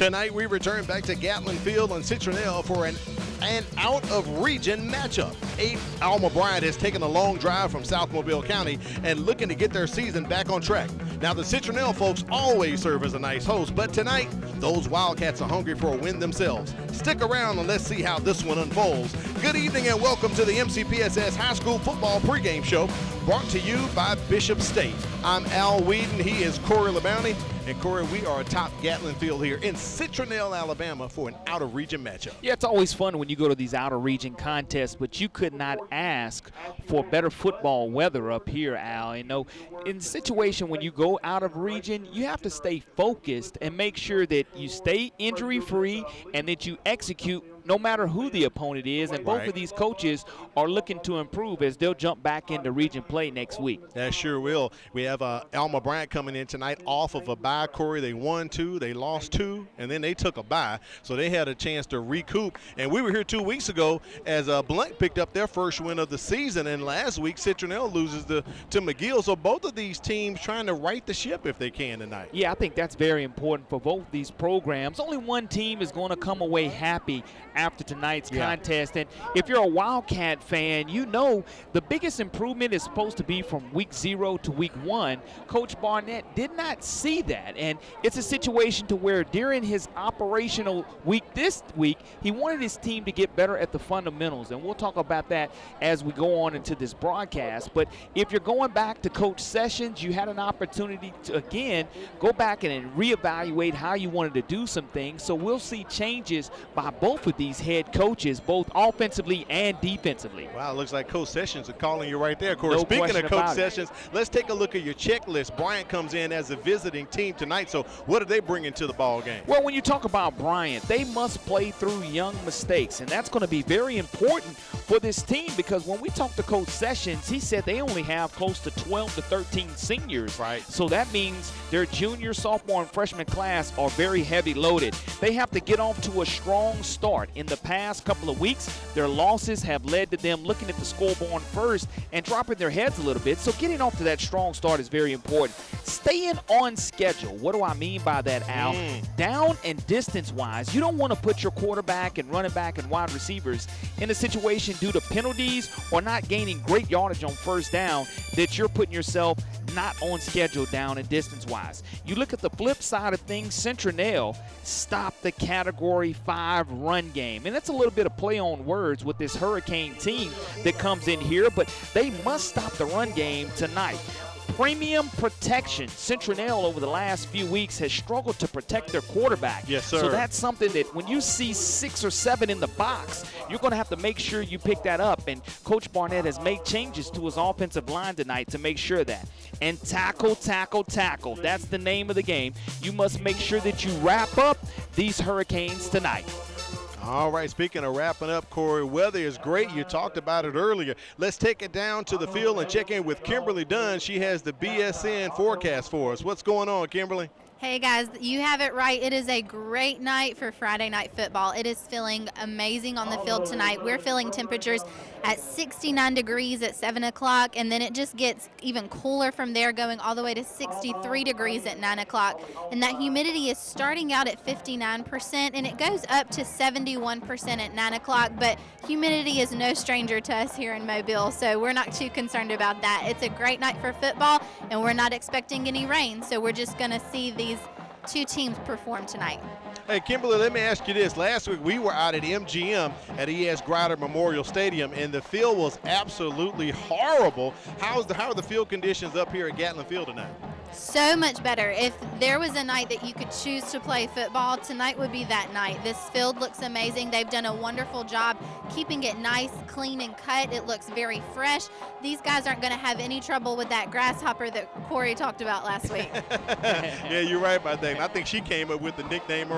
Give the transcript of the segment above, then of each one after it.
Tonight we return back to Gatlin Field and Citronelle for an out-of-region matchup. Alma Bryant has taken a long drive from South Mobile County and looking to get their season back on track. Now the Citronelle folks always serve as a nice host, but tonight those Wildcats are hungry for a win themselves. Stick around and let's see how this one unfolds. Good evening and welcome to the MCPSS High School Football pregame show, brought to you by Bishop State. I'm Al Whedon, he is Corey LeBounty, and Corey, we are atop Gatlin Field here in Citronelle, Alabama for an out-of-region matchup. Yeah, it's always fun when you go to these out-of-region contests, but you could not ask for better football weather up here, Al. You know, in a situation when you go out of region, you have to stay focused and make sure that you stay injury-free and that you execute no matter who the opponent is, and both of these coaches are looking to improve as they'll jump back into region play next week. That sure will. We have Alma Bryant coming in tonight off of a bye, Corey. They won 2, they lost 2, and then they took a bye, so they had a chance to recoup. And we were here 2 weeks ago as Blunt picked up their first win of the season, and last week Citronelle loses to McGill. So both of these teams trying to right the ship if they can tonight. Yeah, I think that's very important for both these programs. Only one team is going to come away happy after tonight's contest. And if you're a Wildcat fan, you know the biggest improvement is supposed to be from week 0 to week 1. Coach Barnett did not see that, and it's a situation to where during his operational week this week, he wanted his team to get better at the fundamentals, and we'll talk about that as we go on into this broadcast. But if you're going back to Coach Sessions, you had an opportunity to again go back and reevaluate how you wanted to do some things. So we'll see changes by both of these head coaches, both offensively and defensively. Wow, it looks like Coach Sessions are calling you right there, Corey. No Speaking of Coach question Sessions, let's take a look at your checklist. Bryant comes in as a visiting team tonight, so what are they bringing to the ball game? Well, when you talk about Bryant, they must play through young mistakes, and that's going to be very important for this team, because when we talked to Coach Sessions, he said they only have close to 12 to 13 seniors. Right. So that means their junior, sophomore, and freshman class are very heavy loaded. They have to get off to a strong start. In the past couple of weeks, their losses have led to them looking at the scoreboard first and dropping their heads a little bit. So getting off to that strong start is very important. Staying on schedule. What do I mean by that, Al? Down and distance-wise, you don't want to put your quarterback and running back and wide receivers in a situation due to penalties or not gaining great yardage on first down that you're putting yourself not on schedule down and distance-wise. You look at the flip side of things, Citronelle stopped the Category 5 run game. And that's a little bit of play on words with this Hurricane team that comes in here, but they must stop the run game tonight. Premium protection. Citronelle over the last few weeks has struggled to protect their quarterback. Yes, sir. So that's something that when you see 6 or 7 in the box, you're going to have to make sure you pick that up. And Coach Barnett has made changes to his offensive line tonight to make sure that. And tackle, tackle, tackle. That's the name of the game. You must make sure that you wrap up these Hurricanes tonight. All right, speaking of wrapping up, Corey, weather is great. You talked about it earlier. Let's take it down to the field and check in with Kimberly Dunn. She has the BSN forecast for us. What's going on, Kimberly? Hey guys, you have it right. It is a great night for Friday night football. It is feeling amazing on the field tonight. We're feeling temperatures at 69 degrees at 7 o'clock, and then it just gets even cooler from there, going all the way to 63 degrees at 9 o'clock. And that humidity is starting out at 59%, and it goes up to 71% at 9 o'clock. But humidity is no stranger to us here in Mobile, so we're not too concerned about that. It's a great night for football, and we're not expecting any rain, so we're just going to see these two teams perform tonight. Hey, Kimberly, let me ask you this. Last week we were out at MGM at E.S. Grider Memorial Stadium, and the field was absolutely horrible. How are the field conditions up here at Gatlin Field tonight? So much better. If there was a night that you could choose to play football, tonight would be that night. This field looks amazing. They've done a wonderful job keeping it nice, clean, and cut. It looks very fresh. These guys aren't going to have any trouble with that grasshopper that Corey talked about last week. Yeah, you're right about that. And I think she came up with the nickname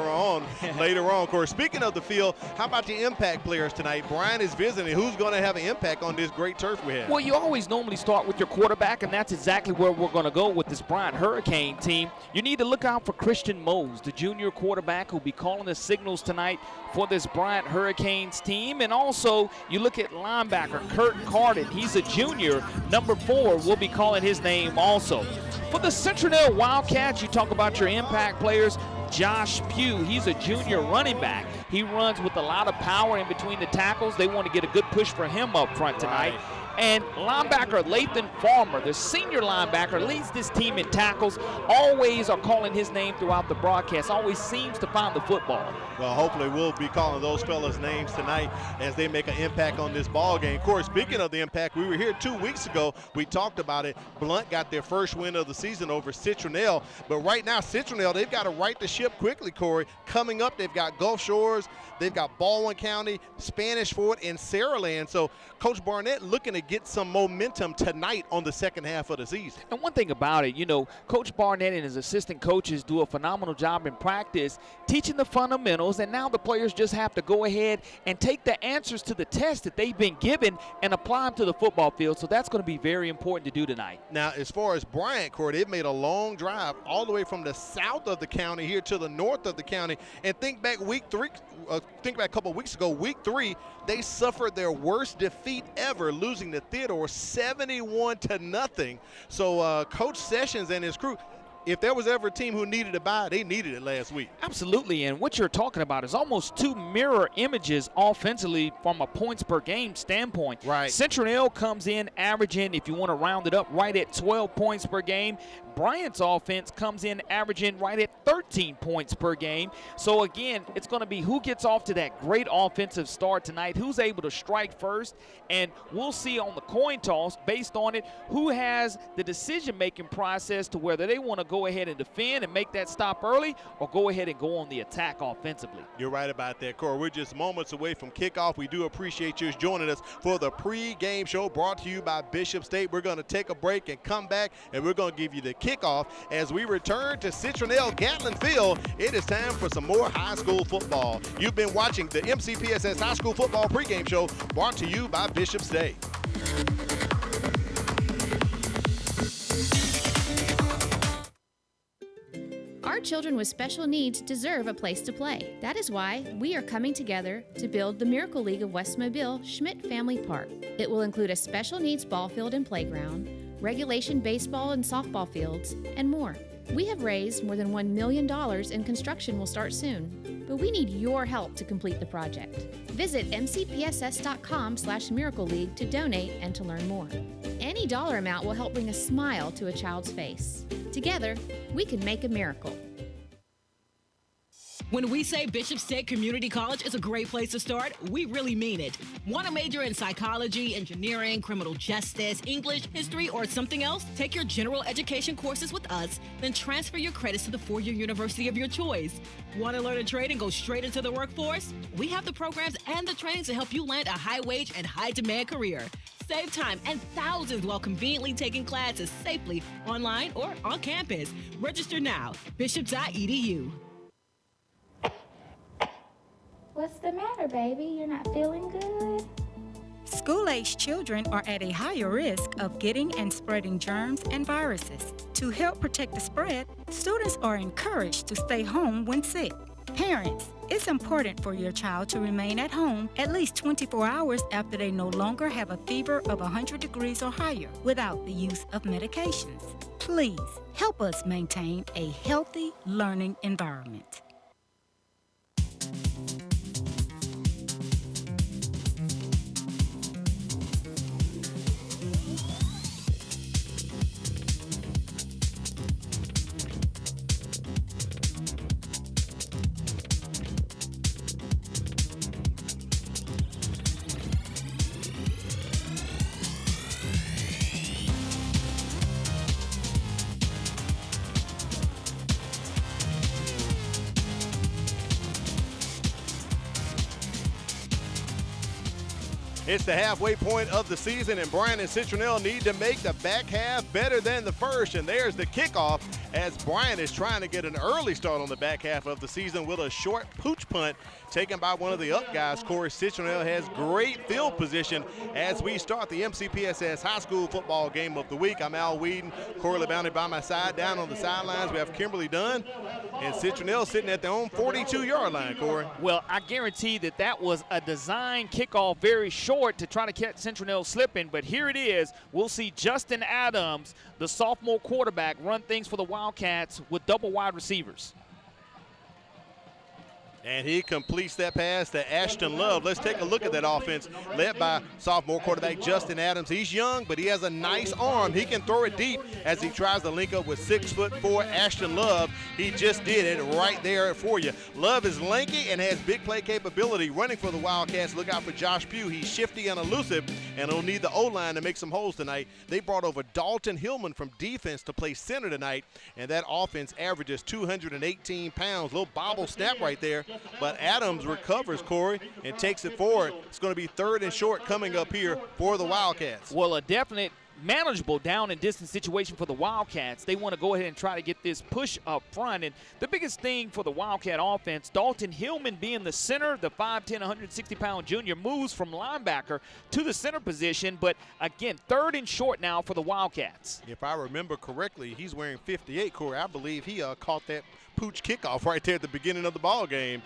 later on. Of course, speaking of the field, how about the impact players tonight? Brian is visiting. Who's going to have an impact on this great turf we have? Well, you always normally start with your quarterback, and that's exactly where we're going to go with this Bryant Hurricane team. You need to look out for Christian Mose, the junior quarterback who'll be calling the signals tonight for this Bryant Hurricanes team. And also, you look at linebacker Kurt Carden. He's a junior. Number 4 will be calling his name also. For the Citronelle Wildcats, you talk about your impact players. Josh Pugh. He's a junior running back. He runs with a lot of power in between the tackles. They want to get a good push for him up front tonight. Right. And linebacker Lathan Farmer, the senior linebacker, leads this team in tackles. Always are calling his name throughout the broadcast. Always seems to find the football. Well, hopefully we'll be calling those fellas' names tonight as they make an impact on this ball game. Of course, speaking of the impact, we were here 2 weeks ago. We talked about it. Blount got their first win of the season over Citronelle. But right now, Citronelle, they've got to right the ship quickly, Corey. Coming up, they've got Gulf Shores, they've got Baldwin County, Spanish Fort, and Saraland. So Coach Barnett looking to get some momentum tonight on the second half of the season. And one thing about it, you know, Coach Barnett and his assistant coaches do a phenomenal job in practice teaching the fundamentals, and now the players just have to go ahead and take the answers to the test that they've been given and apply them to the football field. So that's going to be very important to do tonight. Now, as far as Bryant, Corey, they've made a long drive all the way from the south of the county here to the north of the county. And think back a couple of weeks ago, week 3, they suffered their worst defeat ever, losing to Theodore 71-0. So Coach Sessions and his crew, if there was ever a team who needed a bye, they needed it last week. Absolutely, and what you're talking about is almost 2 mirror images offensively from a points per game standpoint. Right. Citronelle comes in averaging, if you want to round it up, right at 12 points per game. Bryant's offense comes in averaging right at 13 points per game. So again, it's going to be who gets off to that great offensive start tonight, who's able to strike first, and we'll see on the coin toss, based on it, who has the decision-making process to whether they want to go ahead and defend and make that stop early or go ahead and go on the attack offensively. You're right about that, Corey. We're just moments away from kickoff. We do appreciate you joining us for the pre-game show brought to you by Bishop State. We're going to take a break and come back, and we're going to give you the kickoff as we return to Citronelle Gatlin Field. It is time for some more high school football. You've been watching the MCPSS High School Football pregame show brought to you by Bishop State. Our children with special needs deserve a place to play. That is why we are coming together to build the Miracle League of West Mobile Schmidt Family Park. It will include a special needs ball field and playground, regulation baseball and softball fields, and more. We have raised more than $1 million and construction will start soon. But we need your help to complete the project. Visit mcpss.com/Miracle League to donate and to learn more. Any dollar amount will help bring a smile to a child's face. Together, we can make a miracle. When we say Bishop State Community College is a great place to start, we really mean it. Want to major in psychology, engineering, criminal justice, English, history, or something else? Take your general education courses with us, then transfer your credits to the four-year university of your choice. Want to learn a trade and go straight into the workforce? We have the programs and the training to help you land a high-wage and high-demand career. Save time and thousands while conveniently taking classes safely online or on campus. Register now, bishop.edu. What's the matter, baby? You're not feeling good? School-aged children are at a higher risk of getting and spreading germs and viruses. To help protect the spread, students are encouraged to stay home when sick. Parents, it's important for your child to remain at home at least 24 hours after they no longer have a fever of 100 degrees or higher without the use of medications. Please help us maintain a healthy learning environment. It's the halfway point of the season, and Bryant and Citronelle need to make the back half better than the first. And there's the kickoff as Bryant is trying to get an early start on the back half of the season with a short pooch punt taken by one of the up guys. Corey, Citronelle has great field position as we start the MCPSS High School Football Game of the Week. I'm Al Whedon, Corey LeBounty by my side. Down on the sidelines, we have Kimberly Dunn and Citronelle sitting at their own 42-yard line, Corey. Well, I guarantee that that was a design kickoff, very short to try to catch Citronelle slipping, but here it is. We'll see Justin Adams, the sophomore quarterback, run things for the Wildcats with double wide receivers. And he completes that pass to Ashton Love. Let's take a look at that offense led by sophomore quarterback Justin Adams. He's young, but he has a nice arm. He can throw it deep as he tries to link up with 6'4" Ashton Love. He just did it right there for you. Love is lanky and has big play capability. Running for the Wildcats, look out for Josh Pugh. He's shifty and elusive, and he'll need the O-line to make some holes tonight. They brought over Dalton Hillman from defense to play center tonight, and that offense averages 218 pounds. Little bobble snap right there. But Adams recovers, Corey, and takes it forward. It's going to be 3rd and short coming up here for the Wildcats. Well, a definite manageable down and distance situation for the Wildcats. They want to go ahead and try to get this push up front. And the biggest thing for the Wildcat offense, Dalton Hillman being the center, the 5'10", 160-pound junior, moves from linebacker to the center position. But, again, 3rd and short now for the Wildcats. If I remember correctly, he's wearing 58, Corey. I believe he caught that pooch kickoff right there at the beginning of the ball game.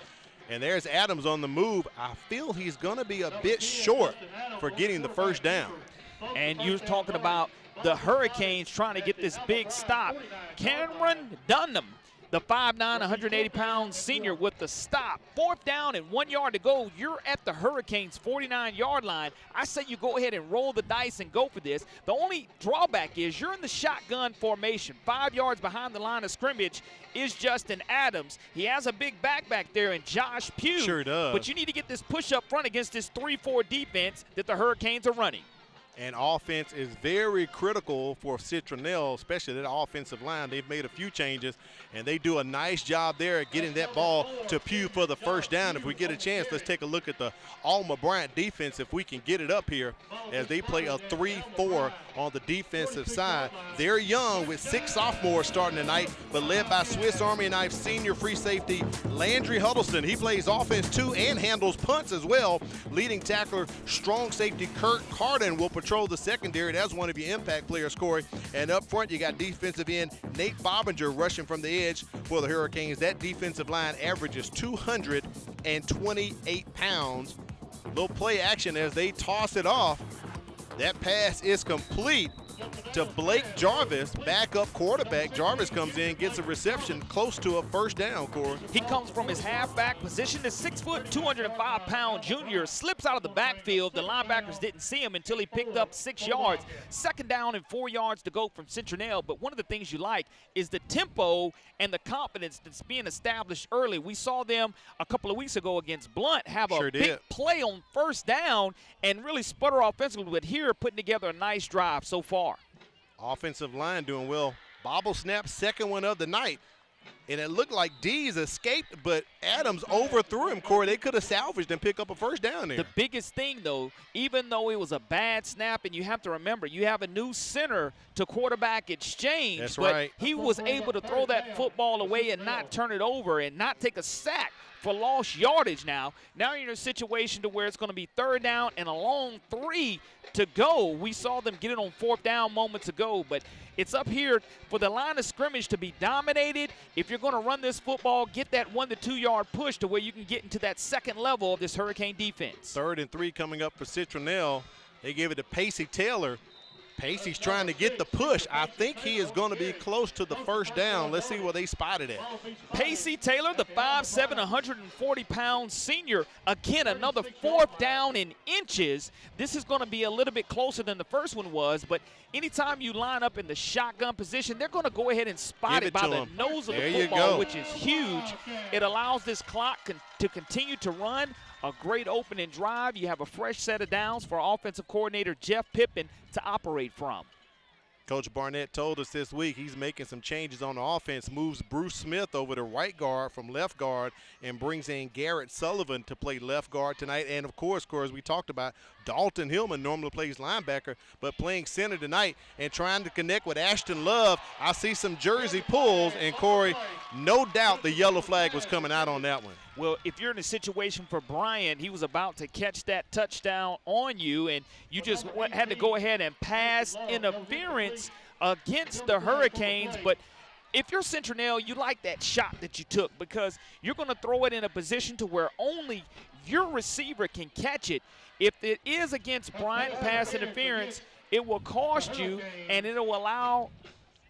And there's Adams on the move. I feel he's going to be a bit short for getting the first down. And you're talking about the Hurricanes trying to get this big stop. Cameron Dunham, the 5'9", 180-pound senior, with the stop. 4th down and 1 yard to go. You're at the Hurricanes' 49-yard line. I say you go ahead and roll the dice and go for this. The only drawback is you're in the shotgun formation. 5 yards behind the line of scrimmage is Justin Adams. He has a big back there in Josh Pugh. Sure does. But you need to get this push up front against this 3-4 defense that the Hurricanes are running. And offense is very critical for Citronelle, especially that offensive line. They've made a few changes, and they do a nice job there at getting that ball to Pugh for the first down. If we get a chance, let's take a look at the Alma Bryant defense if we can get it up here as they play a 3-4 on the defensive side. They're young with 6 sophomores starting tonight, but led by Swiss Army knife senior free safety Landry Huddleston. He plays offense too and handles punts as well. Leading tackler, strong safety Kurt Carden will patrol the secondary. That's one of your impact players, Corey. And up front, you got defensive end Nate Bobinger rushing from the edge for the Hurricanes. That defensive line averages 228 pounds. Little play action as they toss it off. That pass is complete to Blake Jarvis, backup quarterback. Jarvis comes in, gets a reception close to a first down, Corey. He comes from his halfback position. The 6', 205-pound junior slips out of the backfield. The linebackers didn't see him until he picked up 6 yards. 2nd down and 4 yards to go from Citronelle. But one of the things you like is the tempo and the confidence that's being established early. We saw them a couple of weeks ago against Blunt have a big play on 1st down and really sputter offensively. But here, putting together a nice drive so far. Offensive line doing well. Bobble snap, 2nd one of the night. And it looked like Dees escaped, but Adams overthrew him, Corey. They could have salvaged and picked up a first down there. The biggest thing, though, even though it was a bad snap, and you have to remember, you have a new center to quarterback exchange. That's but right. He was able to throw that football away and not turn it over and not take a sack for lost yardage now. Now you're in a situation to where it's going to be 3rd down and a long 3 to go. We saw them get it on 4th down moments ago, but it's up here for the line of scrimmage to be dominated. If you're going to run this football, get that 1 to 2 yard push to where you can get into that 2nd level of this Hurricane defense. 3rd and 3 coming up for Citronelle. They gave it to Pacey Taylor. Pacey's trying to get the push. I think he is going to be close to the first down. Let's see where they spotted it. Pacey Taylor, the 5'7", 140-pound senior. Again, another 4th down in inches. This is going to be a little bit closer than the first one was, but anytime you line up in the shotgun position, they're going to go ahead and spot it by the nose of the football, which is huge. It allows this clock to continue to run. A great opening drive. You have a fresh set of downs for offensive coordinator Jeff Pippin to operate from. Coach Barnett told us this week he's making some changes on the offense, moves Bruce Smith over to right guard from left guard and brings in Garrett Sullivan to play left guard tonight. And, of course, as we talked about, Dalton Hillman normally plays linebacker, but playing center tonight and trying to connect with Ashton Love. I see some jersey pulls, and, Corey, no doubt the yellow flag was coming out on that one. Well, if you're in a situation for Bryant, he was about to catch that touchdown on you, and you just had to go ahead and pass interference against the Hurricanes. But if you're Citronelle, you like that shot that you took because you're going to throw it in a position to where only your receiver can catch it. If it is against Bryant pass interference, it will cost you, and it will allow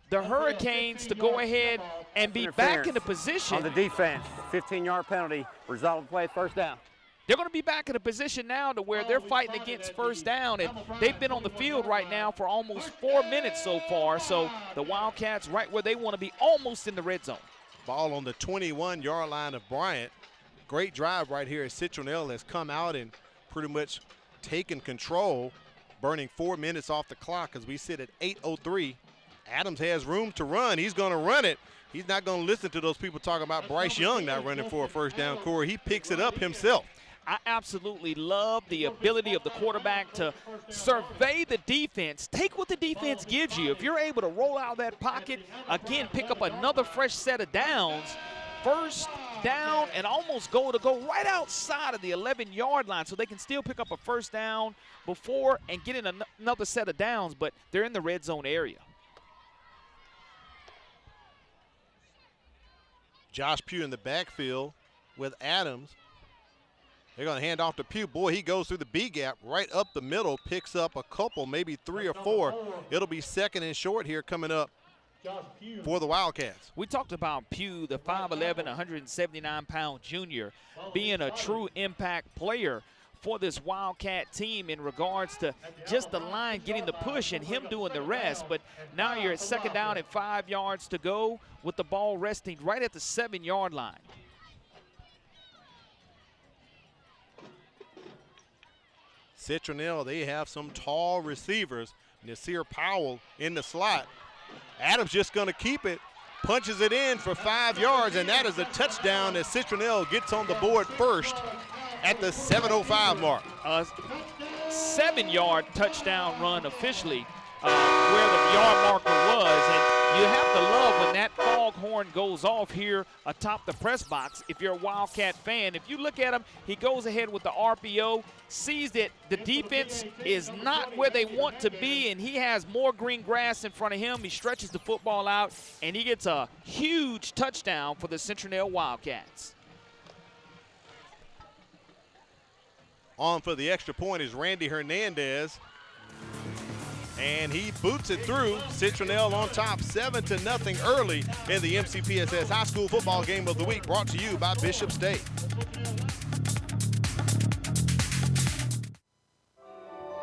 the Hurricanes to go ahead and be back in the position. On the defense, 15-yard penalty, result of the play, first down. They're going to be back in a position now to where they're fighting against first down, and they've been on the field right now for almost 4 minutes so far. So the Wildcats right where they want to be, almost in the red zone. Ball on the 21-yard line of Bryant. Great drive right here as Citronelle has come out and pretty much taken control, burning 4 minutes off the clock as we sit at 8:03. Adams has room to run. He's going to run it. He's not going to listen to those people talking about Bryce Young not running for a first down, Corey. He picks it up himself. I absolutely love the ability of the quarterback to survey the defense, take what the defense gives you. If you're able to roll out of that pocket, again, pick up another fresh set of downs, first down, and almost go right outside of the 11-yard line so they can still pick up a first down before and get in another set of downs, but they're in the red zone area. Josh Pugh in the backfield with Adams. They're going to hand off to Pugh. Boy, he goes through the B gap right up the middle, picks up a couple, maybe 3 or 4. It'll be second and short here coming up for the Wildcats. We talked about Pugh, the 5'11", 179-pound junior, being a true impact player for this Wildcat team in regards to just the line getting the push and him doing the rest. But now you're at second down and 5 yards to go with the ball resting right at the 7-yard line. Citronelle, they have some tall receivers. Nasir Powell in the slot. Adams just going to keep it, punches it in for 5 yards, and that is a touchdown as Citronelle gets on the board first at the 7:05 mark. A 7-yard touchdown run officially where the yard marker was, and you have to love when that foghorn goes off here atop the press box. If you're a Wildcat fan, if you look at him, he goes ahead with the RPO, sees that the defense is not where they want to be, and he has more green grass in front of him. He stretches the football out, and he gets a huge touchdown for the Citronelle Wildcats. On for the extra point is Randy Hernandez. And he boots it through. Citronelle on top, 7-0 early in the MCPSS High School Football Game of the Week, brought to you by Bishop State.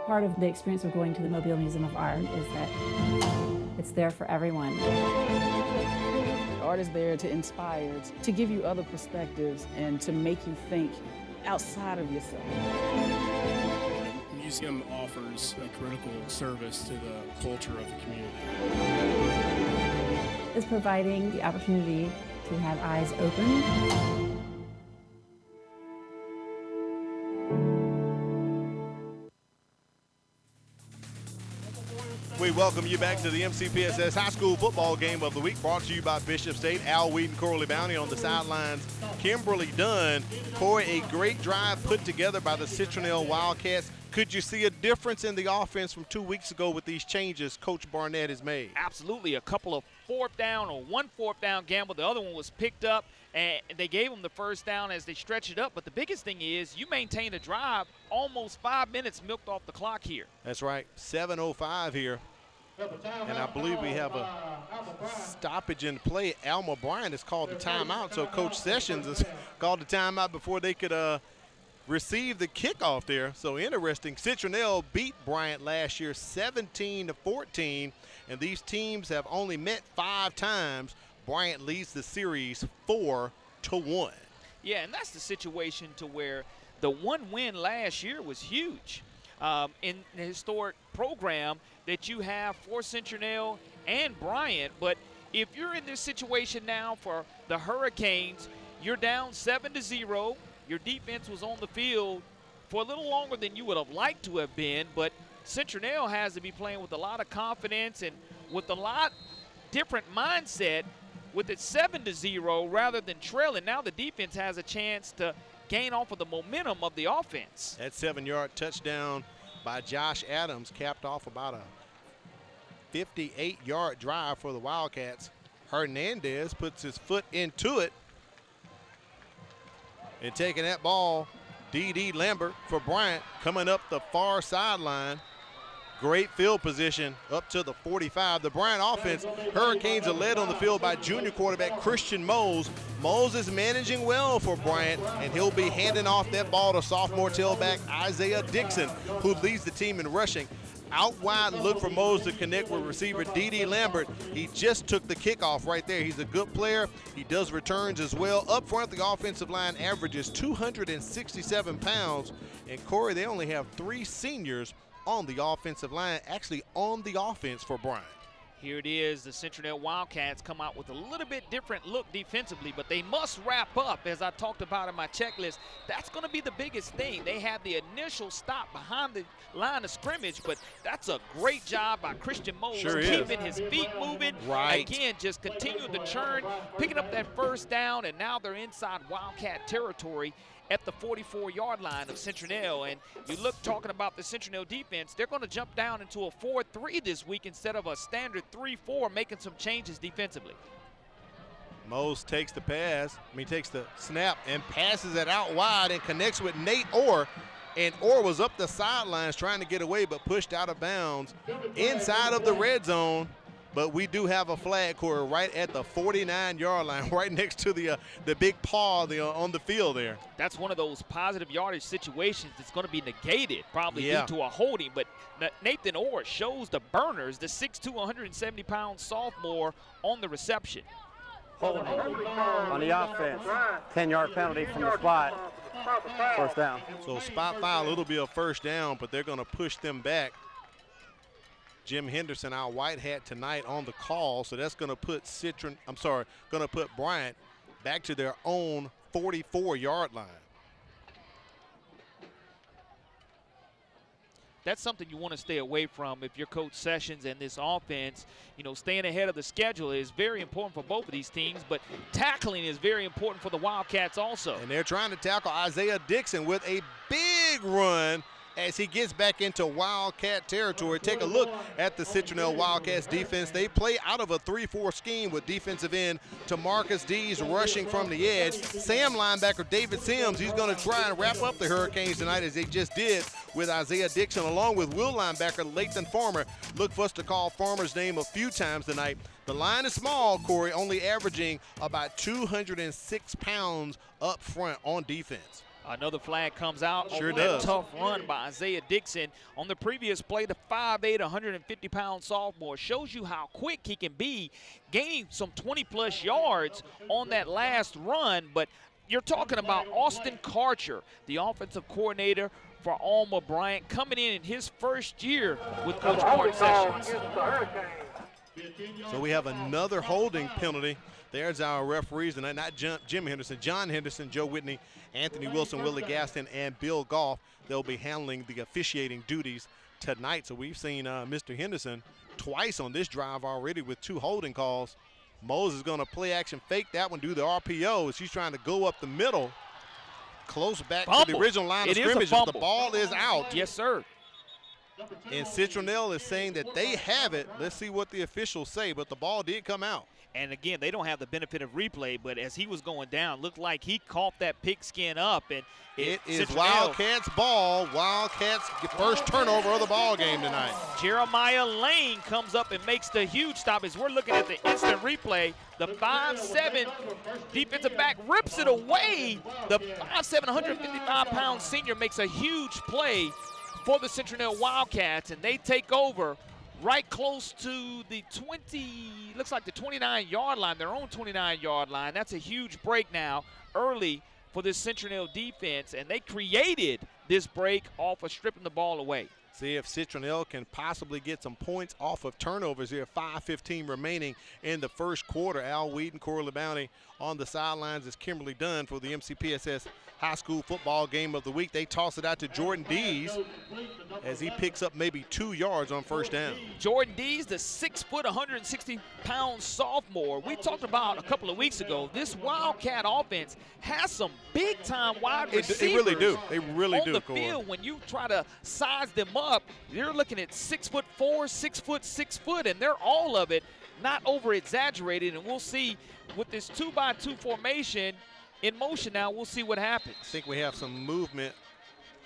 Part of the experience of going to the Mobile Museum of Art is that it's there for everyone. Art is there to inspire, to give you other perspectives, and to make you think outside of yourself. The museum offers a critical service to the culture of the community. It's providing the opportunity to have eyes open. We welcome you back to the MCPSS High School Football Game of the Week, brought to you by Bishop State. Al Weed and Corley Bounty on the sidelines. Kimberly Dunn. Corey, a great drive put together by the Citronelle Wildcats. Could you see a difference in the offense from 2 weeks ago with these changes Coach Barnett has made? Absolutely. A couple of one fourth down gamble. The other one was picked up, and they gave them the first down as they stretched it up. But the biggest thing is you maintain a drive, almost 5 minutes milked off the clock here. That's right. 7:05 here. And I believe we have a stoppage in play. Alma Bryant has called the timeout, so Coach Sessions has called the timeout before they could receive the kickoff there. So interesting. Citronelle beat Bryant last year 17-14, and these teams have only met 5 times. Bryant leads the series 4-1. Yeah, and that's the situation to where the one win last year was huge in the historic program that you have for Citronelle and Bryant. But if you're in this situation now for the Hurricanes, you're down 7-0. Your defense was on the field for a little longer than you would have liked to have been, but Citronelle has to be playing with a lot of confidence and with a lot different mindset with it 7-0 rather than trailing. Now the defense has a chance to gain off of the momentum of the offense. That 7-yard touchdown by Josh Adams capped off about a 58-yard drive for the Wildcats. Hernandez puts his foot into it. And taking that ball, D.D. Lambert for Bryant coming up the far sideline. Great field position up to the 45. The Bryant offense, Hurricanes are led on the field by junior quarterback Christian Mose. Mose is managing well for Bryant, and he'll be handing off that ball to sophomore tailback Isaiah Dixon, who leads the team in rushing. Out wide, look for Mose to connect with receiver D.D. Lambert. He just took the kickoff right there. He's a good player. He does returns as well. Up front, the offensive line averages 267 pounds. And, Corey, they only have 3 seniors on the offensive line, actually on the offense for Bryant. Here it is. The Citronelle Wildcats come out with a little bit different look defensively, but they must wrap up, as I talked about in my checklist. That's going to be the biggest thing. They have the initial stop behind the line of scrimmage, but that's a great job by Christian Mose, keeping his feet moving. Right. Again, just continue the churn, picking up that first down, and now they're inside Wildcat territory at the 44-yard line of Citronelle. And you look, talking about the Citronelle defense, they're going to jump down into a 4-3 this week instead of a standard 3-4, making some changes defensively. Mose takes the takes the snap and passes it out wide and connects with Nate Orr. And Orr was up the sidelines trying to get away, but pushed out of bounds inside of the red zone. But we do have a flag, Corey, right at the 49-yard line, right next to the big paw on the field there. That's one of those positive yardage situations that's going to be negated, probably due to a holding. But Nathan Orr shows the burners, the 6'2", 170-pound sophomore on the reception. Holding on the offense. 10-yard penalty from the spot. First down. So spot foul, it'll be a first down, but they're going to push them back. Jim Henderson, our white hat tonight on the call, so that's going to put Bryant back to their own 44-yard line. That's something you want to stay away from if you're Coach Sessions and this offense. You know, staying ahead of the schedule is very important for both of these teams, but tackling is very important for the Wildcats also. And they're trying to tackle Isaiah Dixon with a big run as he gets back into Wildcat territory. Take a look at the Citronelle Wildcats defense. They play out of a 3-4 scheme with defensive end Tamarcus Dees rushing from the edge. Sam linebacker David Sims, he's going to try and wrap up the Hurricanes tonight as they just did with Isaiah Dixon, along with Will linebacker Lathan Farmer. Look for us to call Farmer's name a few times tonight. The line is small, Corey, only averaging about 206 pounds up front on defense. Another flag comes out. Sure on does. That tough run by Isaiah Dixon. On the previous play, the 5'8", 150-pound sophomore shows you how quick he can be, gaining some 20-plus yards on that last run. But you're talking about Austin Karcher, the offensive coordinator for Alma Bryant, coming in his first year with Coach Mark Sessions. So we have another holding penalty. There's our referees tonight, not Jim Henderson, John Henderson, Joe Whitney, Anthony Wilson, Willie Gaston, and Bill Goff. They'll be handling the officiating duties tonight. So we've seen Mr. Henderson twice on this drive already with 2 holding calls. Mose is going to play action fake that one, do the RPO as he's trying to go up the middle, close back to the original line of scrimmage. But the ball is out. Yes, sir. And Citronelle is saying that they have it. Let's see what the officials say, but the ball did come out. And again, they don't have the benefit of replay, but as he was going down, looked like he caught that pigskin up. And it is Wildcats ball. Wildcats first turnover of the ball game tonight. Jeremiah Lane comes up and makes the huge stop. As we're looking at the instant replay, the 5'7" defensive back rips it away. The 5'7", 155-pound senior makes a huge play for the Citronelle Wildcats, and they take over right close to the 29-yard line, their own 29-yard line. That's a huge break now early for this Citronelle defense, and they created this break off of stripping the ball away. See if Citronelle can possibly get some points off of turnovers here. 5:15 remaining in the first quarter. Al Wheaton, Corey LeBounty on the sidelines as Kimberly Dunn for the McPss High School Football Game of the Week. They toss it out to Jordan Dees as he picks up maybe 2 yards on first down. Jordan Dees, the 6', 160-pound sophomore. We talked about a couple of weeks ago, this Wildcat offense has some big-time wide receivers. They really do. They really do, on the field. When you try to size them up, you're looking at 6'4", 6 foot, and they're all of it, not over-exaggerated. And we'll see with this 2-by-2 formation in motion now, we'll see what happens. I think we have some movement,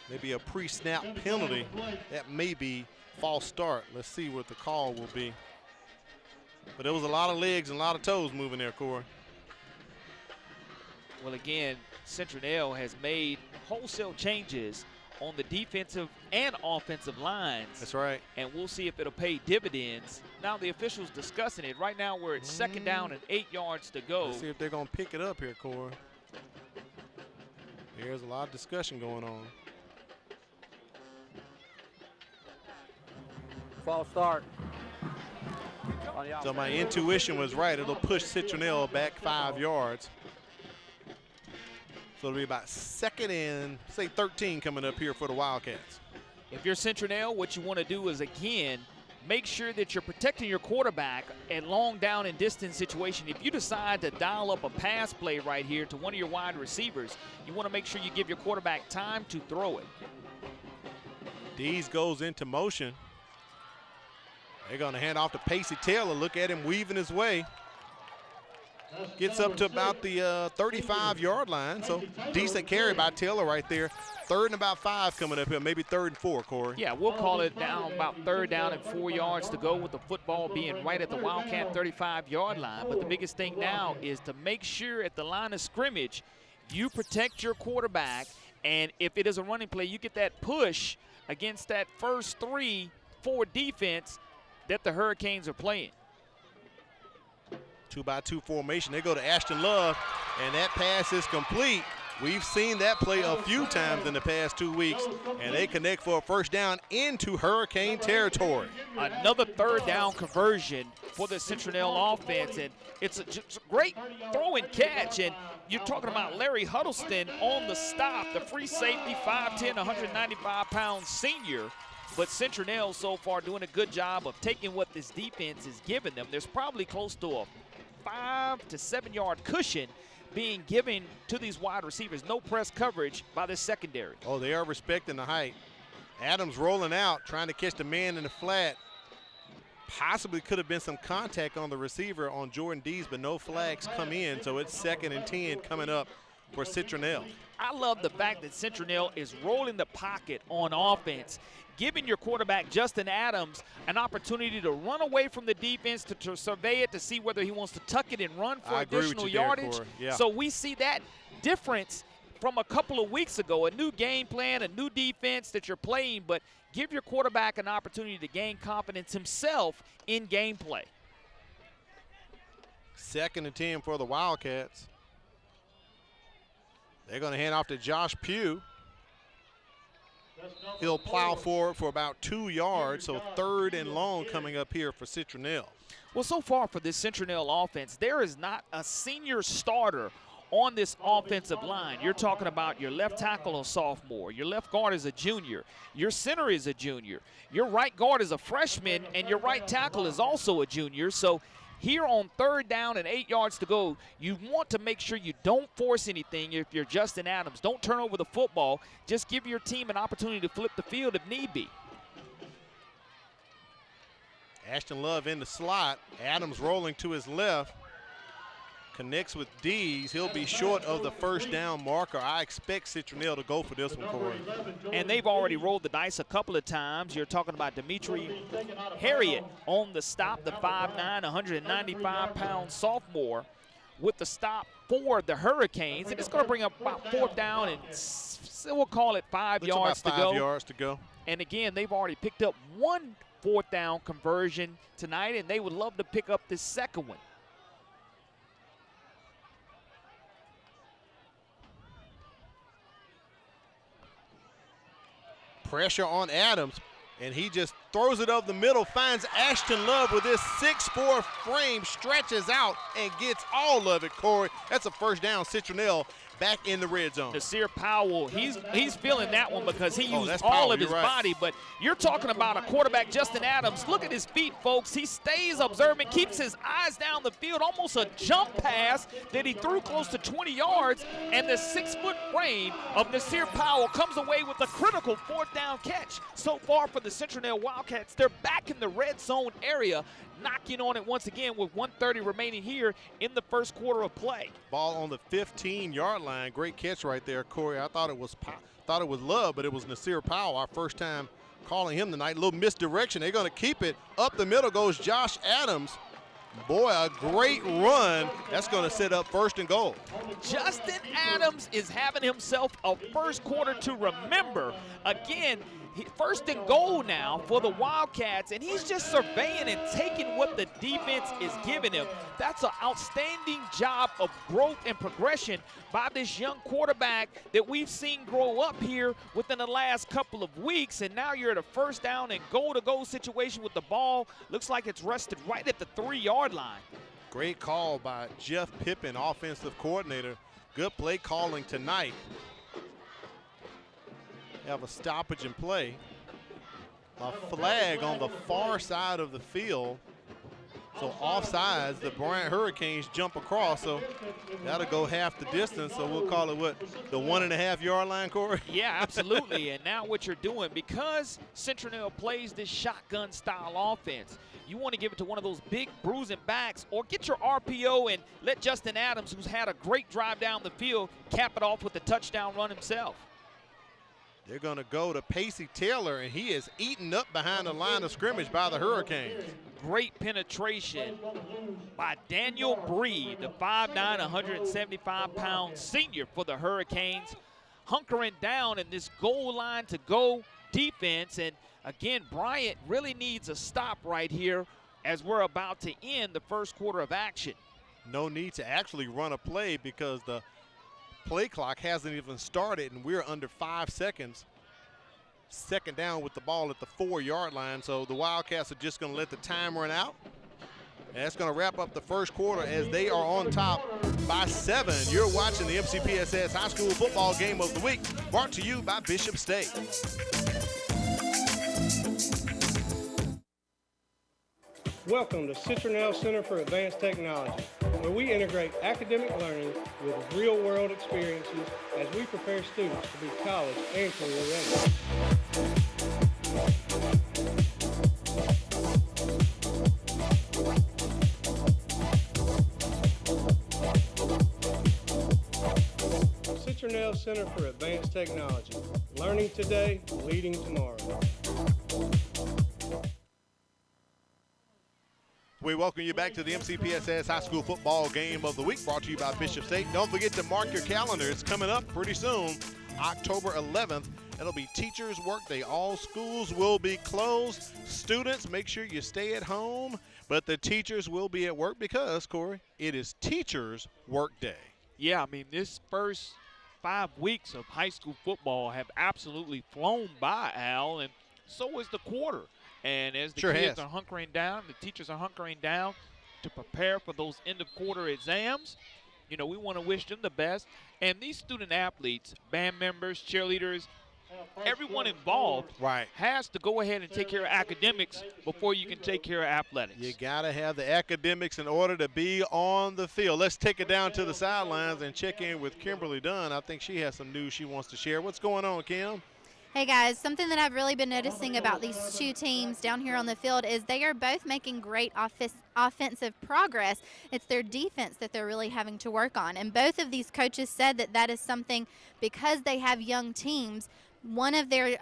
maybe a pre-snap penalty that may be false start. Let's see what the call will be. But there was a lot of legs and a lot of toes moving there, Corey. Well, again, Citronelle has made wholesale changes on the defensive and offensive lines. That's right. And we'll see if it'll pay dividends. Now the officials discussing it. Right now we're at 2nd down and 8 yards to go. Let's see if they're going to pick it up here, Corey. There's a lot of discussion going on. False start. So my intuition was right. It'll push Citronelle back 5 yards. So it'll be about 2nd and, say, 13 coming up here for the Wildcats. If you're Citronelle, what you want to do is, again, make sure that you're protecting your quarterback at long down and distance situation. If you decide to dial up a pass play right here to one of your wide receivers, you want to make sure you give your quarterback time to throw it. Dees goes into motion. They're going to hand off to Pacey Taylor. Look at him weaving his way. Gets up to about the 35-yard line. So decent carry by Taylor right there. 3rd and about 5 coming up here, maybe 3rd and 4, Corey. Yeah, we'll call it down about 3rd down and 4 yards to go with the football being right at the Wildcat 35-yard line. But the biggest thing now is to make sure at the line of scrimmage you protect your quarterback, and if it is a running play, you get that push against that first 3-4 defense that the Hurricanes are playing. 2-by-2 formation. They go to Ashton Love, and that pass is complete. We've seen that play a few times in the past 2 weeks, and they connect for a 1st down into Hurricane territory. Another 3rd down conversion for the Citronelle offense, and it's a great throw and catch. And you're talking about Larry Huddleston on the stop, the free safety, 5'10", 195-pound senior. But Citronelle so far doing a good job of taking what this defense is giving them. There's probably close to a 5 to 7 yard cushion being given to these wide receivers. No press coverage by the secondary. Oh, they are respecting the height. Adams rolling out, trying to catch the man in the flat. Possibly could have been some contact on the receiver on Jordan Dees, but no flags come in, so it's 2nd and 10 coming up for Citronelle. I love the fact that Citronelle is rolling the pocket on offense, giving your quarterback, Justin Adams, an opportunity to run away from the defense, to survey it, to see whether he wants to tuck it and run for additional yardage. Yeah. So we see that difference from a couple of weeks ago, a new game plan, a new defense that you're playing, but give your quarterback an opportunity to gain confidence himself in gameplay. 2nd and 10 for the Wildcats. They're going to hand off to Josh Pugh. He'll plow forward for about 2 yards, so 3rd and long coming up here for Citronelle. Well, so far for this Citronelle offense, there is not a senior starter on this offensive line. You're talking about your left tackle, a sophomore. Your left guard is a junior. Your center is a junior. Your right guard is a freshman, and your right tackle is also a junior. So here on 3rd down and 8 yards to go, you want to make sure you don't force anything if you're Justin Adams. Don't turn over the football. Just give your team an opportunity to flip the field if need be. Ashton Love in the slot. Adams rolling to his left. Connects with Dees. He'll be short of the 1st down marker. I expect Citronelle to go for this one, Corey. And they've already rolled the dice a couple of times. You're talking about Dimitri Harriet on the stop, the 5'9", 195-pound sophomore with the stop for the Hurricanes. And it's going to bring up about 4th down, and we'll call it 5 yards to go. 5 yards to go. And again, they've already picked up 1 4th down conversion tonight, and they would love to pick up this 2nd one. Pressure on Adams, and he just throws it up the middle, finds Ashton Love with this 6'4" frame, stretches out and gets all of it, Corey. That's a 1st down. Citronelle back in the red zone. Nasir Powell, he's feeling that one because he used all of his body, but you're talking about a quarterback, Justin Adams. Look at his feet, folks. He stays observant, keeps his eyes down the field, almost a jump pass that he threw close to 20 yards, and the 6-foot frame of Nasir Powell comes away with a critical 4th down catch. So far for the Citronelle Wildcats, they're back in the red zone area, knocking on it once again with 1:30 remaining here in the 1st quarter of play. Ball on the 15-yard line. Great catch right there, Corey. I thought it was Love, but it was Nasir Powell, our 1st time calling him tonight. A little misdirection. They're going to keep it. Up the middle goes Josh Adams. Boy, a great run. That's going to set up 1st and goal. Justin Adams is having himself a first quarter to remember. Again, 1st and goal now for the Wildcats, and he's just surveying and taking what the defense is giving him. That's an outstanding job of growth and progression by this young quarterback that we've seen grow up here within the last couple of weeks, and now you're at a 1st down and goal-to-goal situation with the ball. Looks like it's rested right at the 3-yard line. Great call by Jeff Pippin, offensive coordinator. Good play calling tonight. Have a stoppage in play. A flag on the far side of the field. So offsides, the Bryant Hurricanes jump across, so that'll go half the distance. So we'll call it what, the 1.5-yard line, Corey? Yeah, absolutely. And now what you're doing, because Citronelle plays this shotgun style offense, you want to give it to one of those big bruising backs, or get your RPO and let Justin Adams, who's had a great drive down the field, cap it off with a touchdown run himself. They're going to go to Pacey Taylor, and he is eaten up behind the line of scrimmage by the Hurricanes. Great penetration by Daniel Bree, the 5'9", 175-pound senior for the Hurricanes, hunkering down in this goal line to go defense. And again, Bryant really needs a stop right here as we're about to end the first quarter of action. No need to actually run a play because the play clock hasn't even started, and we're under 5 seconds. 2nd down with the ball at the 4-yard line, so the Wildcats are just going to let the time run out. And that's going to wrap up the first quarter as they are on top by 7. You're watching the MCPSS High School Football Game of the Week, brought to you by Bishop State. Welcome to Citronelle Center for Advanced Technology, where we integrate academic learning with real-world experiences as we prepare students to be college and career ready. Citronelle Center for Advanced Technology, learning today, leading tomorrow. We welcome you back to the MCPSS High School Football Game of the Week, brought to you by Bishop State. Don't forget to mark your calendar. It's coming up pretty soon, October 11th. It'll be Teachers' Work Day. All schools will be closed. Students, make sure you stay at home, but the teachers will be at work because, Corey, it is Teachers' Work Day. Yeah, I mean, this first 5 weeks of high school football have absolutely flown by, Al, and so is the quarter. And as the kids are hunkering down, the teachers are hunkering down to prepare for those end-of-quarter exams, you know, we want to wish them the best. And these student athletes, band members, cheerleaders, everyone involved has to go ahead and take care of academics before you can take care of athletics. You got to have the academics in order to be on the field. Let's take it down to the sidelines and check in with Kimberly Dunn. I think she has some news she wants to share. What's going on, Kim? Hey guys, something that I've really been noticing about these two teams down here on the field is they are both making great offensive progress. It's their defense that they're really having to work on. And both of these coaches said that that is something, because they have young teams, one of their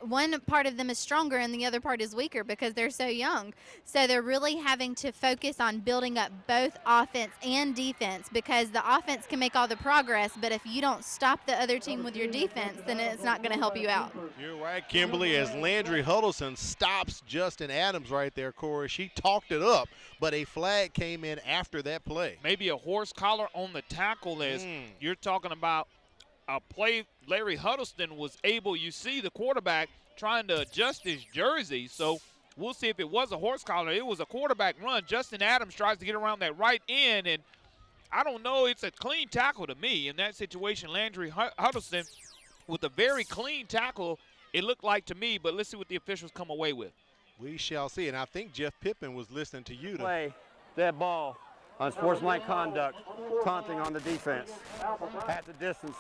one part of them is stronger and the other part is weaker because they're so young. So they're really having to focus on building up both offense and defense, because the offense can make all the progress, but if you don't stop the other team with your defense, then it's not going to help you out. You're right, Kimberly, as Landry Huddleston stops Justin Adams right there, Corey. She talked it up, but a flag came in after that play. Maybe a horse collar on the tackle, as you're talking about a play. Larry Huddleston was able, you see the quarterback trying to adjust his jersey, so we'll see if it was a horse collar. It was a quarterback run. Justin Adams tries to get around that right end, and I don't know, it's a clean tackle to me. In that situation, Landry Huddleston with a very clean tackle, it looked like to me, but let's see what the officials come away with. We shall see, and I think Jeff Pippin was listening to you. Play that ball on sportsmanlike conduct, taunting on the defense at the distance.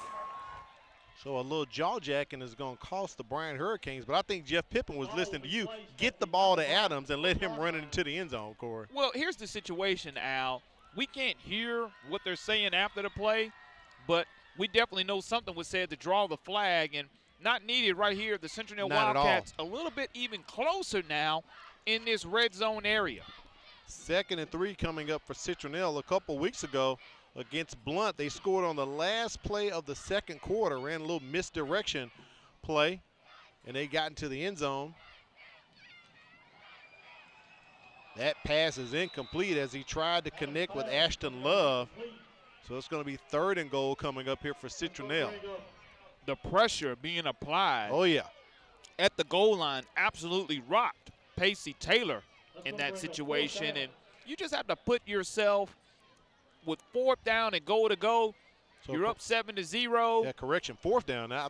So a little jaw jacking is going to cost the Bryant Hurricanes, but I think Jeff Pippin was listening to you. Get the ball to Adams and let him run it into the end zone, Corey. Well, here's the situation, Al. We can't hear what they're saying after the play, but we definitely know something was said to draw the flag, and Not needed right here. The Citronelle Not at all. Wildcats a little bit even closer now in this red zone area. 2nd and 3 coming up for Citronelle. A couple weeks ago against Blunt, they scored on the last play of the 2nd quarter, ran a little misdirection play, and they got into the end zone. That pass is incomplete as he tried to connect with Ashton Love. So it's going to be 3rd and goal coming up here for Citronelle. The pressure being applied. Oh, yeah. At the goal line absolutely rocked Pacey Taylor in that situation. And you just have to put yourself with 4th down and goal to go. So you're up 7-0. Yeah, correction, 4th down. Now,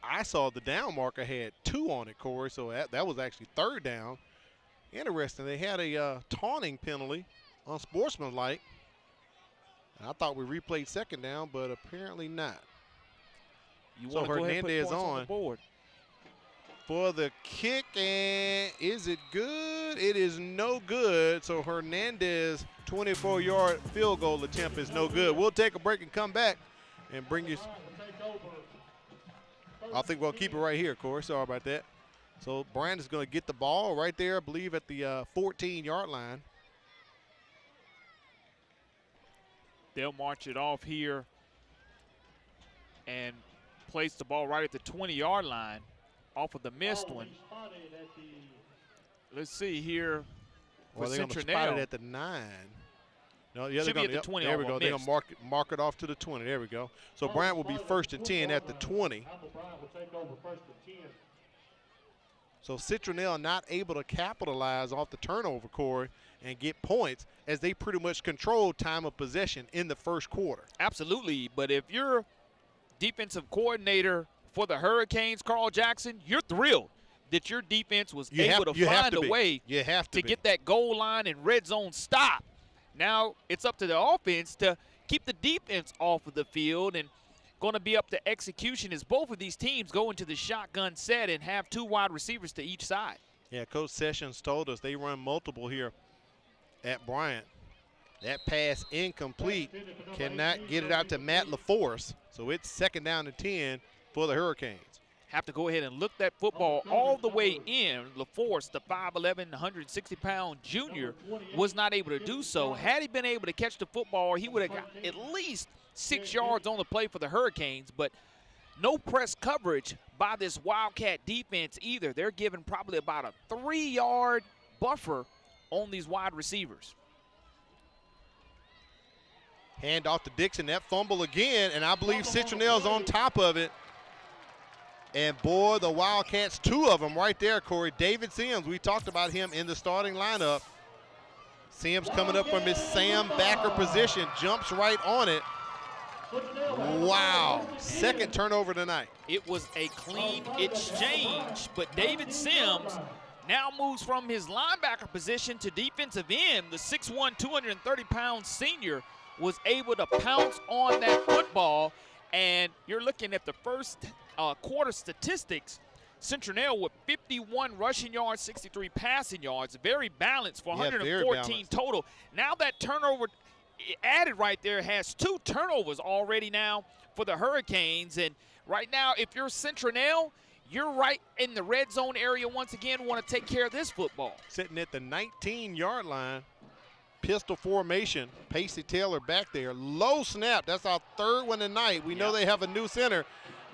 I saw the down marker had 2 on it, Corey, so that was actually 3rd down. Interesting. They had a taunting penalty, unsportsmanlike. I thought we replayed 2nd down, but apparently not. So Hernandez on the board for the kick, and is it good? It is no good. So Hernandez 24-yard field goal attempt is no good. We'll take a break and come back and bring you. I think we'll keep it right here, Corey. Sorry about that. So Bryant is going to get the ball right there, I believe, at the 14-yard line. They'll march it off here and place the ball right at the 20-yard line off of the missed one. Let's see here for Well, they're going to spot it at the 9. No, yeah, should be at the 20. There we go. They're going to mark it off to the 20. There we go. So Bryant will be 1st and 10 at the 20. So Citronelle not able to capitalize off the turnover, Corey, and get points as they pretty much controlled time of possession in the 1st quarter. Absolutely, but if you're defensive coordinator for the Hurricanes, Carl Jackson, you're thrilled that your defense was able to find a way to get that goal line and red zone stop. Now it's up to the offense to keep the defense off of the field, and going to be up to execution as both of these teams go into the shotgun set and have 2 wide receivers to each side. Yeah, Coach Sessions told us they run multiple here at Bryant. That pass incomplete, cannot get it out to Matt LaForce. So it's 2nd down and 10 for the Hurricanes. Have to go ahead and look that football all the way in. LaForce, the 5'11", 160-pound junior, was not able to do so. Had he been able to catch the football, he would have got at least 6 yards on the play for the Hurricanes, but no press coverage by this Wildcat defense either. They're giving probably about a 3-yard buffer on these wide receivers. Hand off to Dixon, that fumble again, and I believe Citronelle's on top of it. And boy, the Wildcats, 2 of them right there, Corey. David Sims, we talked about him in the starting lineup. Sims coming up from his Sam backer position, jumps right on it. Wow, 2nd turnover tonight. It was a clean exchange, but David Sims now moves from his linebacker position to defensive end. The 6'1", 230-pound senior was able to pounce on that football, and you're looking at the first quarter statistics. Citronelle with 51 rushing yards, 63 passing yards, very balanced for 114 total. Now that turnover added right there has 2 turnovers already now for the Hurricanes. And right now, if you're Citronelle, you're right in the red zone area once again, want to take care of this football. Sitting at the 19-yard line, pistol formation, Pacey Taylor back there. Low snap, that's our 3rd one tonight. We know they have a new center,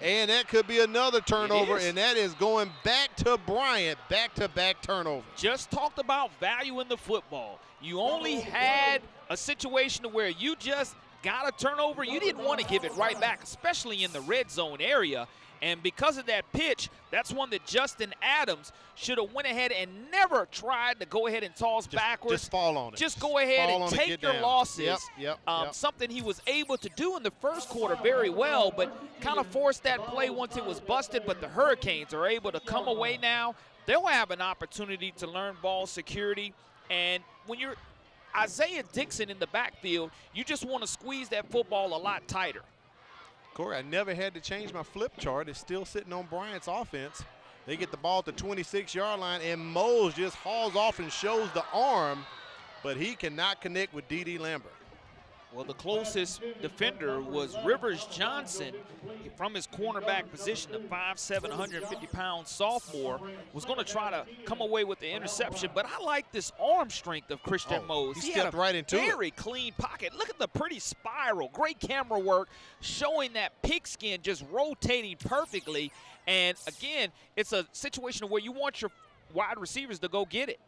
and that could be another turnover, and that is going back to Bryant, back-to-back turnover. Just talked about value in the football. You only had a situation where you just got a turnover. You didn't want to give it right back, especially in the red zone area. And because of that pitch, that's one that Justin Adams should have went ahead and never tried to go ahead and toss backwards. Just fall on it. Just go ahead and take your losses. Yep. Something he was able to do in the 1st quarter very well, but kind of forced that play once it was busted. But the Hurricanes are able to come away now. They'll have an opportunity to learn ball security. And when you're Isaiah Dixon in the backfield, you just want to squeeze that football a lot tighter. Corey, I never had to change my flip chart. It's still sitting on Bryant's offense. They get the ball at the 26-yard line, and Mose just hauls off and shows the arm, but he cannot connect with D.D. Lambert. Well, the closest defender was Rivers Johnson from his cornerback position, the 5'7", 150-pound sophomore, was going to try to come away with the interception. But I like this arm strength of Christian Mose. He stepped right into it. Very clean pocket. Look at the pretty spiral. Great camera work showing that pigskin just rotating perfectly. And, again, it's a situation where you want your wide receivers to go get it.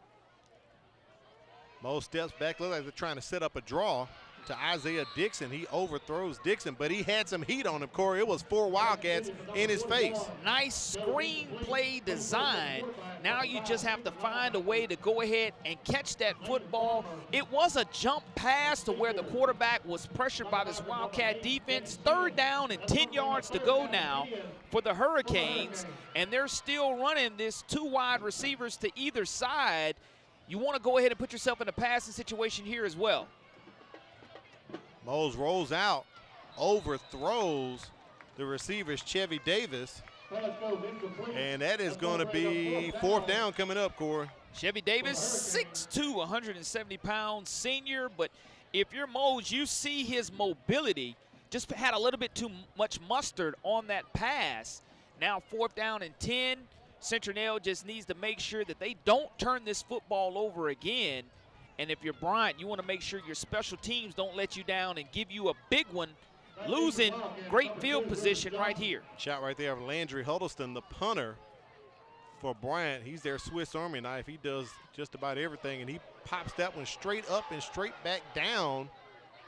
Mose steps back. Looks like they're trying to set up a draw to Isaiah Dixon. He overthrows Dixon, but he had some heat on him, Corey. It was 4 Wildcats in his face. Nice screenplay design. Now you just have to find a way to go ahead and catch that football. It was a jump pass to where the quarterback was pressured by this Wildcat defense. 3rd down and 10 yards to go now for the Hurricanes, and they're still running this 2 wide receivers to either side. You want to go ahead and put yourself in a passing situation here as well. Mose rolls out, overthrows the receivers, Chevy Davis. And that is going to be 4th down coming up, Corey. Chevy Davis, 6'2", 170-pound senior. But if you're Mose, you see his mobility. Just had a little bit too much mustard on that pass. Now 4th down and 10. Citronelle just needs to make sure that they don't turn this football over again. And if you're Bryant, you want to make sure your special teams don't let you down and give you a big one, losing great field position right here. Shot right there of Landry Huddleston, the punter for Bryant. He's their Swiss Army knife. He does just about everything, and he pops that one straight up and straight back down,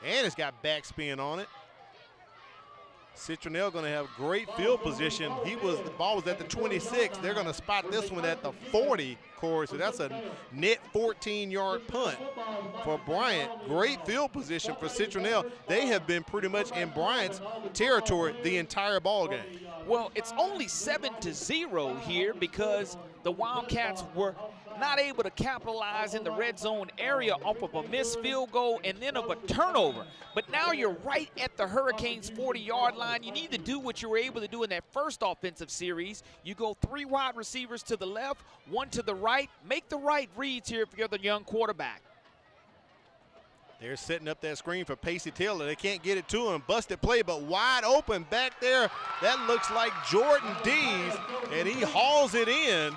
and it's got backspin on it. Citronelle going to have great field position. The ball was at the 26. They're going to spot this one at the 40, Corey. So that's a net 14-yard punt for Bryant. Great field position for Citronelle. They have been pretty much in Bryant's territory the entire ball game. Well, it's only 7-0 here because the Wildcats were not able to capitalize in the red zone area off of a missed field goal and then of a turnover. But now you're right at the Hurricanes' 40-yard line. You need to do what you were able to do in that first offensive series. You go 3 wide receivers to the left, 1 to the right. Make the right reads here if you're the young quarterback. They're setting up that screen for Pacey Taylor. They can't get it to him. Busted play, but wide open back there. That looks like Jordan Dees, and he hauls it in.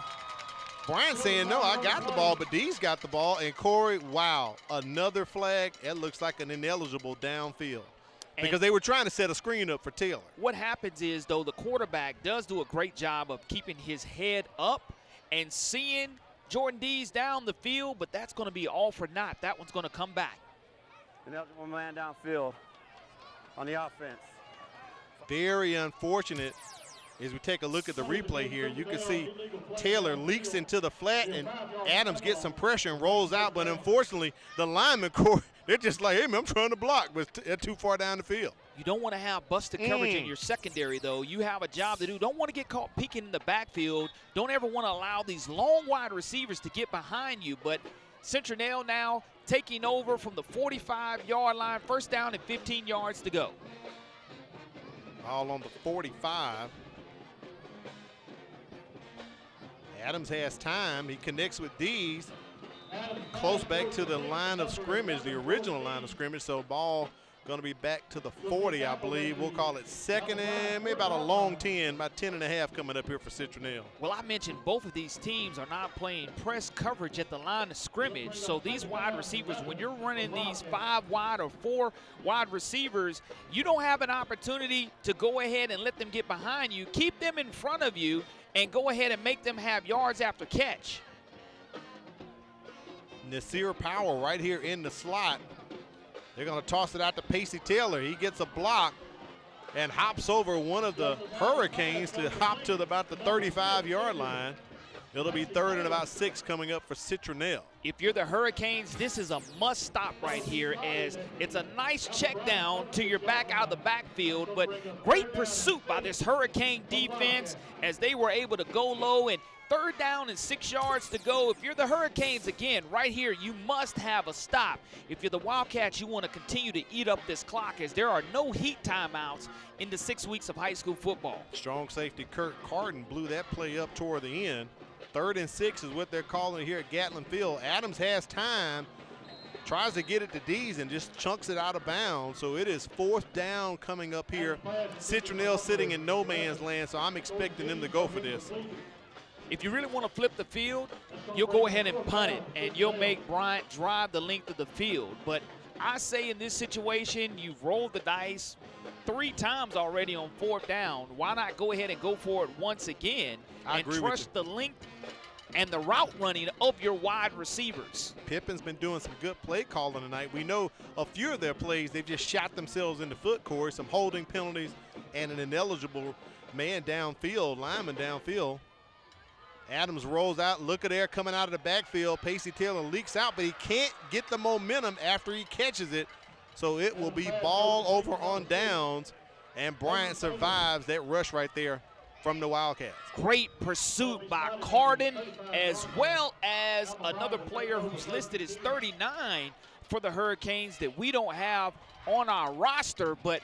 Bryant saying, no, I got the ball, but Dees got the ball. And Corey, wow, another flag. That looks like an ineligible downfield because they were trying to set a screen up for Taylor. What happens is, though, the quarterback does do a great job of keeping his head up and seeing Jordan Dees down the field, but that's going to be all for naught. That one's going to come back. And that's 1 man downfield on the offense. Very unfortunate. As we take a look at the replay here, you can see Taylor leaks into the flat and Adams gets some pressure and rolls out. But unfortunately, the linemen, they're just like, hey, man, I'm trying to block, but they're too far down the field. You don't want to have busted coverage in your secondary, though. You have a job to do. Don't want to get caught peeking in the backfield. Don't ever want to allow these long wide receivers to get behind you. But Citronelle now taking over from the 45-yard line, 1st down and 15 yards to go. All on the 45. Adams has time. He connects with Dees. Close back to the line of scrimmage, the original line of scrimmage. So ball going to be back to the 40, I believe. We'll call it 2nd and maybe about a long 10, about 10 and a half coming up here for Citronelle. Well, I mentioned both of these teams are not playing press coverage at the line of scrimmage. So these wide receivers, when you're running these 5 wide or 4 wide receivers, you don't have an opportunity to go ahead and let them get behind you. Keep them in front of you and go ahead and make them have yards after catch. Nasir Powell right here in the slot. They're going to toss it out to Pacey Taylor. He gets a block and hops over one of the Hurricanes to hop to about the 35-yard line. It'll be 3rd and about 6 coming up for Citronelle. If you're the Hurricanes, this is a must stop right here, as it's a nice check down to your back out of the backfield, but great pursuit by this Hurricane defense as they were able to go low, and 3rd down and 6 yards to go. If you're the Hurricanes, again, right here, you must have a stop. If you're the Wildcats, you want to continue to eat up this clock, as there are no heat timeouts in the 6 weeks of high school football. Strong safety Kurt Carden blew that play up toward the end. 3rd and 6 is what they're calling here at Gatlin Field. Adams has time tries to get it to Dees and just chunks it out of bounds. So it is 4th down coming up here. Citronelle sitting in no man's land, so I'm expecting them to go for this. If you really want to flip the field, you'll go ahead and punt it, and you'll make Bryant drive the length of the field. But I say in this situation, you've rolled the dice 3 times already on 4th down. Why not go ahead and go for it once again and trust the length and the route running of your wide receivers? Pippen's been doing some good play calling tonight. We know a few of their plays, they've just shot themselves in the foot, Corey. Some holding penalties and an ineligible man downfield, lineman downfield. Adams rolls out, look at there coming out of the backfield. Pacey Taylor leaks out, but he can't get the momentum after he catches it. So it will be ball over on downs, and Bryant survives that rush right there from the Wildcats. Great pursuit by Carden, as well as another player who's listed as 39 for the Hurricanes that we don't have on our roster, but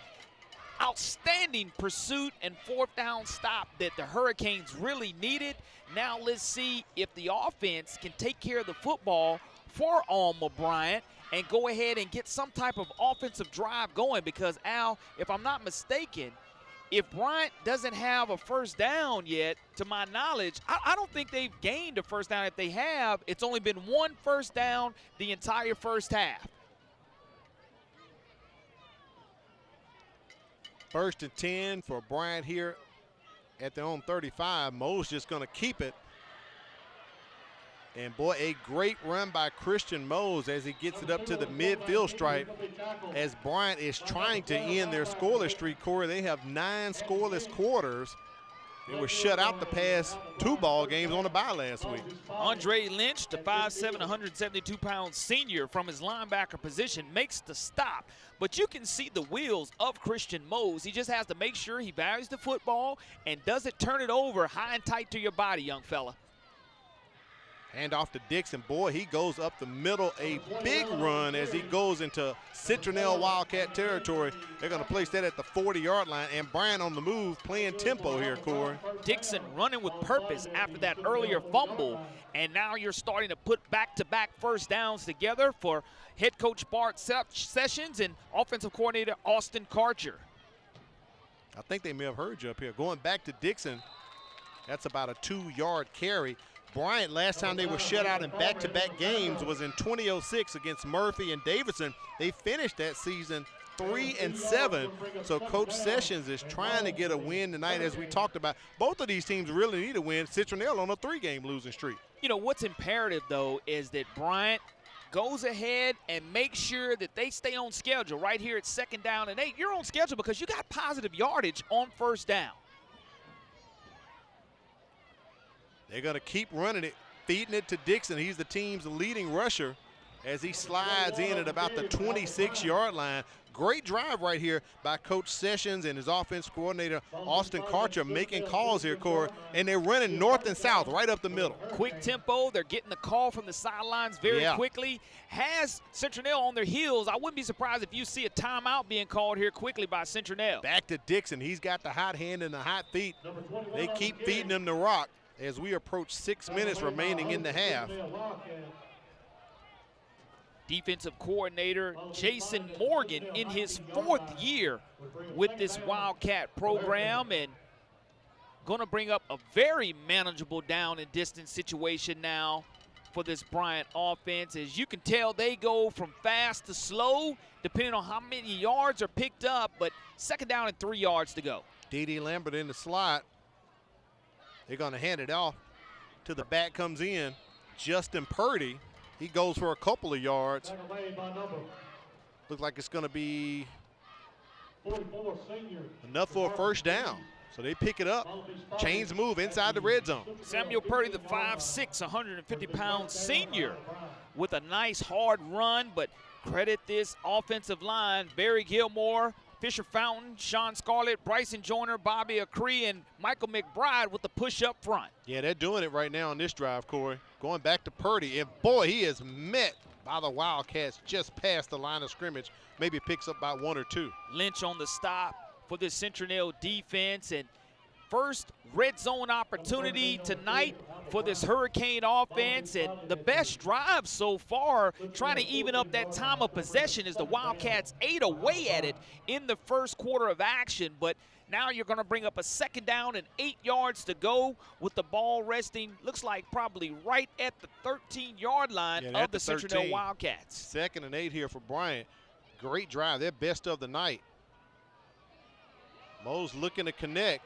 outstanding pursuit and 4th down stop that the Hurricanes really needed. Now let's see if the offense can take care of the football for Alma Bryant and go ahead and get some type of offensive drive going, because, Al, if I'm not mistaken, if Bryant doesn't have a 1st down yet, to my knowledge, I don't think they've gained a 1st down. If they have, it's only been 1 1st down the entire 1st half. 1st and 10 for Bryant here at their own 35. Mo's just going to keep it. And, boy, a great run by Christian Mose as he gets it up to the midfield stripe as Bryant is trying to end their scoreless streak. Corey, they have 9 scoreless quarters. They were shut out the past 2 ball games on the bye last week. Andre Lynch, the 5'7", 172-pound senior from his linebacker position, makes the stop. But you can see the wheels of Christian Mose. He just has to make sure he values the football and doesn't turn it over high and tight to your body, young fella. Hand off to Dixon. Boy, he goes up the middle. A big run as he goes into Citronelle Wildcat territory. They're going to place that at the 40-yard line. And Bryant on the move, playing tempo here, Corey. Dixon running with purpose after that earlier fumble. And now you're starting to put back-to-back 1st downs together for head coach Bart Sessions and offensive coordinator Austin Karcher. I think they may have heard you up here. Going back to Dixon, that's about a 2-yard carry. Bryant, last time they were shut out in back-to-back games was in 2006 against Murphy and Davidson. They finished that season 3-7. So Coach Sessions is trying to get a win tonight, as we talked about. Both of these teams really need a win. Citronelle on a 3-game losing streak. You know, what's imperative, though, is that Bryant goes ahead and makes sure that they stay on schedule right here at 2nd down and 8. You're on schedule because you got positive yardage on 1st down. They're going to keep running it, feeding it to Dixon. He's the team's leading rusher as he slides in at about the 26-yard line. Great drive right here by Coach Sessions and his offense coordinator, Austin Karcher, making calls here, Corey. And they're running north and south right up the middle. Quick tempo. They're getting the call from the sidelines very quickly. Has Citronelle on their heels. I wouldn't be surprised if you see a timeout being called here quickly by Citronelle. Back to Dixon. He's got the hot hand and the hot feet. They keep feeding him the rock as we approach 6 minutes remaining in the half. Defensive coordinator Jason Morgan in his 4th year with this Wildcat program, and going to bring up a very manageable down and distance situation now for this Bryant offense. As you can tell, they go from fast to slow depending on how many yards are picked up, but 2nd down and 3 yards to go. D.D. Lambert in the slot. They're going to hand it off to the back comes in. Justin Purdy. He goes for a couple of yards. Looks like it's going to be enough for a 1st down. So they pick it up. Chains move inside the red zone. Samuel Purdy, the 5'6", 150-pound senior with a nice hard run, but credit this offensive line. Barry Gilmore, Fisher Fountain, Sean Scarlett, Bryson Joyner, Bobby Acree, and Michael McBride with the push up front. Yeah, they're doing it right now on this drive, Corey. Going back to Purdy, and boy, he is met by the Wildcats just past the line of scrimmage. Maybe picks up about 1 or 2. Lynch on the stop for the Citronelle defense, and first red zone opportunity tonight for this Hurricane offense, and the best drive so far trying to even up that time of possession as the Wildcats ate away at it in the first quarter of action. But now you're going to bring up a 2nd down and 8 yards to go with the ball resting, looks like probably right at the 13-yard line of the Citronelle Wildcats. 2nd and 8 here for Bryant. Great drive, their best of the night. Mo's looking to connect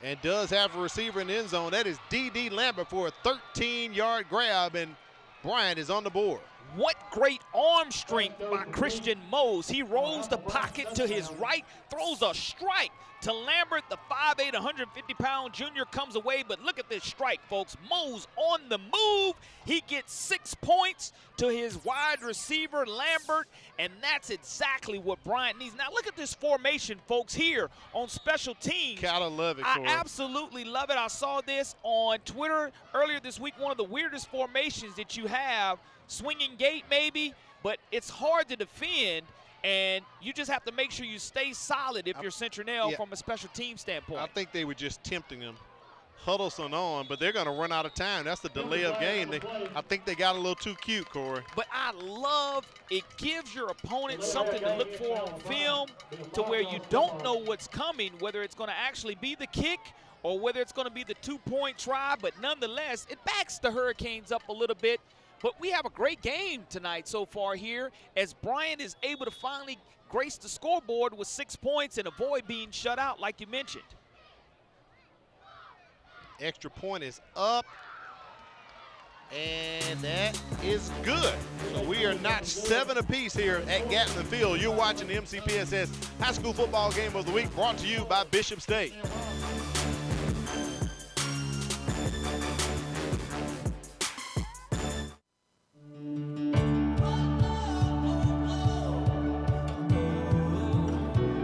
and does have a receiver in the end zone. That is D.D. Lambert for a 13-yard grab, and Bryant is on the board. What great arm strength by Christian Mose. He rolls the pocket to his right, throws a strike to Lambert. The 5'8", 150-pound junior comes away, but look at this strike, folks. Mose on the move. He gets 6 points to his wide receiver, Lambert, and that's exactly what Bryant needs. Now look at this formation, folks, here on special teams. Gotta love it, Corey. I absolutely love it. I saw this on Twitter earlier this week, one of the weirdest formations that you have. Swinging gate maybe, but it's hard to defend, and you just have to make sure you stay solid if you're Citronelle from a special team standpoint. I think they were just tempting him. Huddleston on, but they're going to run out of time. That's the delay of game. I think they got a little too cute, Corey. But I love it. Gives your opponent something to look for on film to where you don't know what's coming, whether it's going to actually be the kick or whether it's going to be the 2-point try. But nonetheless, it backs the Hurricanes up a little bit. But we have a great game tonight so far here as Bryant is able to finally grace the scoreboard with 6 points and avoid being shut out like you mentioned. Extra point is up, and that is good. So we are notched 7 apiece here at Gatlin Field. You're watching the MCPSS High School Football Game of the Week, brought to you by Bishop State.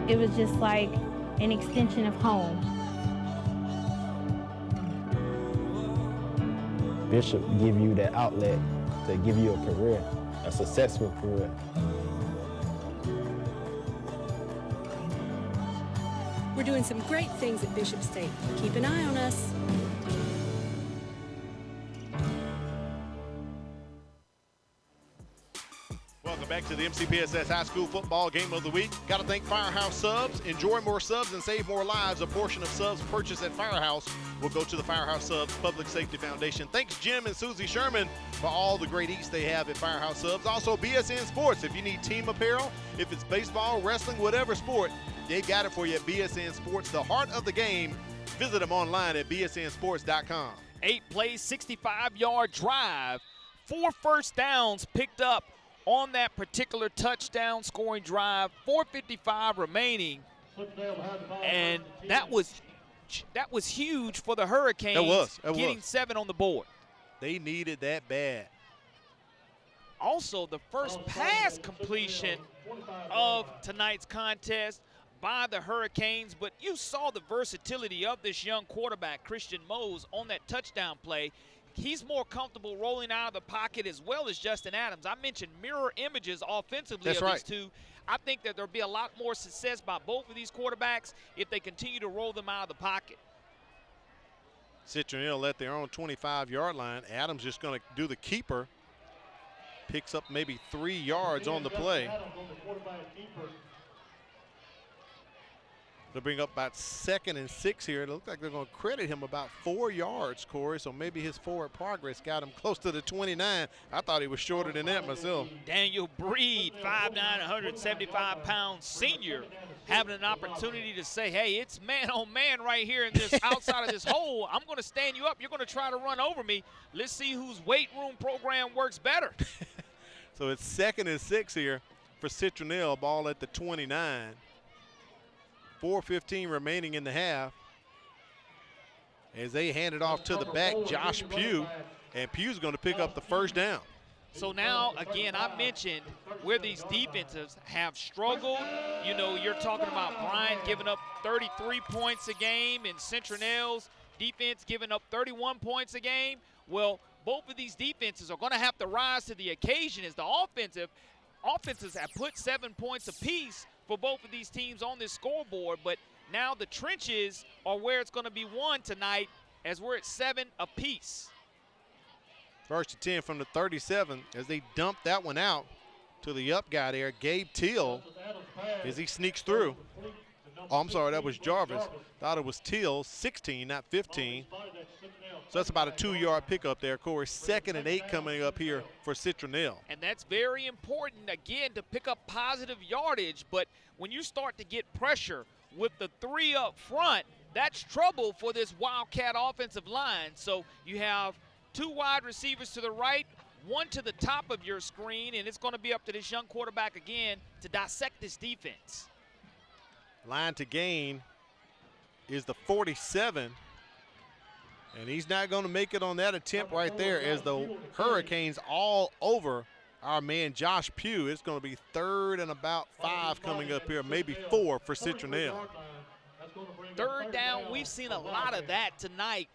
It was just like an extension of home. Bishop give you that outlet to give you a career, a successful career. We're doing some great things at Bishop State. Keep an eye on us. Welcome back to the MCPSS High School Football Game of the Week. Got to thank Firehouse Subs. Enjoy more subs and save more lives. A portion of subs purchased at Firehouse will go to the Firehouse Subs Public Safety Foundation. Thanks, Jim and Susie Sherman, for all the great eats they have at Firehouse Subs. Also, BSN Sports. If you need team apparel, if it's baseball, wrestling, whatever sport, they've got it for you at BSN Sports. The heart of the game. Visit them online at bsnsports.com. 8 plays, 65-yard drive. 4 first downs picked up on that particular touchdown scoring drive. 4:55 remaining, and that was huge for the Hurricanes. It was. Getting 7 on the board. They needed that bad. Also, the first pass completion of tonight's contest by the Hurricanes, but you saw the versatility of this young quarterback, Christian Mose, on that touchdown play. He's more comfortable rolling out of the pocket as well as Justin Adams. I mentioned mirror images offensively of these two. I think that there'll be a lot more success by both of these quarterbacks if they continue to roll them out of the pocket. Citronelle at their own 25-yard line. Adams just going to do the keeper. Picks up maybe 3 yards on the play. They'll bring up about 2nd and 6 here. It looks like they're going to credit him about 4 yards, Corey, so maybe his forward progress got him close to the 29. I thought he was shorter than that myself. Daniel Breed, 5'9", 175-pound senior, having an opportunity to say, hey, it's man-on-man right here in this outside of this hole. I'm going to stand you up. You're going to try to run over me. Let's see whose weight room program works better. So it's 2nd and 6 here for Citronelle, ball at the 29. 4:15 remaining in the half as they hand it off to the back, Josh Pugh, and Pugh's going to pick up the first down. So now, again, I mentioned where these defenses have struggled. You know, you're talking about Bryant giving up 33 points a game and Citronelle's defense giving up 31 points a game. Well, both of these defenses are going to have to rise to the occasion as the offenses have put 7 points apiece for both of these teams on this scoreboard, but now the trenches are where it's going to be won tonight as we're at 7 apiece. First and 10 from the 37 as they dump that one out to the up guy there, Gabe Teal, as he sneaks through. Oh, I'm sorry, that was Jarvis. Thought it was Teal, 16, not 15. So that's about a 2-yard pickup there, Corey. 2nd and 8 coming up here for Citronelle. And that's very important, again, to pick up positive yardage. But when you start to get pressure with the 3 up front, that's trouble for this Wildcat offensive line. So you have 2 wide receivers to the right, 1 to the top of your screen, and it's going to be up to this young quarterback again to dissect this defense. Line to gain is the 47. And he's not going to make it on that attempt right there as the Hurricanes all over our man Josh Pugh. It's going to be 3rd and about 5 coming up here, maybe 4 for Citronelle. 3rd down, we've seen a lot of that tonight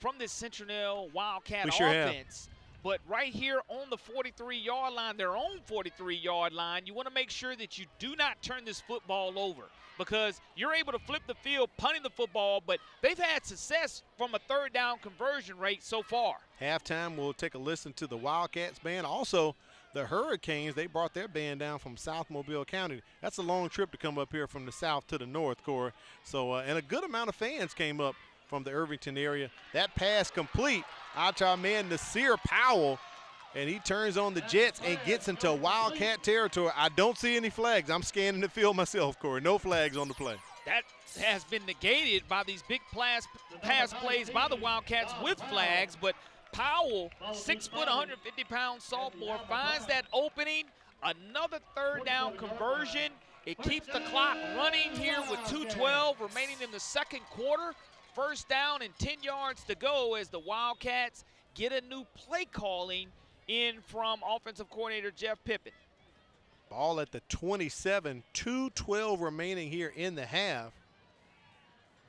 from this Citronelle Wildcat offense. But right here on the 43-yard line, their own 43-yard line, you want to make sure that you do not turn this football over, because you're able to flip the field, punting the football, but they've had success from a 3rd down conversion rate so far. Halftime, we'll take a listen to the Wildcats band. Also, the Hurricanes, they brought their band down from South Mobile County. That's a long trip to come up here from the south to the north, Corey. So, and a good amount of fans came up from the Irvington area. That pass complete out to our man Nasir Powell, and he turns on the Jets and gets into Wildcat territory. I don't see any flags. I'm scanning the field myself, Corey. No flags on the play. That has been negated by these big pass plays by the Wildcats with flags, but Powell, 6 foot, 150-pound sophomore, finds that opening. Another 3rd down conversion. It keeps the clock running here with 2:12 remaining in the 2nd quarter. 1st down and 10 yards to go as the Wildcats get a new play calling in from offensive coordinator Jeff Pippin. Ball at the 27, 2:12 remaining here in the half.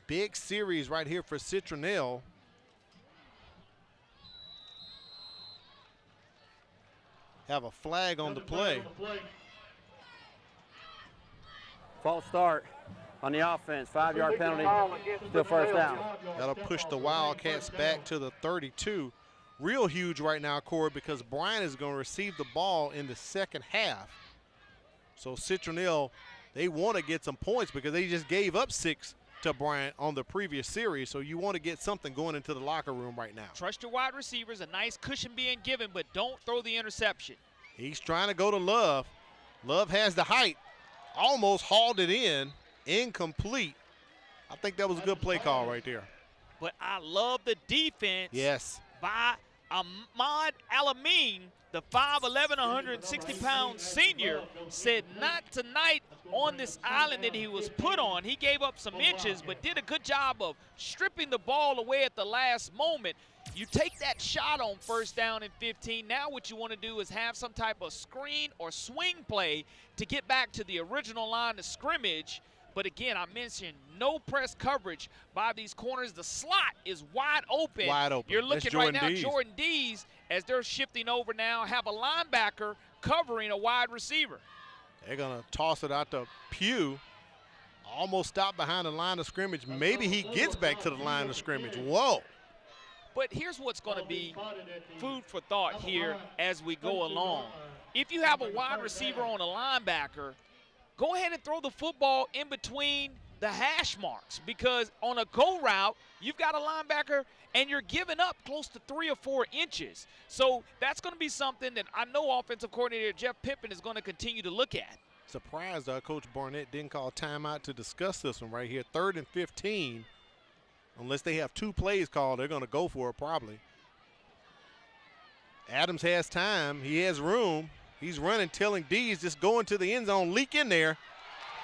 Big series right here for Citronelle. Have a flag on the play. False start on the offense, 5-yard penalty, still 1st down. That'll push the Wildcats back to the 32. Real huge right now, Corey, because Bryant is going to receive the ball in the 2nd half. So Citronelle, they want to get some points because they just gave up 6 to Bryant on the previous series. So you want to get something going into the locker room right now. Trust your wide receivers, a nice cushion being given, but don't throw the interception. He's trying to go to Love. Love has the height, almost hauled it in. Incomplete. I think that was a good play call right there. But I love the defense. Yes. By Ahmad Alameen, the 5'11", 160-pound senior, said not tonight on this island that he was put on. He gave up some inches, but did a good job of stripping the ball away at the last moment. You take that shot on 1st down and 15. Now what you want to do is have some type of screen or swing play to get back to the original line of scrimmage. But again, I mentioned no press coverage by these corners. The slot is wide open. Wide open. You're looking right now, Jordan Dees, as they're shifting over now, have a linebacker covering a wide receiver. They're going to toss it out to Pugh. Almost stopped behind the line of scrimmage. Maybe he gets back to the line of scrimmage. Whoa. But here's what's going to be food for thought here as we go along. If you have a wide receiver on a linebacker, go ahead and throw the football in between the hash marks, because on a go route, you've got a linebacker and you're giving up close to 3 or 4 inches. So that's going to be something that I know offensive coordinator Jeff Pippin is going to continue to look at. Surprised Coach Barnett didn't call timeout to discuss this one right here. 3rd and 15. Unless they have 2 plays called, they're going to go for it probably. Adams has time. He has room. He's running, telling Dees just go into the end zone, leak in there.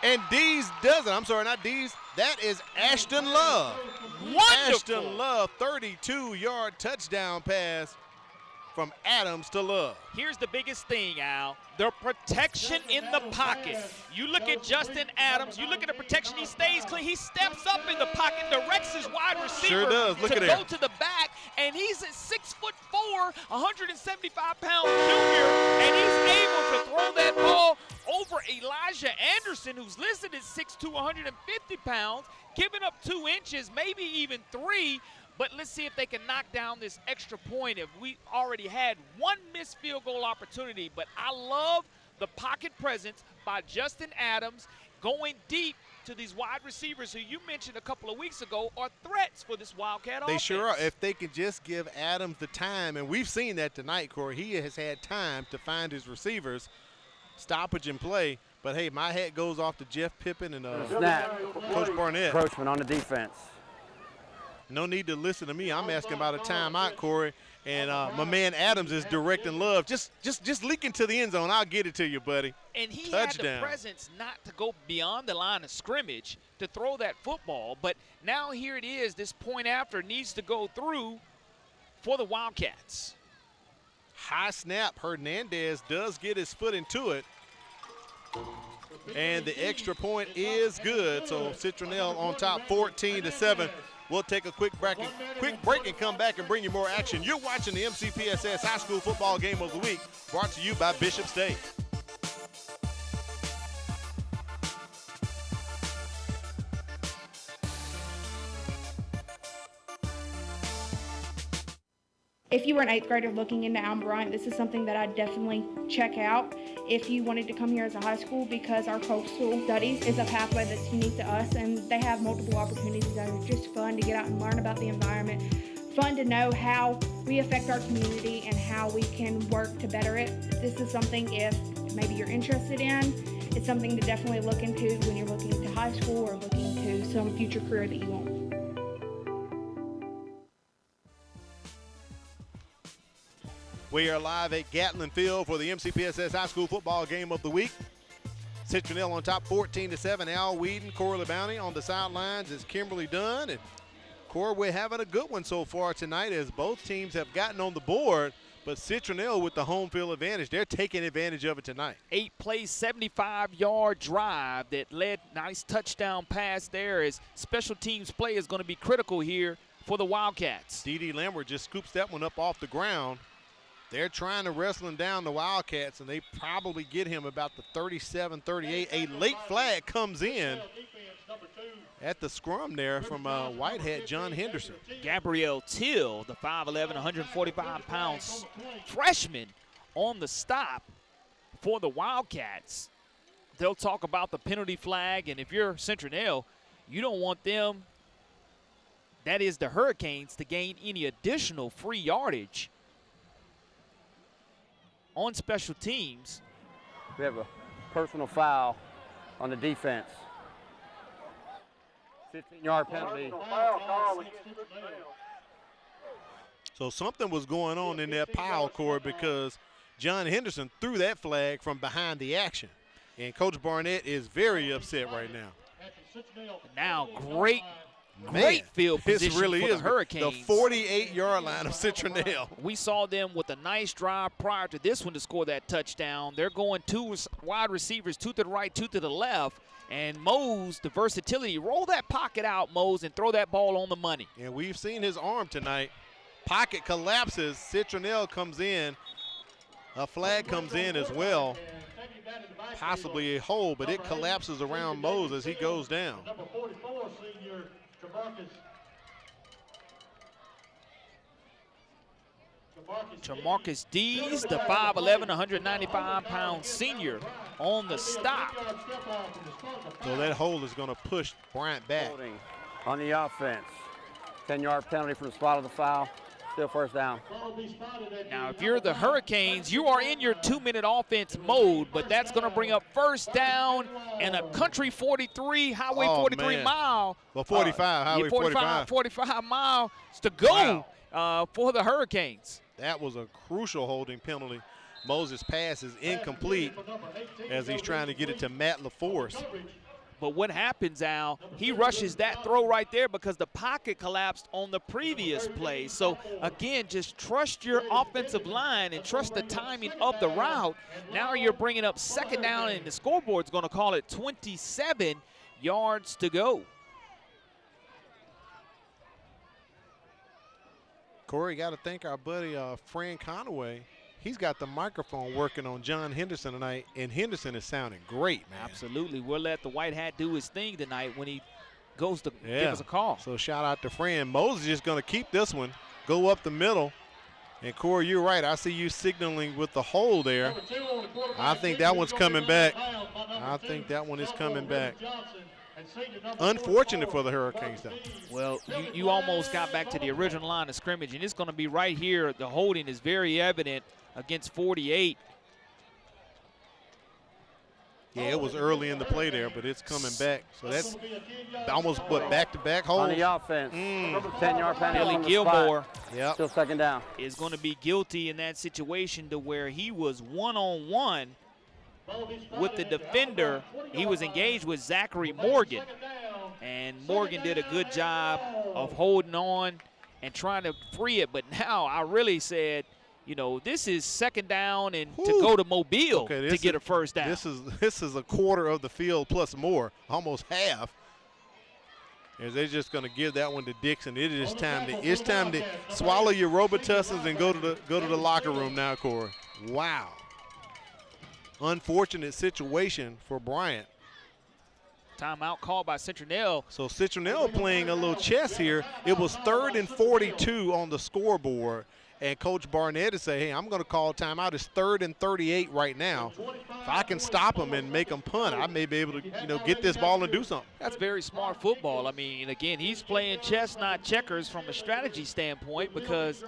And Dees doesn't. I'm sorry, not Dees. That is Ashton Love. Wonderful. Ashton Love, 32-yard touchdown pass from Adams to Love. Here's the biggest thing, Al. The protection in the pocket. You look at Justin Adams. You look at the protection. He stays clean. He steps up in the pocket, directs his wide receiver sure does. Look to at go it. to the back, and he's a 6'4", 175-pound junior, and he's able to throw that ball over Elijah Anderson, who's listed at 6'2", 150 pounds, giving up 2 inches, maybe even 3. But let's see if they can knock down this extra point. If we already had one missed field goal opportunity, but I love the pocket presence by Justin Adams going deep to these wide receivers who you mentioned a couple of weeks ago are threats for this Wildcat offense. They sure are. If they can just give Adams the time, and we've seen that tonight, Corey. He has had time to find his receivers, stoppage and play. But, hey, my hat goes off to Jeff Pippin and Snap. Coach Barnett. Encroachment on the defense. No need to listen to me. I'm asking about a timeout, Corey. And my man Adams is directing love. Just leak into the end zone. I'll get it to you, buddy. And he Touchdown. had the presence not to go beyond the line of scrimmage to throw that football. But now here it is. This point after needs to go through for the Wildcats. High snap. Hernandez does get his foot into it. And the extra point is good. So Citronelle on top 14-7. We'll take a quick break and come back and bring you more action. You're watching the MCPSS High School Football Game of the Week, brought to you by Bishop State. If you were an 8th grader looking into Alma Bryant, this is something that I'd definitely check out if you wanted to come here as a high school, because our coastal studies is a pathway that's unique to us, and they have multiple opportunities that are just fun to get out and learn about the environment, fun to know how we affect our community and how we can work to better it. This is something, if maybe you're interested in, it's something to definitely look into when you're looking to high school or looking to some future career that you want. We are live at Gatlin Field for the MCPSS High School Football Game of the Week. Citronelle on top 14-7. Al Whedon, Corey LeBounty on the sidelines is Kimberly Dunn. And Corey, we're having a good one so far tonight as both teams have gotten on the board, but Citronelle with the home field advantage. They're taking advantage of it tonight. 8-play, 75-yard drive that led, nice touchdown pass there, as special teams play is going to be critical here for the Wildcats. D.D. Lambert just scoops that one up off the ground. They're trying to wrestle him down, the Wildcats, and they probably get him about the 37-38. A late flag comes in at the scrum there from white hat John Henderson. Gabrielle Till, the 5'11", 145-pound freshman on the stop for the Wildcats. They'll talk about the penalty flag, and if you're Citronelle, you don't want them, that is the Hurricanes, to gain any additional free yardage on special teams. We have a personal foul on the defense. 15-yard penalty. So something was going on in that pile, Corey, because John Henderson threw that flag from behind the action. And Coach Barnett is very upset right now. Now great field position this really for the Hurricanes. The 48-yard line of Citronelle. We saw them with a nice drive prior to this one to score that touchdown. They're going two wide receivers, two to the right, two to the left. And Mose, the versatility, roll that pocket out, Mose, and throw that ball on the money. And we've seen his arm tonight. Pocket collapses. Citronelle comes in. A flag comes in as well. Possibly a hole, but it collapses around Mose as he goes down. Number 44, senior Jamarcus Dees, the 5'11", 195-pound senior on the stop. So that hole is going to push Bryant back. On the offense. 10-yard penalty for the spot of the foul. Still first down. Now, if you're the Hurricanes, you are in your 2-minute offense mode, but that's going to bring up first down and a country 43, highway 43 mile. Well, 45, highway 45 miles to go for the Hurricanes. That was a crucial holding penalty. Moses' pass is incomplete as he's trying to get it to Matt LaForce. But what happens, Al, he rushes that throw right there because the pocket collapsed on the previous play. So, again, just trust your offensive line and trust the timing of the route. Now you're bringing up second down, and the scoreboard's going to call it 27 yards to go. Corey, got to thank our buddy Fran Conaway. He's got the microphone working on John Henderson tonight, and Henderson is sounding great, man. Absolutely. We'll let the white hat do his thing tonight when he goes to give us a call. So shout out to Fran. Moses is just going to keep this one, go up the middle. And, Corey, you're right. I see you signaling with the hole there. I think that one's coming back. I think that one is coming back. Unfortunate for the Hurricanes, though. Well, you almost got back to the original line of scrimmage, and it's going to be right here. The holding is very evident against 48. Yeah, it was early in the play there, but it's coming back. So that's almost, what, back-to-back holds? On the offense, 10-yard penalty. Billy Gilmore Still second down. is going to be guilty in that situation to where he was one-on-one with the defender. He was engaged with Zachary Morgan, and Morgan did a good job of holding on and trying to free it. But now I really said, you know, this is second down and to go to Mobile to get a first down. This is a quarter of the field plus more, almost half. As they're just going to give that one to Dixon. It's time to swallow your Robitussin and go to the locker room now, Corey. Wow. Unfortunate situation for Bryant. Timeout called by Citronelle. So Citronelle playing a little chess here. It was 3rd and 42 on the scoreboard. And Coach Barnett is saying, hey, I'm going to call timeout. It's 3rd and 38 right now. If I can stop them and make them punt, I may be able to, get this ball and do something. That's very smart football. I mean, again, he's playing chess, not checkers from a strategy standpoint, because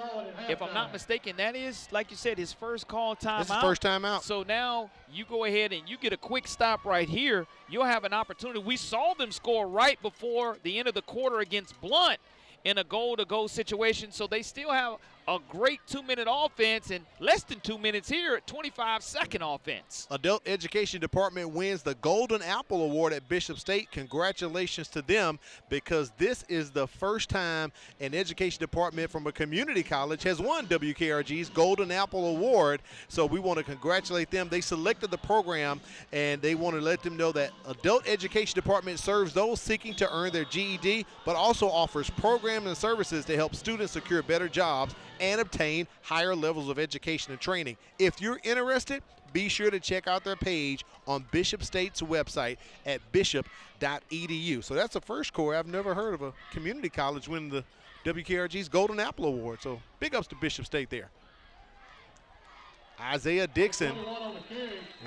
if I'm not mistaken, that is, like you said, his first call timeout. This is first timeout. So now you go ahead and you get a quick stop right here. You'll have an opportunity. We saw them score right before the end of the quarter against Blunt in a goal-to-go situation, so they still have a great 2-minute offense and less than 2 minutes here at 25-second offense. Adult Education Department wins the Golden Apple Award at Bishop State. Congratulations to them, because this is the first time an education department from a community college has won WKRG's Golden Apple Award. So we want to congratulate them. They selected the program, and they want to let them know that Adult Education Department serves those seeking to earn their GED, but also offers programs and services to help students secure better jobs and obtain higher levels of education and training. If you're interested, be sure to check out their page on Bishop State's website at bishop.edu. So that's the first, Corey. I've never heard of a community college winning the WKRG's Golden Apple Award. So big ups to Bishop State there. Isaiah Dixon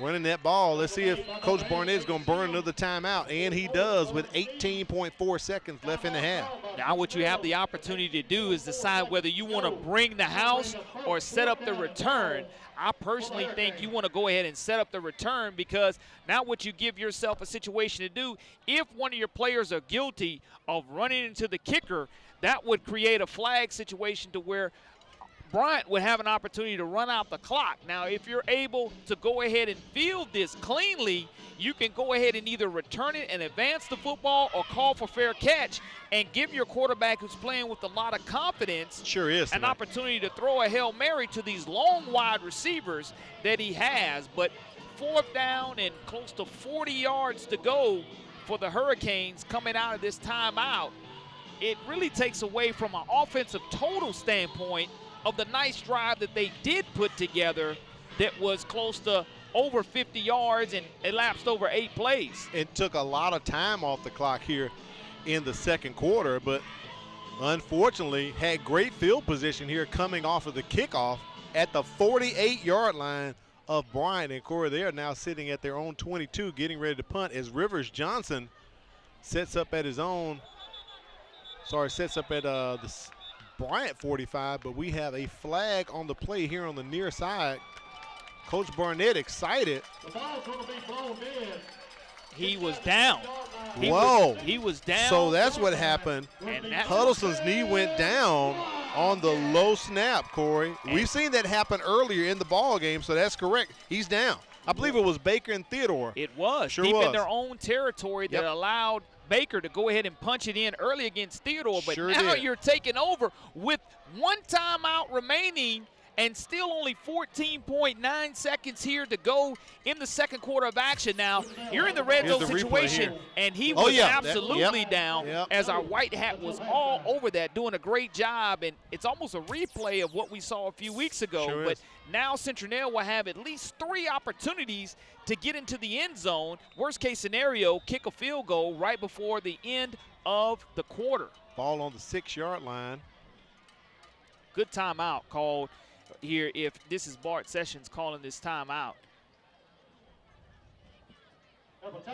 running that ball. Let's see if Coach Barnett is going to burn another timeout, and he does with 18.4 seconds left in the half. Now what you have the opportunity to do is decide whether you want to bring the house or set up the return. I personally think you want to go ahead and set up the return, because now what you give yourself a situation to do, if one of your players are guilty of running into the kicker, that would create a flag situation to where Bryant would have an opportunity to run out the clock. Now, if you're able to go ahead and field this cleanly, you can go ahead and either return it and advance the football or call for fair catch and give your quarterback, who's playing with a lot of confidence, an opportunity to throw a Hail Mary to these long wide receivers that he has. But 4th down and close to 40 yards to go for the Hurricanes coming out of this timeout. It really takes away from an offensive total standpoint of the nice drive that they did put together that was close to over 50 yards and elapsed over 8 plays. It took a lot of time off the clock here in the second quarter, but unfortunately had great field position here coming off of the kickoff at the 48-yard line of Bryant. And Corey, they are now sitting at their own 22, getting ready to punt as Rivers Johnson sets up at the Bryant 45, but we have a flag on the play here on the near side. Coach Barnett excited. The ball's going to be blown in. He was down. He was down. So that's what happened. Huddleston's knee went down on the low snap, Corey. We've seen that happen earlier in the ball game, so that's correct. He's down. I believe it was Baker and Theodore. It was. Sure deep was. in their own territory that allowed Baker to go ahead and punch it in early against Theodore, but now you're taking over with 1 timeout remaining and still only 14.9 seconds here to go in the second quarter of action. Now, you're in the red zone situation, and he was absolutely down as our white hat was all over that, doing a great job, and it's almost a replay of what we saw a few weeks ago. But now Citronelle will have at least 3 opportunities to get into the end zone. Worst case scenario, kick a field goal right before the end of the quarter. Ball on the 6-yard line. Good timeout called here if this is Bart Sessions calling this timeout.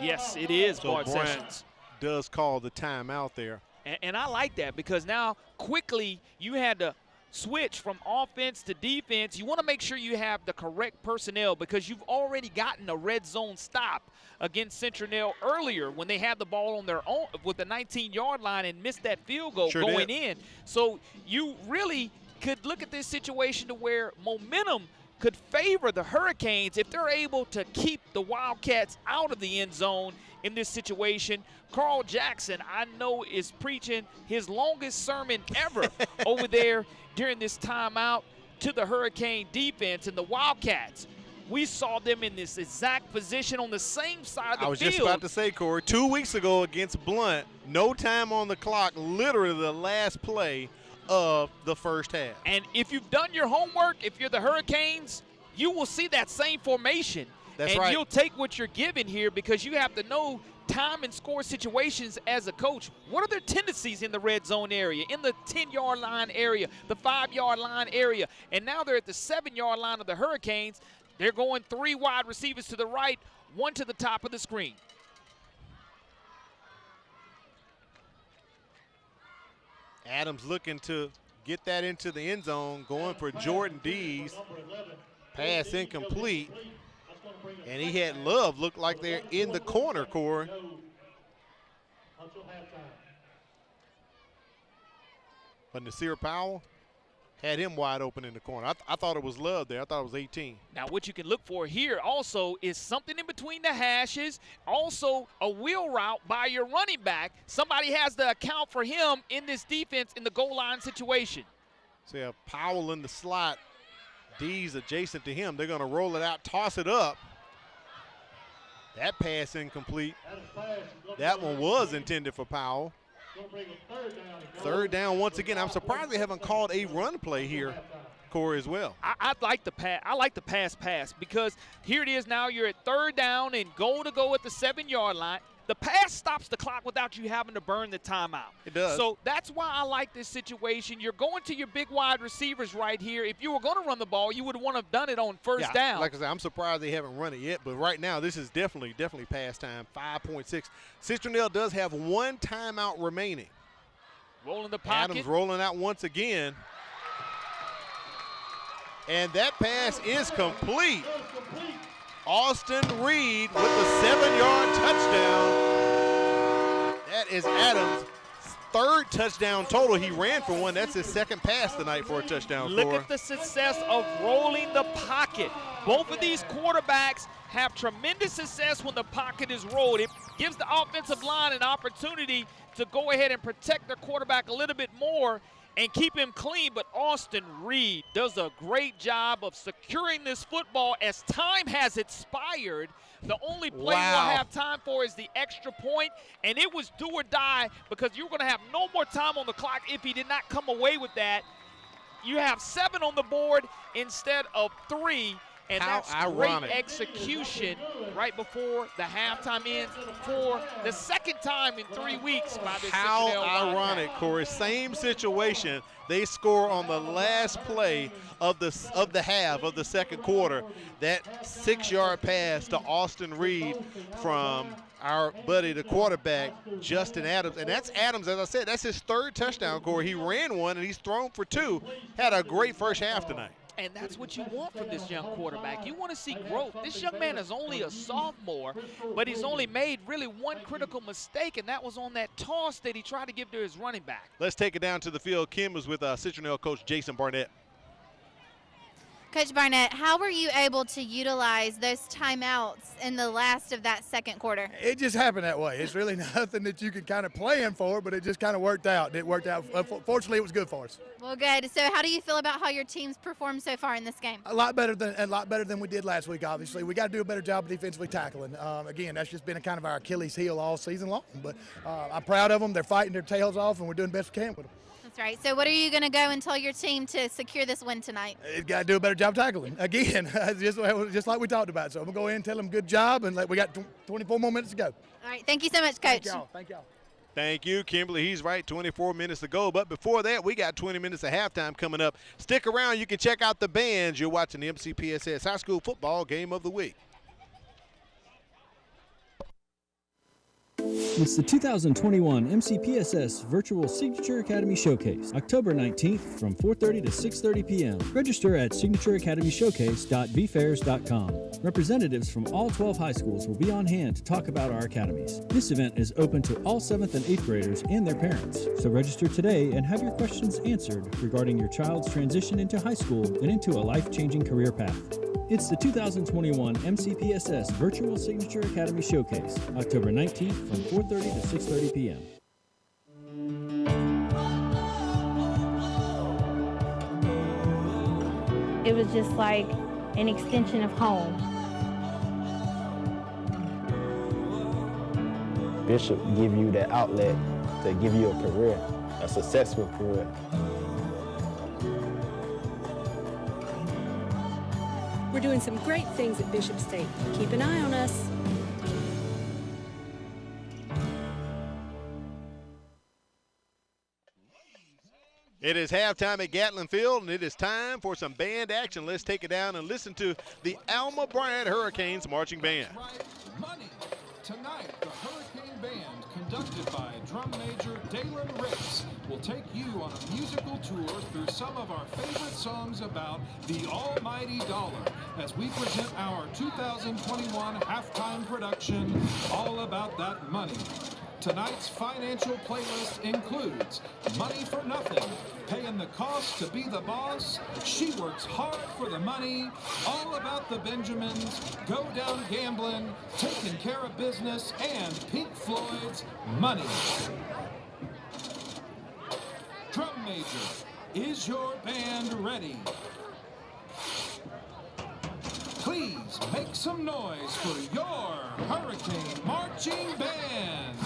Yes, it is So Bart Bryant Sessions. does call the timeout there. And I like that because now quickly you had to switch from offense to defense. You want to make sure you have the correct personnel because you've already gotten a red zone stop against Citronelle earlier when they had the ball on their own with the 19-yard line and missed that field goal going in. So you really could look at this situation to where momentum could favor the Hurricanes if they're able to keep the Wildcats out of the end zone in this situation. Carl Jackson, I know, is preaching his longest sermon ever over there during this timeout to the Hurricane defense and the Wildcats. We saw them in this exact position on the same side of the field. I was just about to say, Corey, 2 weeks ago against Blunt, no time on the clock, literally the last play of the first half. And if you've done your homework, if you're the Hurricanes, you will see that same formation. That's and right. You'll take what you're given here because you have to know time and score situations as a coach. What are their tendencies in the red zone area, in the 10-yard line area, the 5-yard line area? And now they're at the 7-yard line of the Hurricanes. They're going 3 wide receivers to the right, 1 to the top of the screen. Adams looking to get that into the end zone, going for Jordan Dees. Pass incomplete. And he had Love look like they're in the corner, Corey. But Nasir Powell had him wide open in the corner. I thought it was Love there. I thought it was 18. Now what you can look for here also is something in between the hashes, also a wheel route by your running back. Somebody has to account for him in this defense in the goal line situation. So you have Powell in the slot. D's adjacent to him. They're going to roll it out, toss it up. That pass incomplete. That one was intended for Powell. Third down once again. I'm surprised they haven't called a run play here, Corey, as well. I like the pass. I like the pass because here it is now. You're at third down and goal to go at the 7-yard line. The pass stops the clock without you having to burn the timeout. It does. So that's why I like this situation. You're going to your big wide receivers right here. If you were going to run the ball, you would want to have done it on first down. Like I said, I'm surprised they haven't run it yet. But right now, this is definitely pass time. 5.6. Citronelle does have 1 timeout remaining. Rolling the pocket. Adams rolling out once again. And that pass is complete. Austin Reed with the 7-yard touchdown. That is Adams' 3rd touchdown total. He ran for 1. That's his 2nd pass tonight for a touchdown. Look at the success of rolling the pocket. Both of these quarterbacks have tremendous success when the pocket is rolled. It gives the offensive line an opportunity to go ahead and protect their quarterback a little bit more and keep him clean, but Austin Reed does a great job of securing this football as time has expired. The only play we'll have time for is the extra point, and it was do or die because you're going to have no more time on the clock if he did not come away with that. You have 7 on the board instead of 3. And that's great execution right before the halftime ends for the 2nd time in 3 weeks by this Citronelle. How ironic, Corey. Same situation. They score on the last play of the half of the 2nd quarter. That 6-yard pass to Austin Reed from our buddy, the quarterback, Justin Adams. And that's Adams, as I said, that's his 3rd touchdown, Corey. He ran 1 and he's thrown for 2. Had a great first half tonight. And that's what you want from this young quarterback. You want to see growth. This young man is only a sophomore, but he's only made really 1 critical mistake, and that was on that toss that he tried to give to his running back. Let's take it down to the field. Kim is with Citronelle coach Jason Barnett. Coach Barnett, how were you able to utilize those timeouts in the last of that 2nd quarter? It just happened that way. It's really nothing that you can kind of plan for, but it just kind of worked out. It worked out. Fortunately, it was good for us. Well, good. So how do you feel about how your team's performed so far in this game? A lot better than we did last week, obviously. We got to do a better job of defensively tackling. Again, that's just been a kind of our Achilles heel all season long. But I'm proud of them. They're fighting their tails off, and we're doing the best we can with them. That's right. So what are you going to go and tell your team to secure this win tonight? It's got to do a better job tackling. Again, just like we talked about. So I'm going to go in and tell them good job, and we got 24 more minutes to go. All right. Thank you so much, Coach. Thank y'all. Thank you, Kimberly. He's right, 24 minutes to go. But before that, we got 20 minutes of halftime coming up. Stick around. You can check out the bands. You're watching the MCPSS High School Football Game of the Week. It's the 2021 MCPSS Virtual Signature Academy Showcase, October 19th from 4:30 to 6:30 p.m. Register at signatureacademyshowcase.vfairs.com. Representatives from all 12 high schools will be on hand to talk about our academies. This event is open to all 7th and 8th graders and their parents. So register today and have your questions answered regarding your child's transition into high school and into a life-changing career path. It's the 2021 MCPSS Virtual Signature Academy Showcase, October 19th from 4:30 to 6:30 p.m. It was just like an extension of home. Bishop give you that outlet to give you a career, a successful career. We're doing some great things at Bishop State. Keep an eye on us. It is halftime at Gatlin Field, and it is time for some band action. Let's take it down and listen to the Alma Bryant Hurricanes Marching Band. Money. Tonight, the Hurricane Band, conducted by drum major Dalen Ricks, will take you on a musical tour through some of our favorite songs about the almighty dollar as we present our 2021 halftime production, All About That Money. Tonight's financial playlist includes Money for Nothing, Paying the Cost to Be the Boss, She Works Hard for the Money, All About the Benjamins, Go Down Gambling, Taking Care of Business, and Pink Floyd's Money. Drum major, is your band ready? Please make some noise for your Hurricane Marching Band.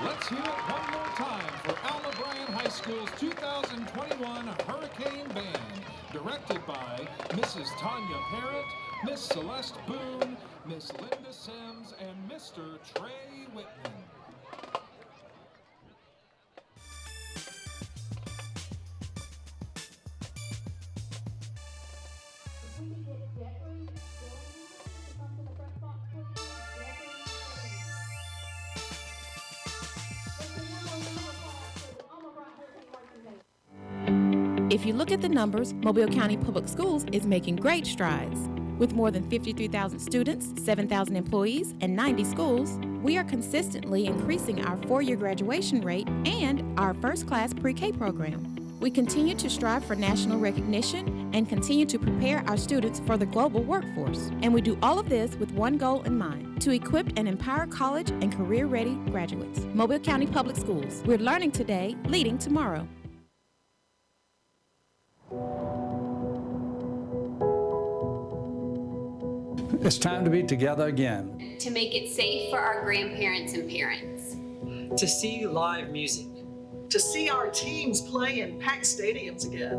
Let's hear it one more time for Alma Bryant High School's 2021 Hurricane Band, directed by Mrs. Tanya Parrott, Miss Celeste Boone, Miss Linda Sims, and Mr. Trey Whitman. If you look at the numbers, Mobile County Public Schools is making great strides. With more than 53,000 students, 7,000 employees, and 90 schools, we are consistently increasing our four-year graduation rate and our first-class pre-K program. We continue to strive for national recognition and continue to prepare our students for the global workforce. And we do all of this with one goal in mind, to equip and empower college and career-ready graduates. Mobile County Public Schools. We're learning today, leading tomorrow. It's time to be together again. To make it safe for our grandparents and parents. To see live music. To see our teams play in packed stadiums again.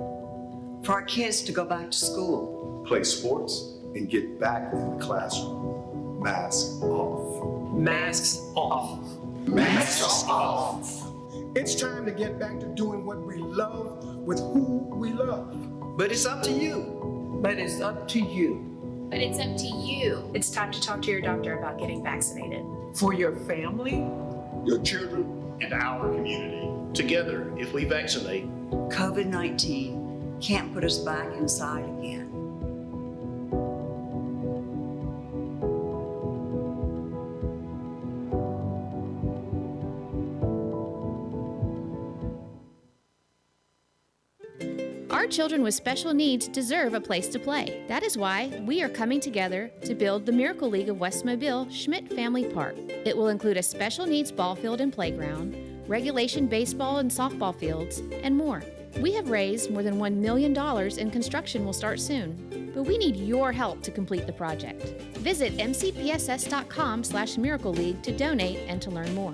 For our kids to go back to school. Play sports and get back in the classroom. Masks off. Masks off. Masks off. It's time to get back to doing what we love with who we love. But it's up to you. But it's up to you. But it's up to you. It's time to talk to your doctor about getting vaccinated. For your family, your children, and our community. Together, if we vaccinate, COVID-19 can't put us back inside again. Our children with special needs deserve a place to play. That is why we are coming together to build the Miracle League of West Mobile Schmidt Family Park. It will include a special needs ball field and playground, regulation baseball and softball fields, and more. We have raised more than $1 million and construction will start soon. But we need your help to complete the project. Visit mcpss.com/Miracle League to donate and to learn more.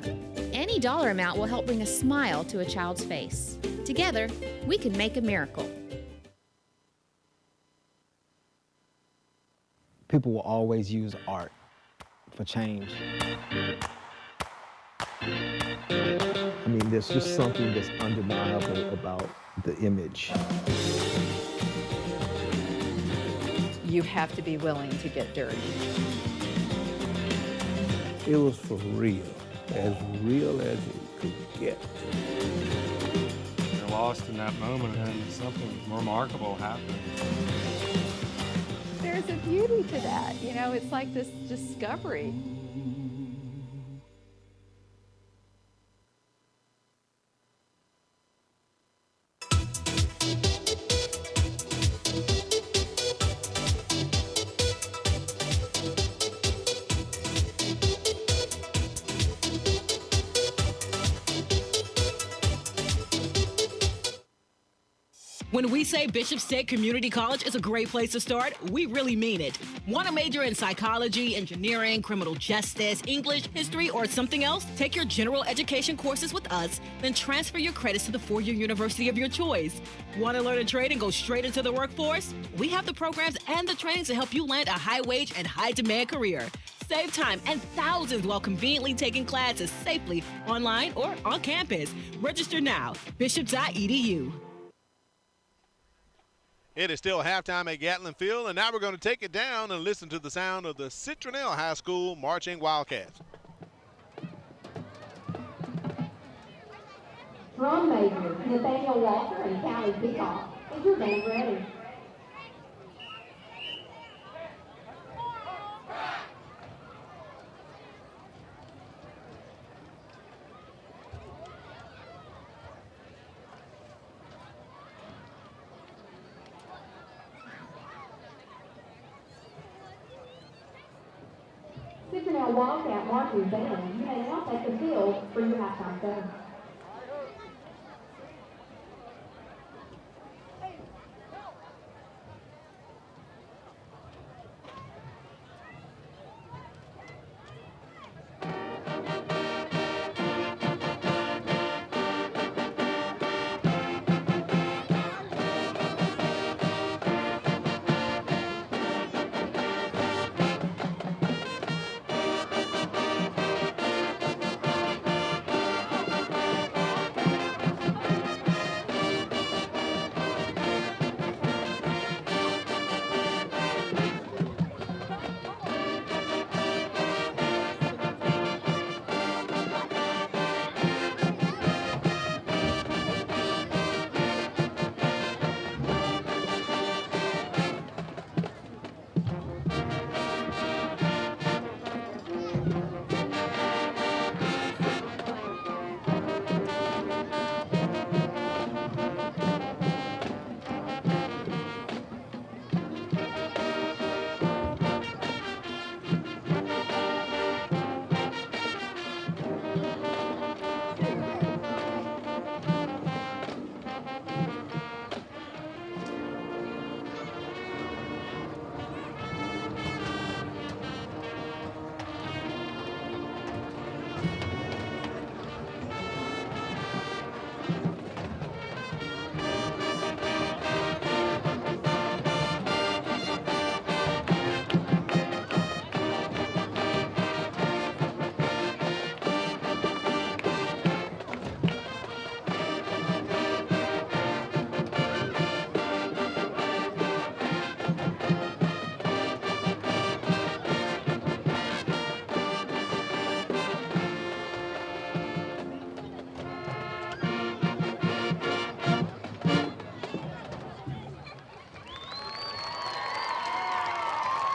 Any dollar amount will help bring a smile to a child's face. Together, we can make a miracle. People will always use art for change. I mean, there's just something that's undeniable about the image. You have to be willing to get dirty. It was for real as it could get. lost in that moment, and something remarkable happened. There's a beauty to that. You know, it's like this discovery. When we say Bishop State Community College is a great place to start, we really mean it. Want to major in psychology, engineering, criminal justice, English, history, or something else? Take your general education courses with us, then transfer your credits to the four-year university of your choice. Want to learn a trade and go straight into the workforce? We have the programs and the trainings to help you land a high-wage and high-demand career. Save time and thousands while conveniently taking classes safely online or on campus. Register now, bishop.edu. It is still halftime at Gatlin Field, and now we're going to take it down and listen to the sound of the Citronelle High School marching Wildcats. Drum major Nathaniel Walker and Callie Peacock. Is your band ready? Citronelle Wildcat marching band, you may now take the field for your halftime show.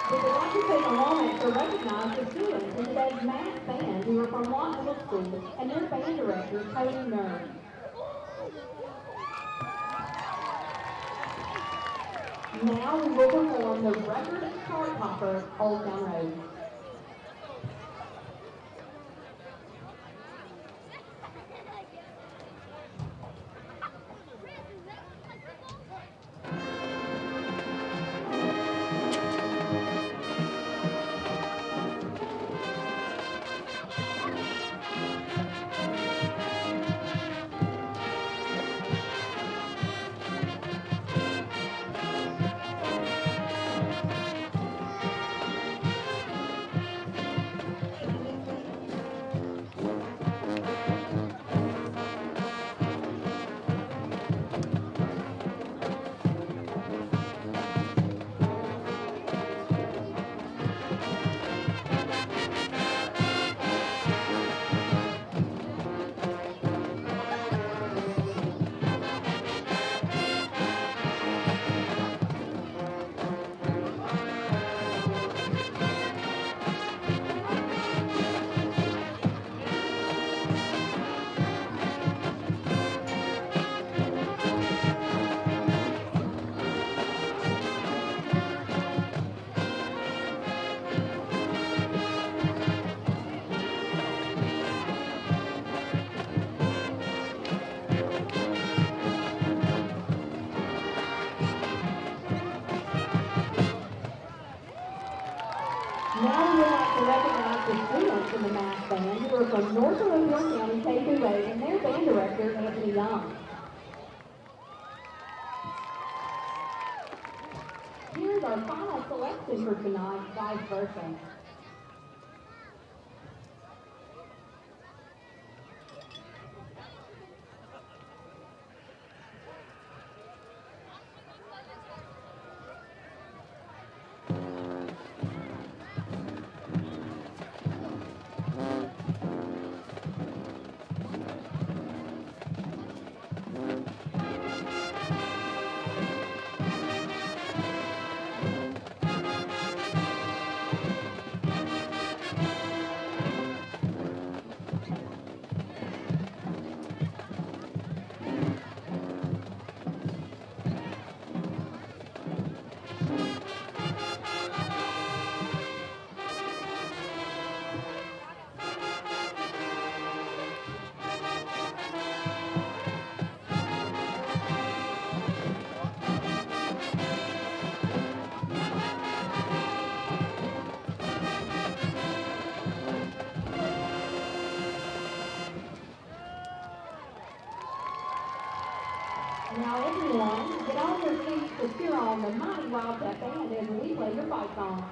We would like to take a moment to recognize the students in today's math band who are from Lott Middle School and their band director, Cody Nerd. Now we will perform the record chart topper, Old Town Road. would like to recognize the students in the mass band who are from North Mobile County K-8 and their band director, Anthony Young. Here's our final selection for tonight, vice versa. Now everyone, get on your feet to cheer on the mighty Wildcat Band as we play your fight song.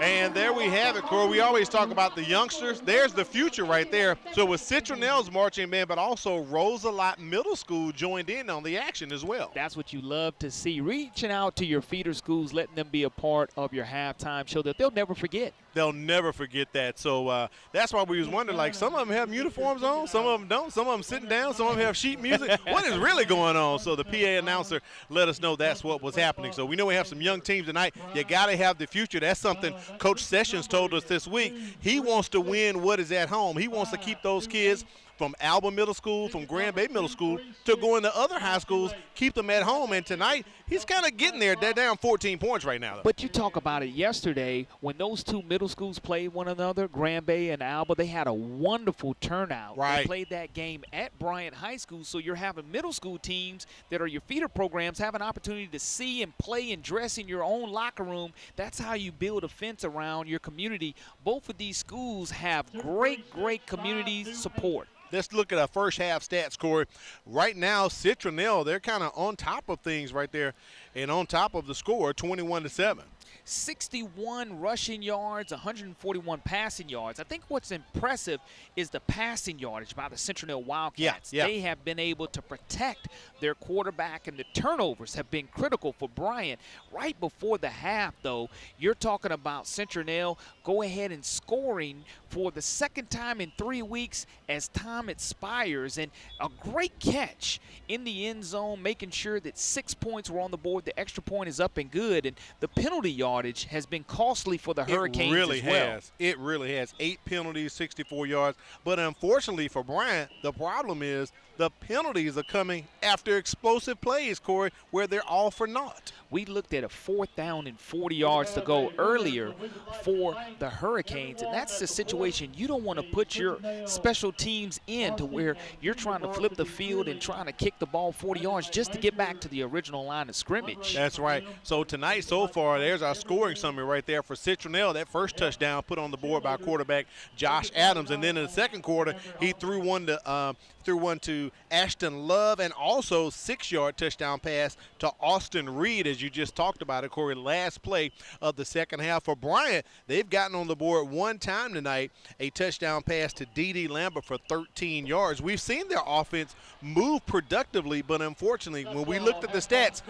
And there we have it, Corey. We always talk about the youngsters. There's the future right there. So with Citronelle's marching band, but also Rosalot Middle School joined in on the action as well. That's what you love to see. Reaching out to your feeder schools, letting them be a part of your halftime show that they'll never forget. They'll never forget that. So that's why we was wondering, like, some of them have uniforms on, some of them don't. Some of them sitting down, some of them have sheet music. What is really going on? So the PA announcer let us know that's what was happening. So we know we have some young teams tonight. You got to have the future. That's something Coach Sessions told us this week. He wants to win what is at home. He wants to keep those kids from Alba Middle School, from Grand Bay Middle School, to going to other high schools, keep them at home. And tonight, he's kind of getting there. They're down 14 points right now, though. But you talk about it yesterday when those two middle schools played one another, Grand Bay and Alba, they had a wonderful turnout. Right. They played that game at Bryant High School, so you're having middle school teams that are your feeder programs have an opportunity to see and play and dress in your own locker room. That's how you build a fence around your community. Both of these schools have great, great community support. Let's look at our first half stats, Corey. Right now, Citronelle, they're kind of on top of things right there and on top of the score, 21-7. 61 rushing yards, 141 passing yards. I think what's impressive is the passing yardage by the Citronelle Wildcats. Yeah. They have been able to protect their quarterback, and the turnovers have been critical for Bryant. Right before the half, though, you're talking about Citronelle go ahead and scoring for the second time in 3 weeks as time expires, and a great catch in the end zone, making sure that 6 points were on the board. The extra point is up and good, and the penalty yardage has been costly for the Hurricanes as well. It really has. 8 penalties, 64 yards. But unfortunately for Bryant, the problem is the penalties are coming after explosive plays, Corey, where they're all for naught. We looked at a 4th down and 40 yards to go earlier for the Hurricanes, and that's the situation you don't want to put your special teams in, to where you're trying to flip the field and trying to kick the ball 40 yards just to get back to the original line of scrimmage. That's right. So tonight so far, there's our scoring summary right there for Citronelle. That first touchdown put on the board by quarterback Josh Adams, and then in the second quarter, he threw one to Ashton Love, and also 6-yard touchdown pass to Austin Reed, as you just talked about it, Corey. Last play of the second half for Bryant. They've gotten on the board one time tonight, a touchdown pass to D.D. Lambert for 13 yards. We've seen their offense move productively, but unfortunately, when we looked at the stats,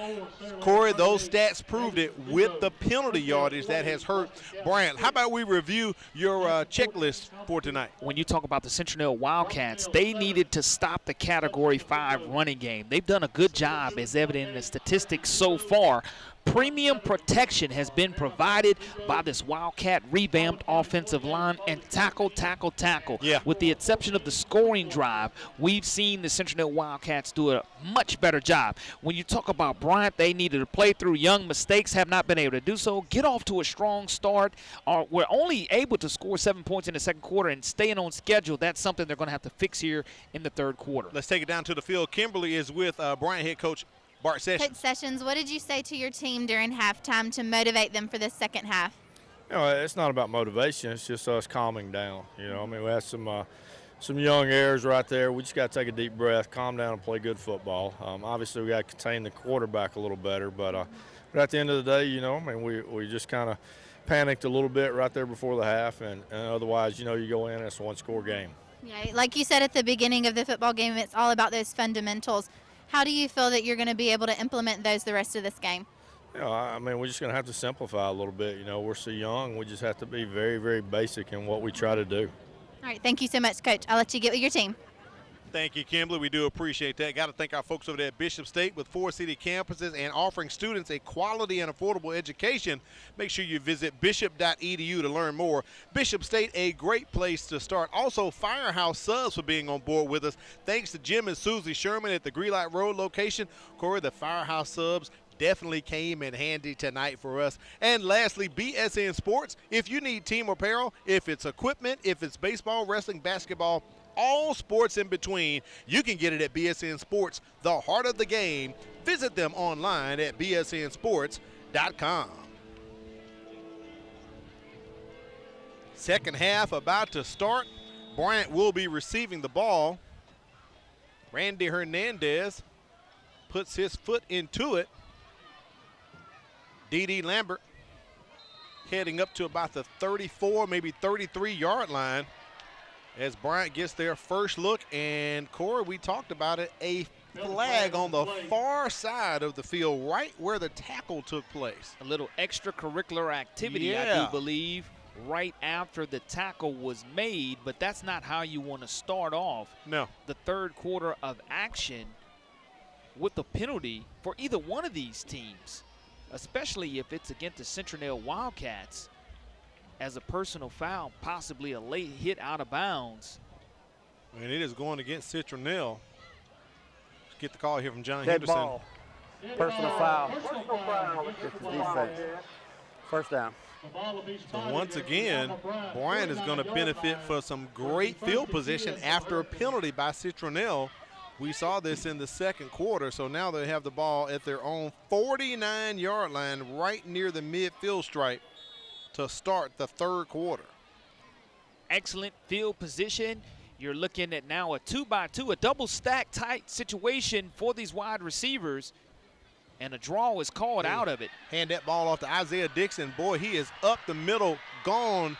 Corey, those stats proved it with the penalty yardage that has hurt Bryant. How about we review your checklist for tonight? When you talk about the Citronelle Wildcats, they needed to stop the Category 5 running game. They've done a good job, as evident in the statistics so far. Premium protection has been provided by this Wildcat revamped offensive line and tackle. Yeah. With the exception of the scoring drive, we've seen the Citronelle Wildcats do a much better job. When you talk about Bryant, they needed to play through young mistakes, have not been able to do so. Get off to a strong start. We're only able to score 7 points in the second quarter and staying on schedule. That's something they're going to have to fix here in the third quarter. Let's take it down to the field. Kimberly is with Bryant head coach Bart Sessions. Coach Sessions, what did you say to your team during halftime to motivate them for the second half? You know, it's not about motivation. It's just us calming down. You know, I mean, we had some young heirs right there. We just got to take a deep breath, calm down, and play good football. Obviously, we got to contain the quarterback a little better. But at the end of the day, you know, I mean, we just kind of panicked a little bit right there before the half, and otherwise, you know, you go in, it's a one-score game. Yeah, like you said at the beginning of the football game, it's all about those fundamentals. How do you feel that you're going to be able to implement those the rest of this game? You know, I mean, we're just going to have to simplify a little bit. You know, we're so young. We just have to be very, very basic in what we try to do. All right, thank you so much, Coach. I'll let you get with your team. Thank you, Kimberly. We do appreciate that. Got to thank our folks over there at Bishop State with 4 city campuses and offering students a quality and affordable education. Make sure you visit bishop.edu to learn more. Bishop State, a great place to start. Also, Firehouse Subs for being on board with us. Thanks to Jim and Susie Sherman at the Greenlight Road location. Corey, the Firehouse Subs definitely came in handy tonight for us. And lastly, BSN Sports. If you need team apparel, if it's equipment, if it's baseball, wrestling, basketball, all sports in between, you can get it at BSN Sports, the heart of the game. Visit them online at bsnsports.com. Second half about to start. Bryant will be receiving the ball. Randy Hernandez puts his foot into it. D.D. Lambert heading up to about the 34, maybe 33-yard line as Bryant gets their first look. And, Corey, we talked about it, a flag on the far side of the field, right where the tackle took place. A little extracurricular activity, Yeah. I do believe, right after the tackle was made, but that's not how you want to start off the third quarter of action with a penalty for either one of these teams, especially if it's against the Citronelle Wildcats, as a personal foul, possibly a late hit out of bounds. And it is going against Citronelle. Let's get the call here from John Dead Henderson. ball. Personal foul. It's the defense. First down. So once again, Bryant is going to benefit for some great field position after a penalty by Citronelle. We saw this in the second quarter, so now they have the ball at their own 49-yard line right near the midfield stripe to start the third quarter. Excellent field position. You're looking at now a 2-by-2, a double stack tight situation for these wide receivers, and a draw is called out of it. Hand that ball off to Isaiah Dixon. Boy, he is up the middle, gone,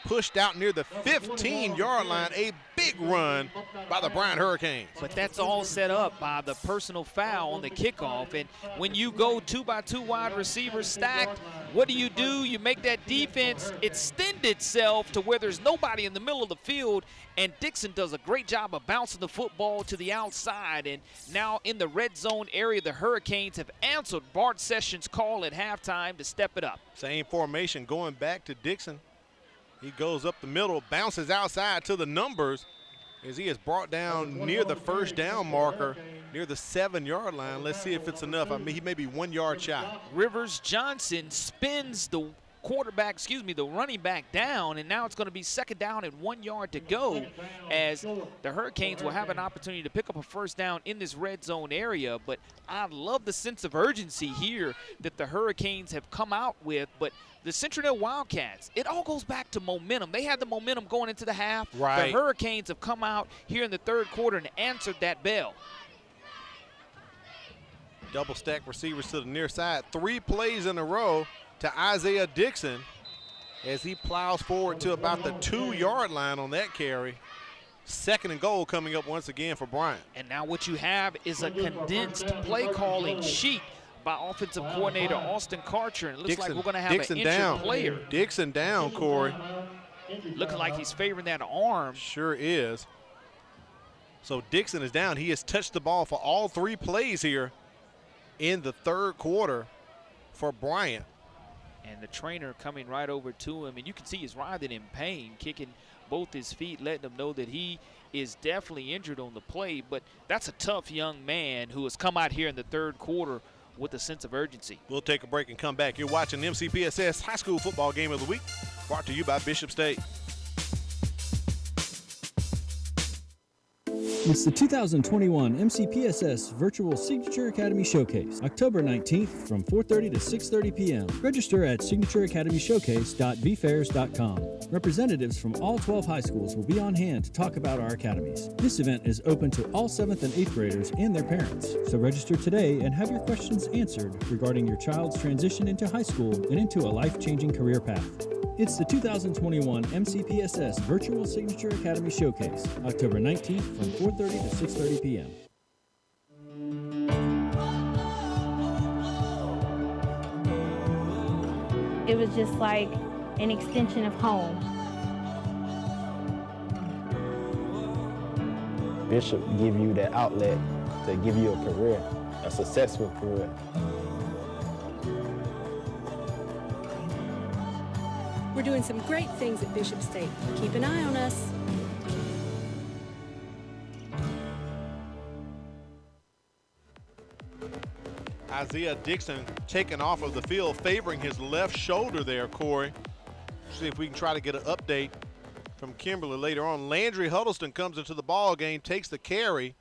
pushed out near the 15-yard line. A big run by the Bryant Hurricanes. But that's all set up by the personal foul on the kickoff. And when you go 2-by-2 wide receivers stacked, what do? You make that defense extend itself to where there's nobody in the middle of the field, and Dixon does a great job of bouncing the football to the outside. And now in the red zone area, the Hurricanes have answered Bart Sessions' call at halftime to step it up. Same formation going back to Dixon. He goes up the middle, bounces outside to the numbers as he is brought down near the first down marker, near the 7-yard line. Let's see if it's enough. I mean, he may be 1 yard shy. Rivers Johnson spins the the running back down, and now it's going to be second down and 1 yard to go, as the Hurricanes will have an opportunity to pick up a first down in this red zone area. But I love the sense of urgency here that the Hurricanes have come out with. But the Citronelle Wildcats, it all goes back to momentum. They had the momentum going into the half. Right. The Hurricanes have come out here in the third quarter and answered that bell. Double stack receivers to the near side. 3 plays in a row to Isaiah Dixon as he plows forward to about the 2-yard line on that carry. 2nd and goal coming up once again for Bryant. And now what you have is a condensed play calling sheet by offensive coordinator Austin Karcher. And it looks like we're going to have an injured player. Dixon down, Corey. Looks like he's favoring that arm. Sure is. So Dixon is down. He has touched the ball for all 3 plays here in the 3rd quarter for Bryant. And the trainer coming right over to him. And you can see he's writhing in pain, kicking both his feet, letting him know that he is definitely injured on the play. But that's a tough young man who has come out here in the 3rd quarter with a sense of urgency. We'll take a break and come back. You're watching MCPSS High School Football Game of the Week, brought to you by Bishop State. It's the 2021 MCPSS Virtual Signature Academy Showcase, October 19th from 4:30 to 6:30 p.m. Register at signatureacademyshowcase.vfairs.com. Representatives from all 12 high schools will be on hand to talk about our academies. This event is open to all 7th and 8th graders and their parents. So register today and have your questions answered regarding your child's transition into high school and into a life-changing career path. It's the 2021 MCPSS Virtual Signature Academy Showcase, October 19th from 4:30 to 6:30 p.m. It was just like an extension of home. Bishop give you that outlet to give you a career, a successful career. We're doing some great things at Bishop State. Keep an eye on us. Isaiah Dixon taken off of the field, favoring his left shoulder there, Corey. See if we can try to get an update from Kimberly later on. Landry Huddleston comes into the ball game, takes the carry,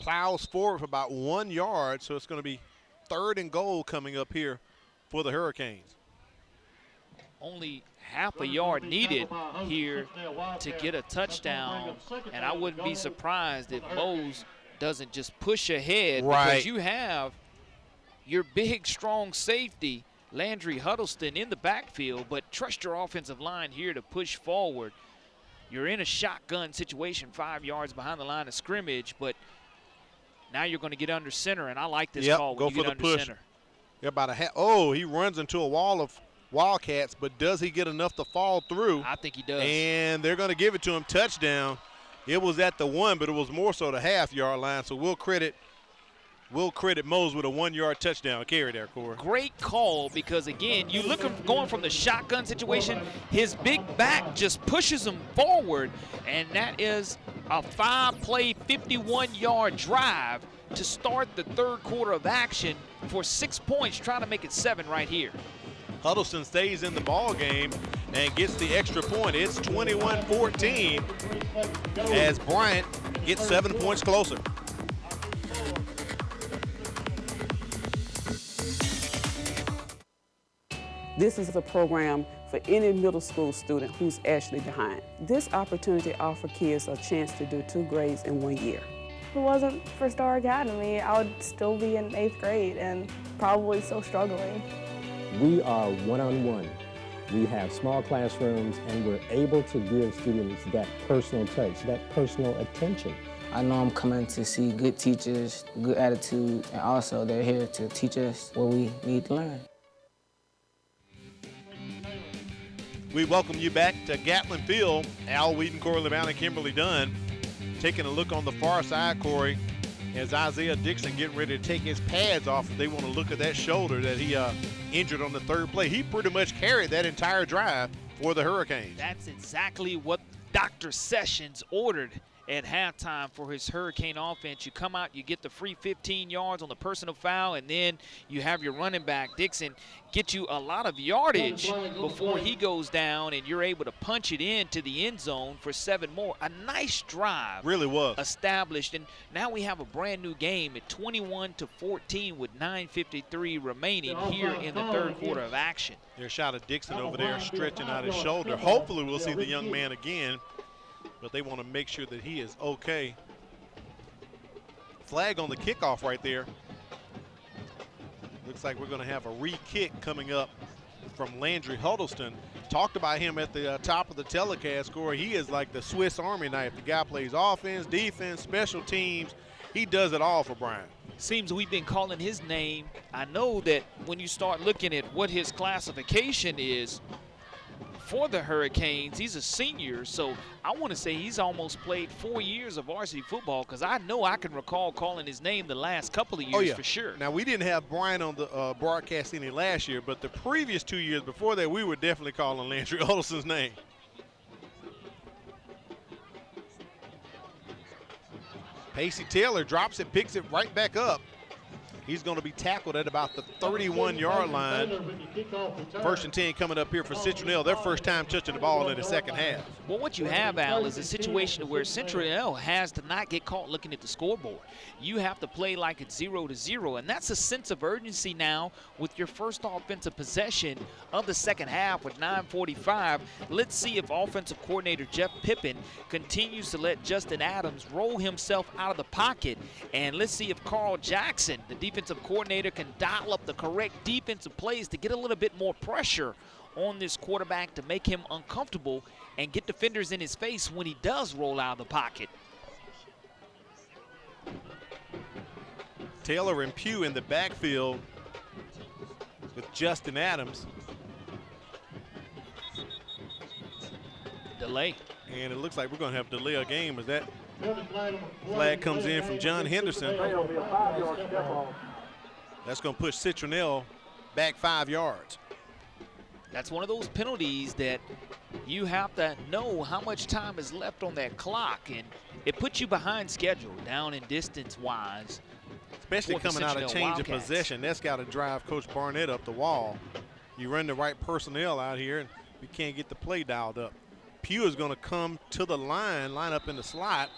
plows forward for about 1 yard, so it's going to be 3rd and goal coming up here for the Hurricanes. Only half a yard needed here to get a touchdown, and I wouldn't be surprised if Mose doesn't just push ahead, because you have your big, strong safety, Landry Huddleston, in the backfield, but trust your offensive line here to push forward. You're in a shotgun situation 5 yards behind the line of scrimmage, but now you're going to get under center, and I like this call when you get under center. Yeah, about a half. Oh, he runs into a wall of Wildcats, but does he get enough to fall through? I think he does. And they're going to give it to him. Touchdown. It was at the 1, but it was more so the half-yard line. So we'll credit Mose with a 1-yard touchdown carry there, Corey. Great call, because again, you look at going from the shotgun situation, his big back just pushes him forward, and that is a 5-play, 51-yard drive to start the 3rd quarter of action for 6 points, trying to make it 7 right here. Huddleston stays in the ball game and gets the extra point. It's 21-14 as Bryant gets 7 points closer. This is a program for any middle school student who's actually behind. This opportunity offers kids a chance to do 2 grades in 1 year. If it wasn't for Star Academy, I would still be in 8th grade and probably still struggling. We are one-on-one. We have small classrooms, and we're able to give students that personal touch, that personal attention. I know I'm coming to see good teachers, good attitude, and also they're here to teach us what we need to learn. We welcome you back to Gatlin Field. Al Wheaton, Corey LeBound, and Kimberly Dunn taking a look on the far side, Corey, as Isaiah Dixon getting ready to take his pads off. They want to look at that shoulder that he injured on the 3rd play. He pretty much carried that entire drive for the Hurricanes. That's exactly what Dr. Sessions ordered at halftime for his Hurricane offense. You come out, you get the free 15 yards on the personal foul, and then you have your running back, Dixon, get you a lot of yardage before he goes down, and you're able to punch it into the end zone for 7 more. A nice drive. Really was. Established, and now we have a brand new game at 21-14 with 9:53 remaining here in the 3rd quarter of action. There's a shot of Dixon over there stretching out his shoulder. Hopefully we'll see the young man again, but they want to make sure that he is okay. Flag on the kickoff right there. Looks like we're going to have a re-kick coming up from Landry Huddleston. Talked about him at the top of the telecast, Corey. He is like the Swiss Army knife. The guy plays offense, defense, special teams. He does it all for Bryant. Seems we've been calling his name. I know that when you start looking at what his classification is for the Hurricanes, he's a senior, so I want to say he's almost played 4 years of varsity football, because I know I can recall calling his name the last couple of years for sure. Now, we didn't have Bryant on the broadcast any last year, but the previous 2 years before that, we were definitely calling Landry Huddleston's name. Pacey Taylor drops it, picks it right back up. He's going to be tackled at about the 31-yard line. 1st and 10 coming up here for Citronelle. Their first time touching the ball in the second half. Well, what you have, Al, is a situation where Citronelle has to not get caught looking at the scoreboard. You have to play like it's 0-0, and that's a sense of urgency now with your first offensive possession of the second half with 9:45. Let's see if offensive coordinator Jeff Pippin continues to let Justin Adams roll himself out of the pocket, and let's see if Carl Jackson, the defensive coordinator, can dial up the correct defensive plays to get a little bit more pressure on this quarterback to make him uncomfortable and get defenders in his face when he does roll out of the pocket. Taylor and Pugh in the backfield with Justin Adams. Delay. And it looks like we're going to have to delay a game as that flag comes in from John Henderson. That's going to push Citronelle back 5 yards. That's one of those penalties that you have to know how much time is left on that clock, and it puts you behind schedule, down in distance-wise. Especially coming out of change of possession. That's got to drive Coach Barnett up the wall. You run the right personnel out here, and we can't get the play dialed up. Pugh is going to come to the line up in the slot,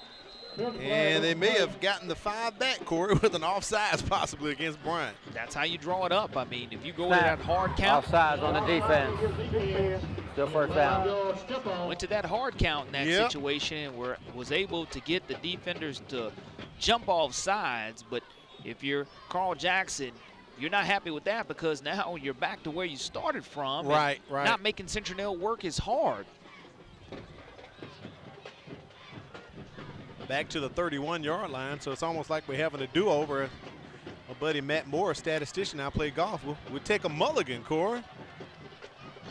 and they may have gotten the 5 back, Corey, with an offsides possibly against Bryant. That's how you draw it up. I mean, if you go with that hard count. Offsides on the defense. Still first down. Went to that hard count in that situation where was able to get the defenders to jump off sides. But if you're Carl Jackson, you're not happy with that, because now you're back to where you started from. Right. Not making Citronelle work is hard. Back to the 31-yard line, so it's almost like we're having a do-over. My buddy Matt Moore, a statistician, I play golf. We'll take a mulligan, Corey.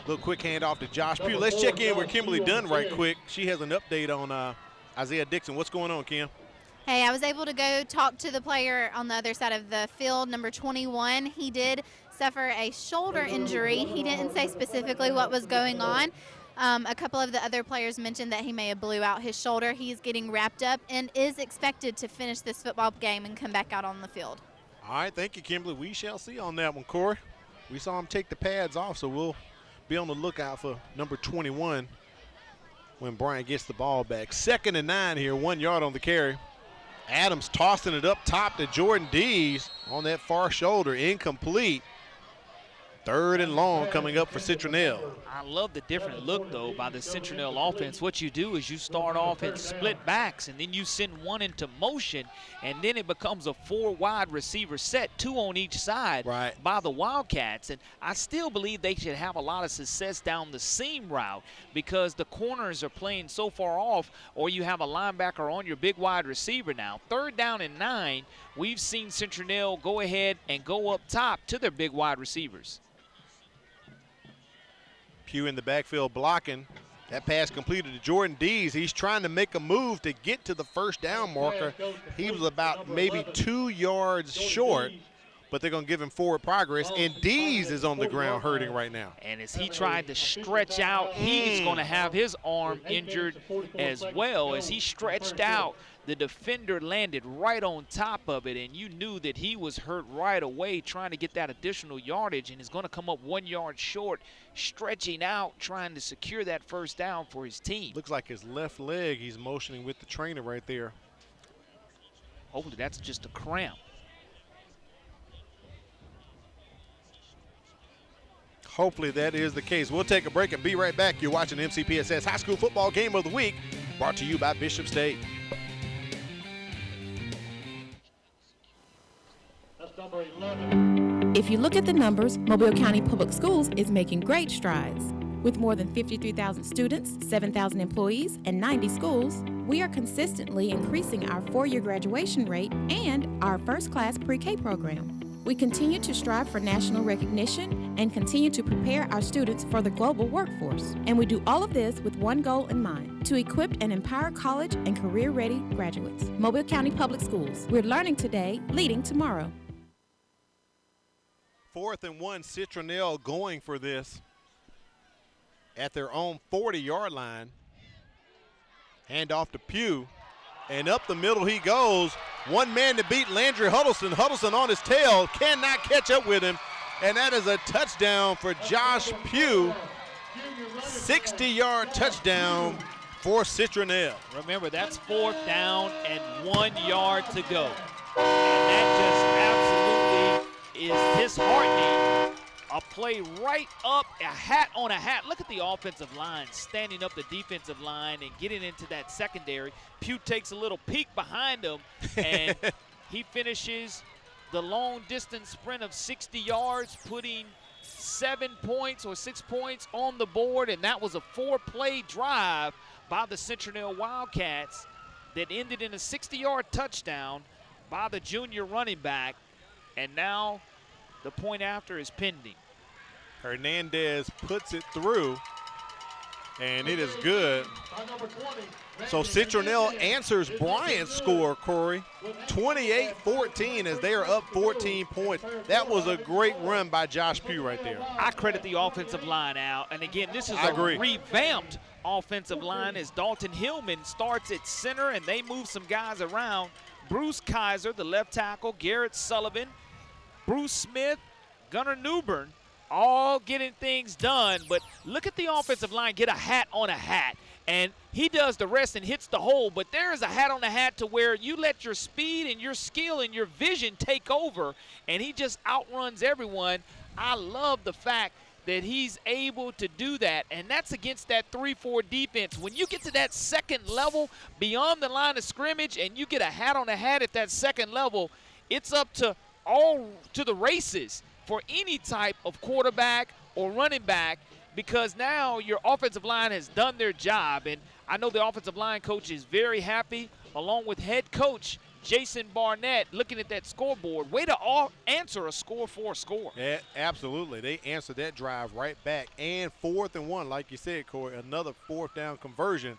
Little quick handoff to Josh Pugh. Let's check in with Kimberly Dunn right quick. She has an update on Isaiah Dixon. What's going on, Kim? Hey, I was able to go talk to the player on the other side of the field, number 21. He did suffer a shoulder injury. He didn't say specifically what was going on. A couple of the other players mentioned that he may have blew out his shoulder. He's getting wrapped up and is expected to finish this football game and come back out on the field. All right, thank you, Kimberly. We shall see on that one, Corey. We saw him take the pads off, so we'll be on the lookout for number 21 when Bryant gets the ball back. 2nd and 9 here, 1 yard on the carry. Adams tossing it up top to Jordan Dees on that far shoulder, incomplete. 3rd and long coming up for Citronelle. I love the different look, though, by the Citronelle offense. What you do is you start off at split backs, and then you send one into motion, and then it becomes a 4 wide receiver set, 2 on each side by the Wildcats. And I still believe they should have a lot of success down the seam route, because the corners are playing so far off, or you have a linebacker on your big wide receiver now. 3rd down and 9, we've seen Citronelle go ahead and go up top to their big wide receivers. Pugh in the backfield blocking. That pass completed to Jordan Dees. He's trying to make a move to get to the 1st down marker. He was about maybe 2 yards short, but they're going to give him forward progress, and Dees is on the ground hurting right now. And as he tried to stretch out, he's going to have his arm injured as well. As he stretched out, the defender landed right on top of it, and you knew that he was hurt right away trying to get that additional yardage, and is going to come up 1 yard short, stretching out, trying to secure that 1st down for his team. Looks like his left leg, he's motioning with the trainer right there. Hopefully that's just a cramp. Hopefully that is the case. We'll take a break and be right back. You're watching MCPSS High School Football Game of the Week, brought to you by Bishop State. If If you look at the numbers, Mobile County Public Schools is making great strides. With more than 53,000 students, 7,000 employees, and 90 schools, we are consistently increasing our 4-year graduation rate and our first-class pre-K program. We continue to strive for national recognition and continue to prepare our students for the global workforce. And we do all of this with one goal in mind, to equip and empower college and career-ready graduates. Mobile County Public Schools. We're learning today, leading tomorrow. 4th and 1, Citronelle going for this at their own 40-yard line. Hand off to Pugh, and up the middle he goes. One man to beat Landry Huddleston. Huddleston on his tail, cannot catch up with him, and that is a touchdown for Josh Pugh. 60-yard touchdown for Citronelle. Remember, that's 4th down and 1 yard to go. And that just absolutely is disheartening. A play right up, a hat on a hat. Look at the offensive line standing up the defensive line and getting into that secondary. Pugh takes a little peek behind him, and he finishes the long distance sprint of 60 yards, putting 7 points or 6 points on the board, and that was a 4-play drive by the Citronelle Wildcats that ended in a 60-yard touchdown by the junior running back, and now the point after is pending. Hernandez puts it through, and it is good. So Citronelle answers Bryant's score, Corey. 28-14 as they are up 14 points. That was a great run by Josh Pugh right there. I credit the offensive line, Al. And again, this is a revamped offensive line as Dalton Hillman starts at center and they move some guys around. Bruce Kaiser, the left tackle, Garrett Sullivan, Bruce Smith, Gunnar Newbern, all getting things done. But look at the offensive line get a hat on a hat. And he does the rest and hits the hole. But there is a hat on a hat to where you let your speed and your skill and your vision take over, and he just outruns everyone. I love the fact that he's able to do that, and that's against that 3-4 defense. When you get to that second level beyond the line of scrimmage and you get a hat on a hat at that second level, it's up to the races for any type of quarterback or running back, because now your offensive line has done their job. And I know the offensive line coach is very happy, along with head coach Jason Barnett, looking at that scoreboard. Way to answer a score for a score. Yeah, absolutely. They answered that drive right back. And 4th and 1, like you said, Corey, another 4th down conversion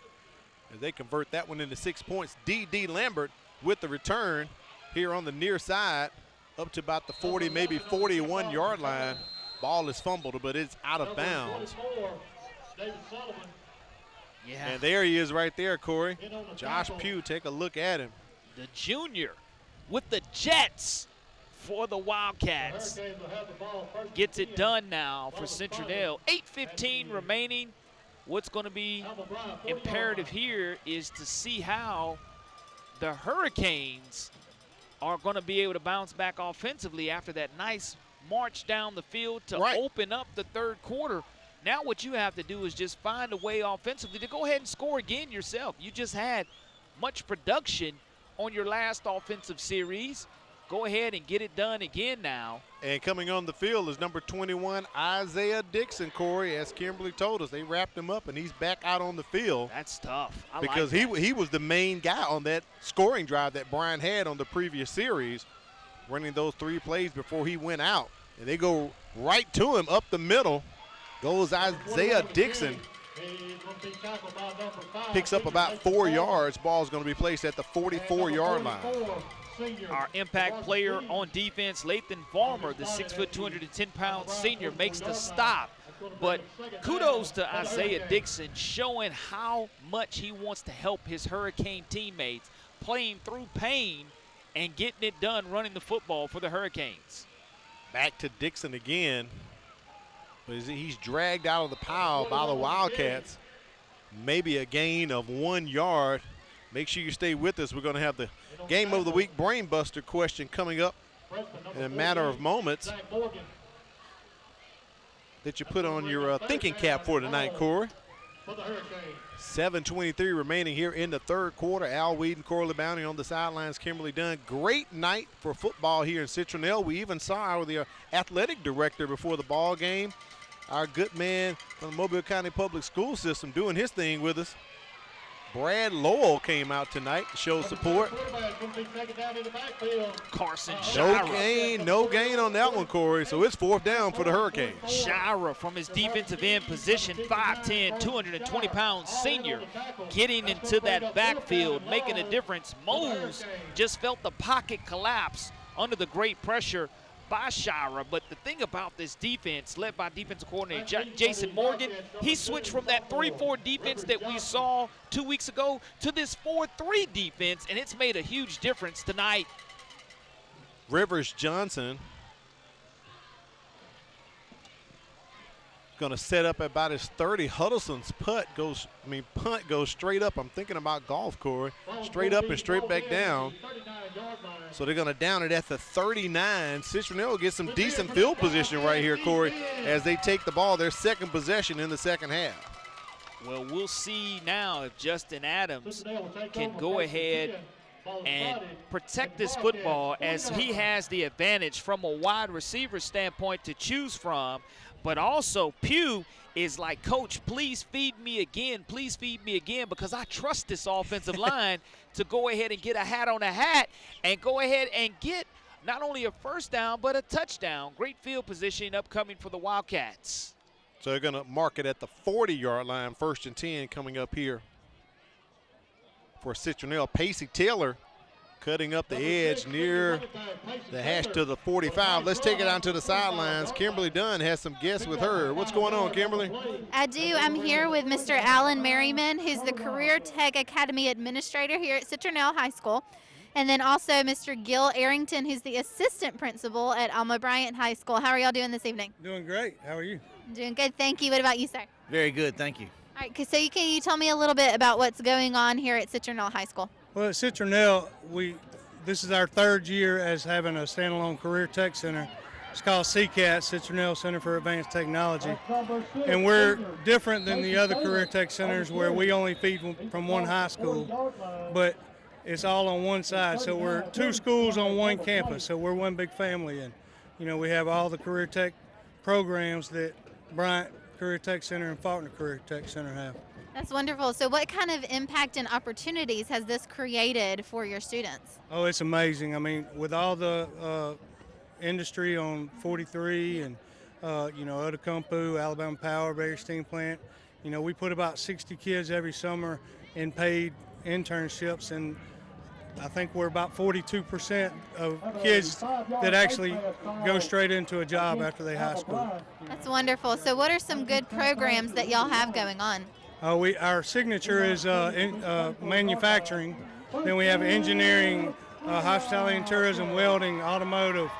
as they convert that one into 6 points. D.D. Lambert with the return here on the near side up to about the 40, maybe 41-yard line. Ball is fumbled, but it's out of bounds. Yeah. And there he is right there, Corey. Josh Pugh, take a look at him. The junior with the Jets for the Wildcats. Gets it done now for Citronelle. 8:15 remaining. What's going to be imperative here is to see how the Hurricanes are going to be able to bounce back offensively after that nice march down the field to open up the third quarter. Now what you have to do is just find a way offensively to go ahead and score again yourself. You just had much production on your last offensive series. Go ahead and get it done again now. And coming on the field is number 21, Isaiah Dixon, Corey. As Kimberly told us, they wrapped him up, and he's back out on the field. That's tough. Because he was the main guy on that scoring drive that Brian had on the previous series, running those 3 plays before he went out. And they go right to him up the middle. Goes Isaiah Dixon. Picks up about 4 yards. Ball's going to be placed at the 44-yard line. Our impact player on defense, Lathan Farmer, the 6', 210-pound senior, makes the stop. But kudos to Isaiah Dixon, showing how much he wants to help his Hurricane teammates, playing through pain and getting it done running the football for the Hurricanes. Back to Dixon again. He's dragged out of the pile by the Wildcats. Maybe a gain of 1 yard. Make sure you stay with us. We're going to have the Game of the Week Brain Buster question coming up in a matter of moments that you put on your thinking cap for tonight, Corey. 7:23 remaining here in the third quarter. Al Weed and Corley Bounty on the sidelines. Kimberly Dunn. Great night for football here in Citronelle. We even saw the athletic director before the ball game, our good man from the Mobile County Public School System, doing his thing with us. Brad Lowell came out tonight to show support. Carson Shira. No gain on that one, Corey, so it's 4th down for the Hurricanes. Shira from his defensive end position, 5'10", 220-pound senior, getting into that backfield, making a difference. Mose just felt the pocket collapse under the great pressure by Shira. But the thing about this defense, led by defensive coordinator Jason Morgan, he switched from that 3-4 defense that we saw 2 weeks ago to this 4-3 defense, and it's made a huge difference tonight. Rivers Johnson going to set up about his 30. Huddleston's punt goes straight up. I'm thinking about golf, Corey. Straight up and straight back down. So they're going to down it at the 39. Citronelle gets some decent field position right here, Corey, as they take the ball, their second possession in the second half. Well, we'll see now if Justin Adams can go ahead and protect this football, as he has the advantage from a wide receiver standpoint to choose from. But also, Pugh is like, Coach, please feed me again, because I trust this offensive line to go ahead and get a hat on a hat and go ahead and get not only a first down but a touchdown. Great field position upcoming for the Wildcats. So they're going to mark it at the 40-yard line, 1st and 10 coming up here for Citronelle. Pacey Taylor cutting up the edge near the hash to the 45. Let's take it out to the sidelines. Kimberly Dunn has some guests with her. What's going on, Kimberly? I do. I'm here with Mr. Alan Merriman, who's the Career Tech Academy Administrator here at Citronelle High School. And then also Mr. Gil Arrington, who's the Assistant Principal at Alma Bryant High School. How are y'all doing this evening? Doing great. How are you? Doing good, thank you. What about you, sir? Very good, thank you. All right, so can you tell me a little bit about what's going on here at Citronelle High School? Well, at Citronelle, this is our 3rd year as having a standalone career tech center. It's called CCAT, Citronelle Center for Advanced Technology. And we're different than the other career tech centers where we only feed from one high school, but it's all on one side. So we're 2 schools on one campus, so we're one big family. And, we have all the career tech programs that Bryant Career Tech Center and Faulkner Career Tech Center have. That's wonderful. So what kind of impact and opportunities has this created for your students? Oh, it's amazing. I mean, with all the industry on 43 and, Otokumpu, Alabama Power, Barry Steam Plant, we put about 60 kids every summer in paid internships, and I think we're about 42% of kids that actually go straight into a job after they high school. That's wonderful. So what are some good programs that y'all have going on? Our signature is manufacturing. Then we have engineering, hospitality and tourism, welding, automotive,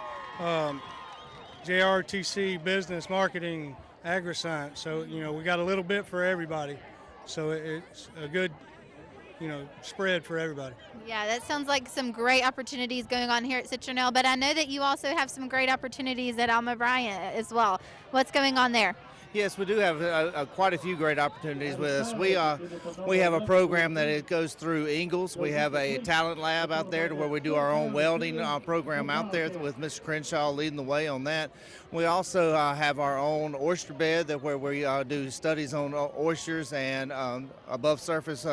JRTC, business, marketing, agri-science. So, we got a little bit for everybody. So it's a good, spread for everybody. Yeah, that sounds like some great opportunities going on here at Citronelle, but I know that you also have some great opportunities at Alma Bryant as well. What's going on there? Yes, we do have quite a few great opportunities with us. We have a program that it goes through Ingalls. We have a talent lab out there to where we do our own welding program out there with Mr. Crenshaw leading the way on that. We also have our own oyster bed where we do studies on oysters and above surface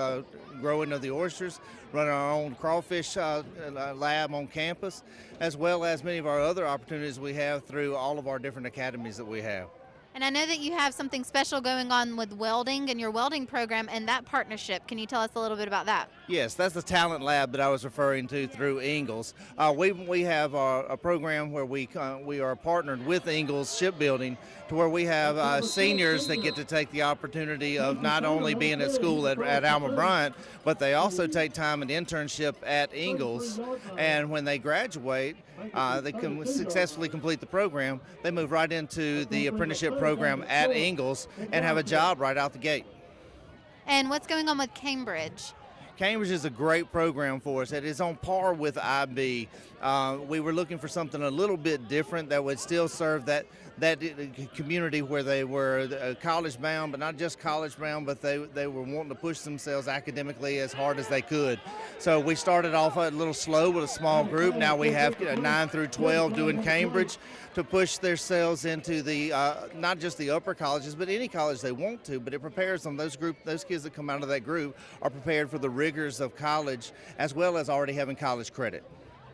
growing of the oysters, run our own crawfish lab on campus, as well as many of our other opportunities we have through all of our different academies that we have. And I know that you have something special going on with welding and your welding program and that partnership. Can you tell us a little bit about that? Yes, that's the talent lab that I was referring to through Ingalls. We have a program where we are partnered with Ingalls Shipbuilding to where we have seniors that get to take the opportunity of not only being at school at Alma Bryant, but they also take time in internship at Ingalls. And when they graduate, they can successfully complete the program. They move right into the apprenticeship program at Ingalls and have a job right out the gate. And what's going on with Cambridge? Cambridge is a great program for us. It is on par with IB. We were looking for something a little bit different that would still serve that that community where they were college bound, but not just college bound, but they were wanting to push themselves academically as hard as they could. So we started off a little slow with a small group. Now we have 9 through 12 doing Cambridge to push themselves into the not just the upper colleges, but any college they want to. But it prepares them. Those kids that come out of that group are prepared for the rigors of college, as well as already having college credit.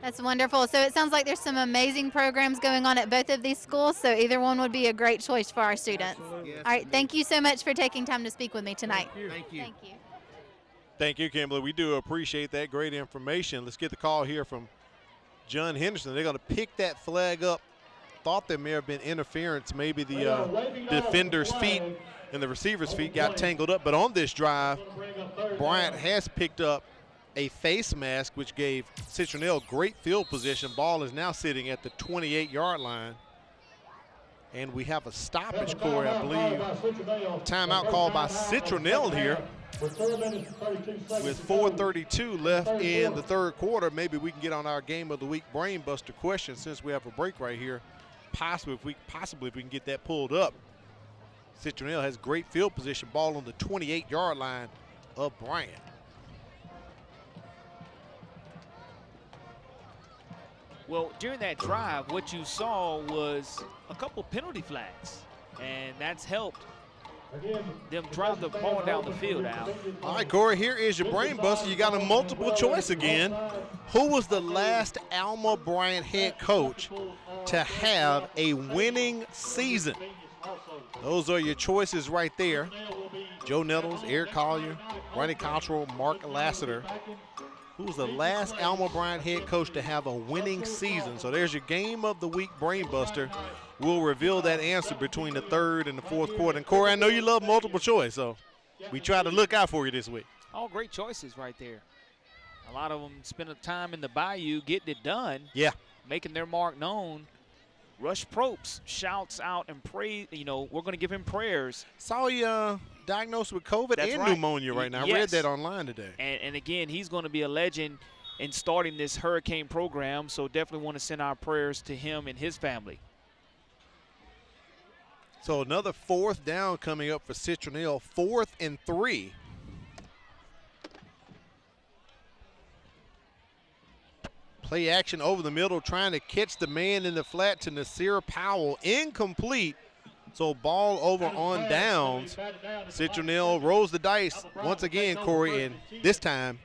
That's wonderful. So it sounds like there's some amazing programs going on at both of these schools, so either one would be a great choice for our students. Yes. All right, thank you so much for taking time to speak with me tonight. Thank you. Thank you. Thank you, Kimberly. We do appreciate that great information. Let's get the call here from John Henderson. They're going to pick that flag up. Thought there may have been interference. Maybe the defender's feet and the receiver's feet got tangled up. But on this drive, Bryant has picked up a face mask, which gave Citronelle great field position. Ball is now sitting at the 28-yard line. And we have a stoppage, Corey, I believe. Timeout called by Citronelle here. With 4:32 left in the third quarter, maybe we can get on our Game of the Week Brain Buster question since we have a break right here. Possibly if we can get that pulled up. Citronelle has great field position. Ball on the 28-yard line of Bryant. Well, during that drive, what you saw was a couple penalty flags, and that's helped them drive the ball down the field, Al. All right, Corey, here is your brain buster. You got a multiple choice again. Who was the last Alma Bryant head coach to have a winning season? Those are your choices right there. Joe Nettles, Eric Collier, Ronnie Cottrell, Mark Lassiter. Who was the last Alma Bryant head coach to have a winning season? So there's your Game of the Week Brain Buster. We'll reveal that answer between the third and the fourth quarter. And Corey, I know you love multiple choice, so we try to look out for you this week. All great choices right there. A lot of them spending time in the bayou getting it done. Yeah. Making their mark known. Rush Probst shouts out and prays, we're going to give him prayers. Saw you diagnosed with COVID and pneumonia right now. Yes. I read that online today. And again, he's going to be a legend in starting this hurricane program, so definitely want to send our prayers to him and his family. So another fourth down coming up for Citronelle, 4th and 3. Play action over the middle, trying to catch the man in the flat to Nasir Powell. Incomplete. So ball over on downs. Citronelle rolls the dice once again, Corey, and this time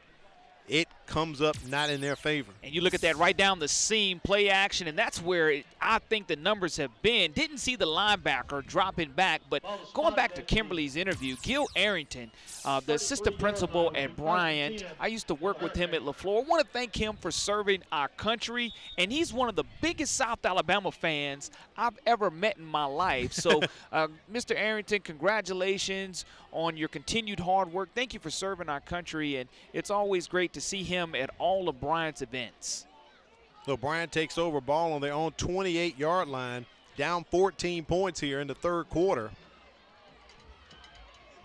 it comes up not in their favor. And you look at that right down the seam, play action, and that's where I think the numbers have been. Didn't see the linebacker dropping back, but going back to Kimberly's interview, Gil Arrington, the assistant principal at Bryant, I used to work with him at LaFleur. I want to thank him for serving our country, and he's one of the biggest South Alabama fans I've ever met in my life. So, Mr. Arrington, congratulations on your continued hard work. Thank you for serving our country, and it's always great to see him at all of Bryant's events. So Bryant takes over, ball on their own 28-yard line, down 14 points here in the third quarter.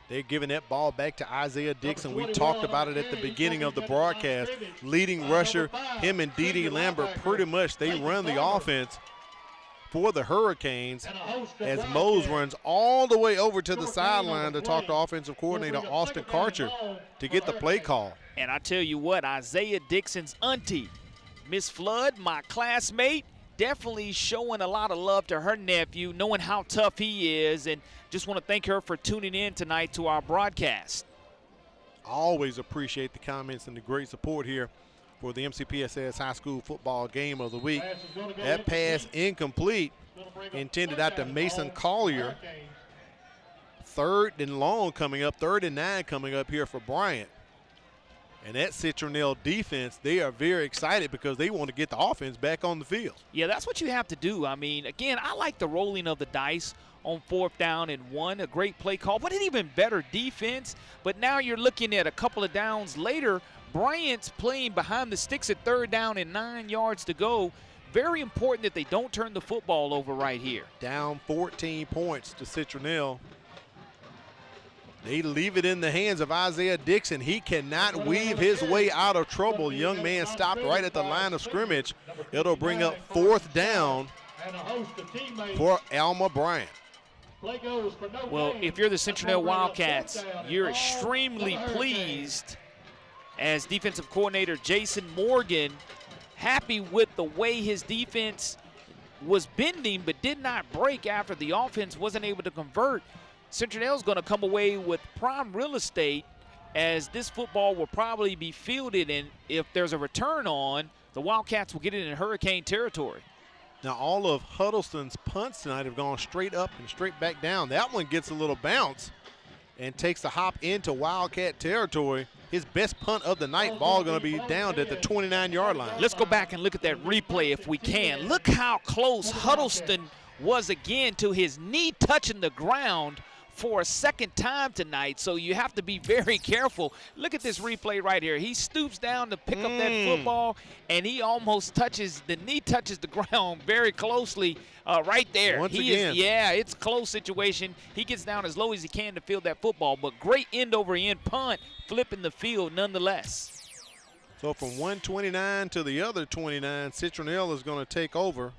They're giving that ball back to Isaiah Dixon. We talked about it at the beginning of the broadcast. Leading rusher, him and D.D. Lambert, pretty much they run the offense for the Hurricanes as Mose runs all the way over to the sideline to talk to offensive coordinator Austin Karcher to get the play call. And I tell you what, Isaiah Dixon's auntie, Miss Flood, my classmate, definitely showing a lot of love to her nephew, knowing how tough he is, and just want to thank her for tuning in tonight to our broadcast. Always appreciate the comments and the great support here for the MCPSS High School Football Game of the Week. That pass incomplete, intended out to Mason Collier. 3rd and long coming up, 3rd and 9 coming up here for Bryant. And that Citronelle defense, they are very excited because they want to get the offense back on the field. Yeah, that's what you have to do. I mean, again, I like the rolling of the dice on 4th down and 1, a great play call, but an even better defense. But now you're looking at a couple of downs later, Bryant's playing behind the sticks at 3rd down and 9 yards to go. Very important that they don't turn the football over right here. Down 14 points to Citronelle. They leave it in the hands of Isaiah Dixon. He cannot weave his way out of trouble. Young man stopped right at the line of scrimmage. It'll bring up 4th down for Alma Bryant. Well, if you're the Citronelle Wildcats, you're extremely pleased as defensive coordinator Jason Morgan, happy with the way his defense was bending but did not break after the offense wasn't able to convert. Citronelle's going to come away with prime real estate as this football will probably be fielded, and if there's a return on, the Wildcats will get it in Hurricane territory. Now, all of Huddleston's punts tonight have gone straight up and straight back down. That one gets a little bounce and takes the hop into Wildcat territory. His best punt of the night, ball going to be down at the 29-yard line. Let's go back and look at that replay if we can. Look how close Huddleston was again to his knee touching the ground for a second time tonight, so you have to be very careful. Look at this replay right here. He stoops down to pick up that football, and he almost touches, the knee touches the ground very closely right there. Once again. Yeah, it's a close situation. He gets down as low as he can to field that football, but great end-over-end punt, flipping the field nonetheless. So from 129 to the other 29, Citronelle is going to take over.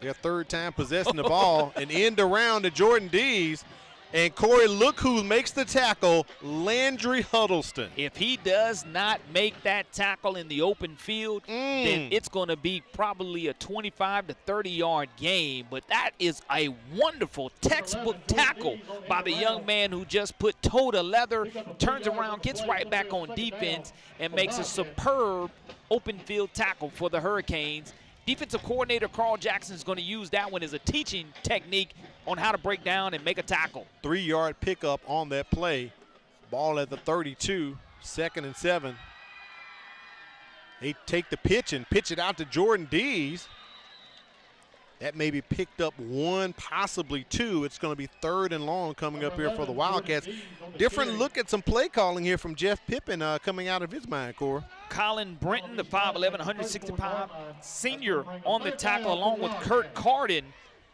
Their third time possessing the ball, and end around to Jordan Dees. And Corey, look who makes the tackle, Landry Huddleston. If he does not make that tackle in the open field, then it's going to be probably a 25 to 30-yard game. But that is a wonderful textbook tackle by the young man who just put toe to leather, turns around, gets right back on defense, and makes a superb open field tackle for the Hurricanes. Defensive coordinator Carl Jackson is going to use that one as a teaching technique on how to break down and make a tackle. 3-yard pickup on that play. Ball at the 32, 2nd and 7. They take the pitch and pitch it out to Jordan Dees. That may be picked up 1, possibly 2. It's going to be 3rd and long coming up here for the Wildcats. Different look at some play calling here from Jeff Pippin coming out of his mind, Cora. Colin Brenton, the 5'11", 160-pound senior on the tackle, along with Kurt Carden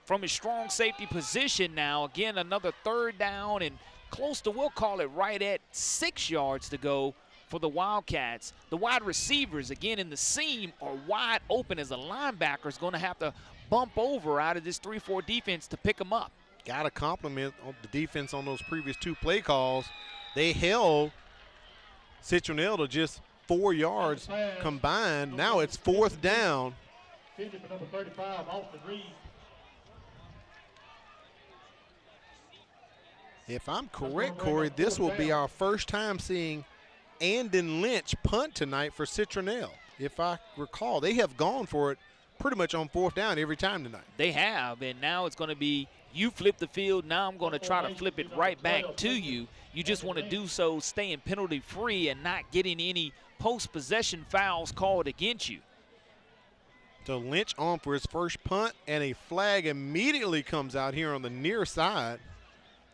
from his strong safety position now. Again, another 3rd down and close to, we'll call it right at 6 yards to go for the Wildcats. The wide receivers, again, in the seam are wide open as a linebacker is going to have to bump over out of this 3-4 defense to pick them up. Got to compliment the defense on those previous 2 play calls. They held Citronelle to just 4 yards combined. Now it's 4th down. If I'm correct, Corey, this will be our first time seeing Andon Lynch punt tonight for Citronelle. If I recall, they have gone for it pretty much on 4th down every time tonight. They have, and now it's going to be you flip the field. Now I'm going to try to flip it right back to you. You just want to do so staying penalty free and not getting any post-possession fouls called against you. So Lynch on for his first punt, and a flag immediately comes out here on the near side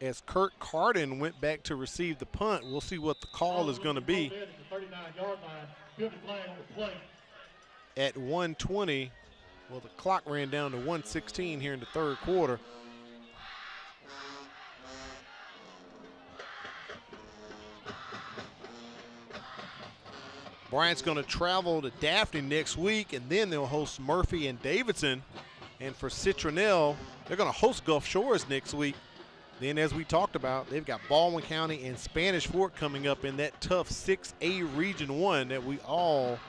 as Kurt Carden went back to receive the punt. We'll see what the call is going to be. At 1:20, well, the clock ran down to 1:16 here in the 3rd quarter. Bryant's going to travel to Daphne next week, and then they'll host Murphy and Davidson. And for Citronelle, they're going to host Gulf Shores next week. Then, as we talked about, they've got Baldwin County and Spanish Fork coming up in that tough 6A Region 1 that we all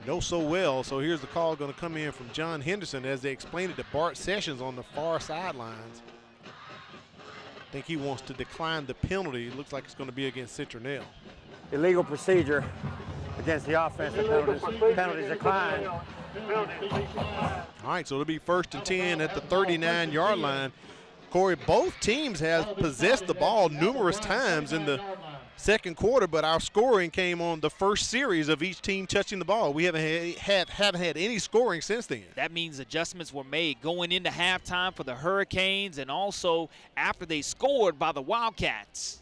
know so well. So here's the call going to come in from John Henderson as they explained it to Bart Sessions on the far sidelines. I think he wants to decline the penalty. It looks like it's going to be against Citronelle. Illegal procedure against the offense. Penalties declined. All right, so it'll be 1st and 10 at the 39-yard line. Corey, both teams have possessed the ball numerous times in the 2nd quarter, but our scoring came on the first series of each team touching the ball. We haven't had any scoring since then. That means adjustments were made going into halftime for the Hurricanes and also after they scored by the Wildcats.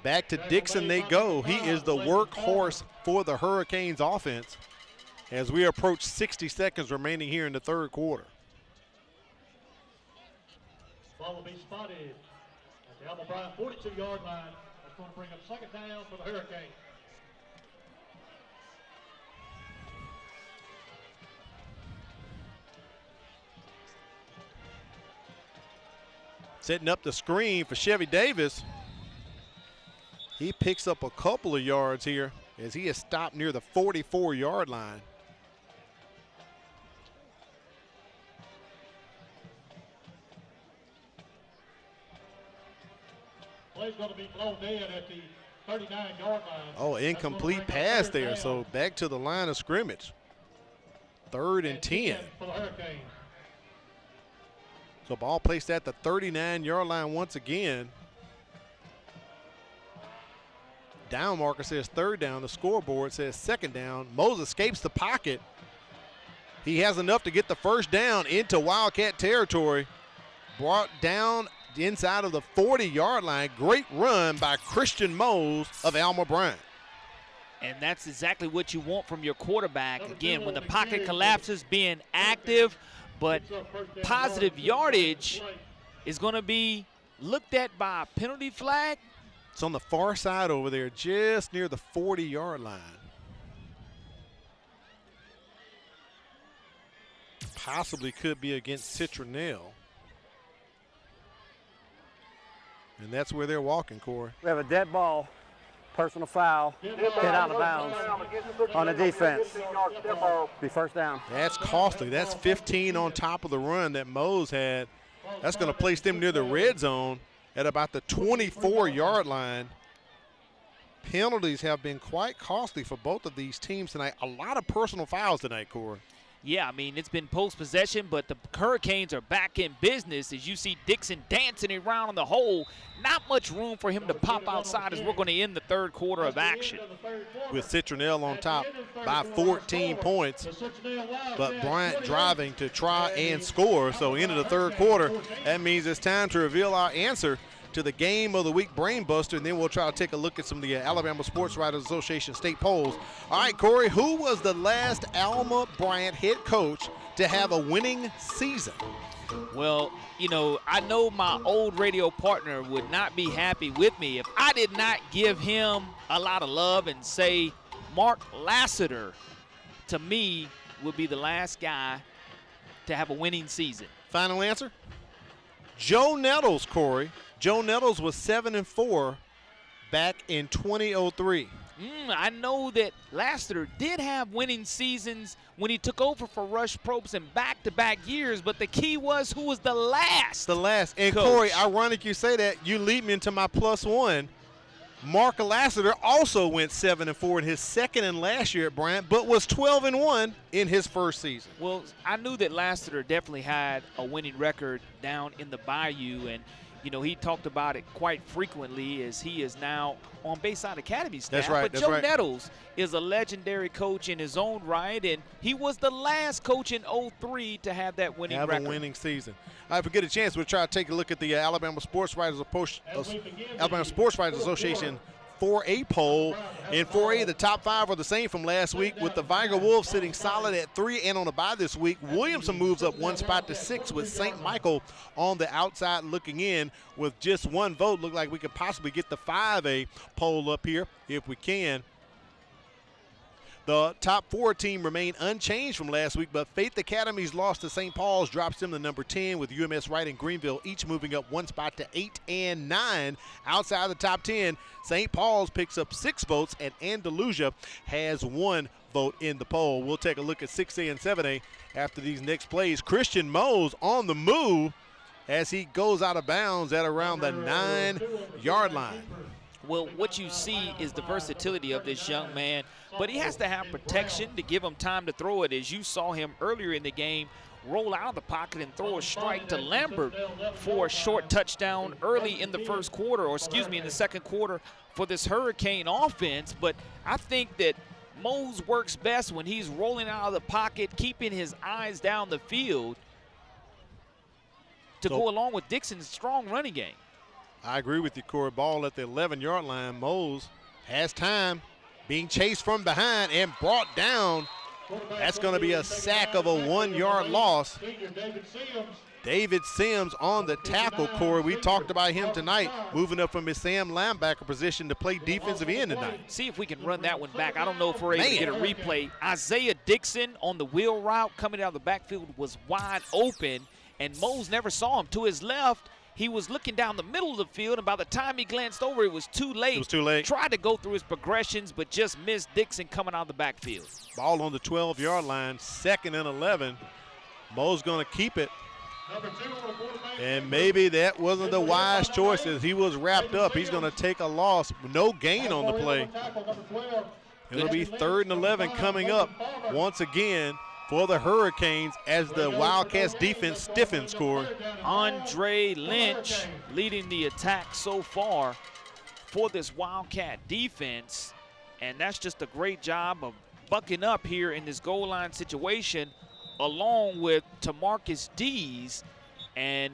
Back to Dixon they go. He is the workhorse for the Hurricanes offense as we approach 60 seconds remaining here in the 3rd quarter. Ball will be spotted at the Alma Bryant 42-yard line. That's going to bring up 2nd down for the Hurricanes. Setting up the screen for Chevy Davis. He picks up a couple of yards here as he is stopped near the 44-yard line. Play's going to be blown dead at the 39-yard line. Oh, incomplete pass there, so back to the line of scrimmage. 3rd and 10. For the Hurricanes. So ball placed at the 39-yard line once again. Down marker says 3rd down. The scoreboard says 2nd down. Mose escapes the pocket. He has enough to get the 1st down into Wildcat territory. Brought down inside of the 40-yard line. Great run by Christian Mose of Alma Bryant. And that's exactly what you want from your quarterback. Again, when the pocket collapses, being active, but positive yardage is going to be looked at by a penalty flag. It's on the far side over there, just near the 40-yard line. Possibly could be against Citronelle. And that's where they're walking, Corey. We have a dead ball, personal foul, hit out of bounds on the defense. Be 1st down. That's costly. That's 15 on top of the run that Mose had. That's going to place them near the red zone at about the 24-yard line. Penalties have been quite costly for both of these teams tonight. A lot of personal fouls tonight, Corey. Yeah, I mean, it's been post-possession, but the Hurricanes are back in business as you see Dixon dancing around in the hole. Not much room for him to pop outside as we're going to end the 3rd quarter of action. With Citronelle on top by 14 points, but Bryant driving to try and score. So into the 3rd quarter, that means it's time to reveal our answer to the Game of the Week Brain Buster, and then we'll try to take a look at some of the Alabama Sports Writers Association state polls. All right, Corey, who was the last Alma Bryant head coach to have a winning season? Well, you know, I know my old radio partner would not be happy with me if I did not give him a lot of love and say Mark Lassiter, to me, would be the last guy to have a winning season. Final answer? Joe Nettles, Corey. Joe Nettles was 7-4 back in 2003. I know that Lassiter did have winning seasons when he took over for Rush Probst in back-to-back years, but the key was who was the last. The last. And coach. Corey, ironic you say that. You lead me into my +1. Mark Lassiter also went 7-4 in his 2nd and last year at Bryant, but was 12-1 in his 1st season. Well, I knew that Lassiter definitely had a winning record down in the Bayou, and you know, he talked about it quite frequently as he is now on Bayside Academy staff. That's right. But Joe Nettles is a legendary coach in his own right, and he was the last coach in 2003 to have that winning record. Have a winning season. All right, if we get a chance, we'll try to take a look at the Alabama Sports Writers Association 4A poll. In 4A, the top 5 are the same from last week, with the Viger Wolves sitting solid at 3 and on a bye this week. Williamson moves up 1 spot to 6 with St. Michael on the outside looking in with just 1 vote. Look like we could possibly get the 5A poll up here if we can. The top 4 team remain unchanged from last week, but Faith Academy's loss to St. Paul's drops them to number 10, with UMS Wright and Greenville each moving up 1 spot to 8 and 9. Outside the top 10, St. Paul's picks up 6 votes, and Andalusia has 1 vote in the poll. We'll take a look at 6A and 7A after these next plays. Christian Mose on the move as he goes out of bounds at around the 9-yard line. Well, what you see is the versatility of this young man, but he has to have protection to give him time to throw it. As you saw him earlier in the game, roll out of the pocket and throw a strike to Lambert for a short touchdown early in the 1st quarter, or excuse me, in the 2nd quarter for this Hurricane offense. But I think that Mose works best when he's rolling out of the pocket, keeping his eyes down the field to go along with Dixon's strong running game. I agree with you, Corey. Ball at the 11-yard line. Mose has time, being chased from behind and brought down. That's going to be a sack of a 1-yard loss. David Sims on the tackle, Corey. We talked about him tonight, moving up from his Sam linebacker position to play defensive end tonight. See if we can run that one back. I don't know if we're able to get a replay. Isaiah Dixon on the wheel route coming out of the backfield was wide open, and Mose never saw him. To his left, he was looking down the middle of the field, and by the time he glanced over, it was too late. It was too late. Tried to go through his progressions, but just missed Dixon coming out of the backfield. Ball on the 12-yard line, 2nd and 11. Mo's going to keep it. And maybe that wasn't the wise choice as he was wrapped up. He's going to take a loss. No gain on the play. It'll be 3rd and 11 coming up once again for the Hurricanes as the Wildcats defense stiffens, Corey. Andre Lynch leading the attack so far for this Wildcat defense. And that's just a great job of bucking up here in this goal line situation, along with Tamarcus Dees, and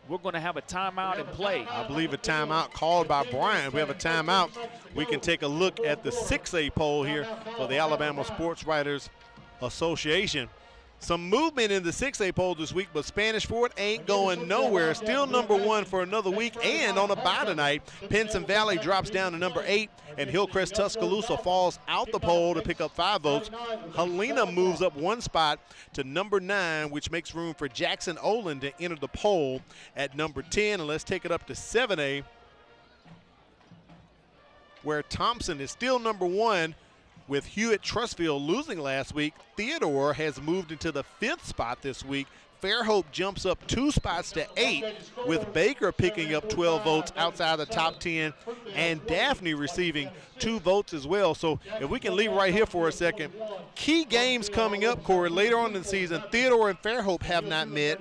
we're going to have a timeout in play. I believe a timeout called by Bryant. We have a timeout. We can take a look at the 6A poll here for the Alabama Sports Writers Association. Some movement in the 6A poll this week, but Spanish Fort ain't going nowhere. Still #1 for another week and on a bye tonight. Pinson Valley drops down to #8, and Hillcrest Tuscaloosa falls out the poll to pick up 5 votes. Helena moves up 1 spot to #9, which makes room for Jackson Olin to enter the poll at #10. And let's take it up to 7A, where Thompson is still #1. With Hewitt Trustfield losing last week, Theodore has moved into the 5th spot this week. Fairhope jumps up 2 spots to 8, with Baker picking up 12 votes outside the top 10, and Daphne receiving 2 votes as well. So if we can leave right here for a second, key games coming up, Corey, later on in the season. Theodore and Fairhope have not met,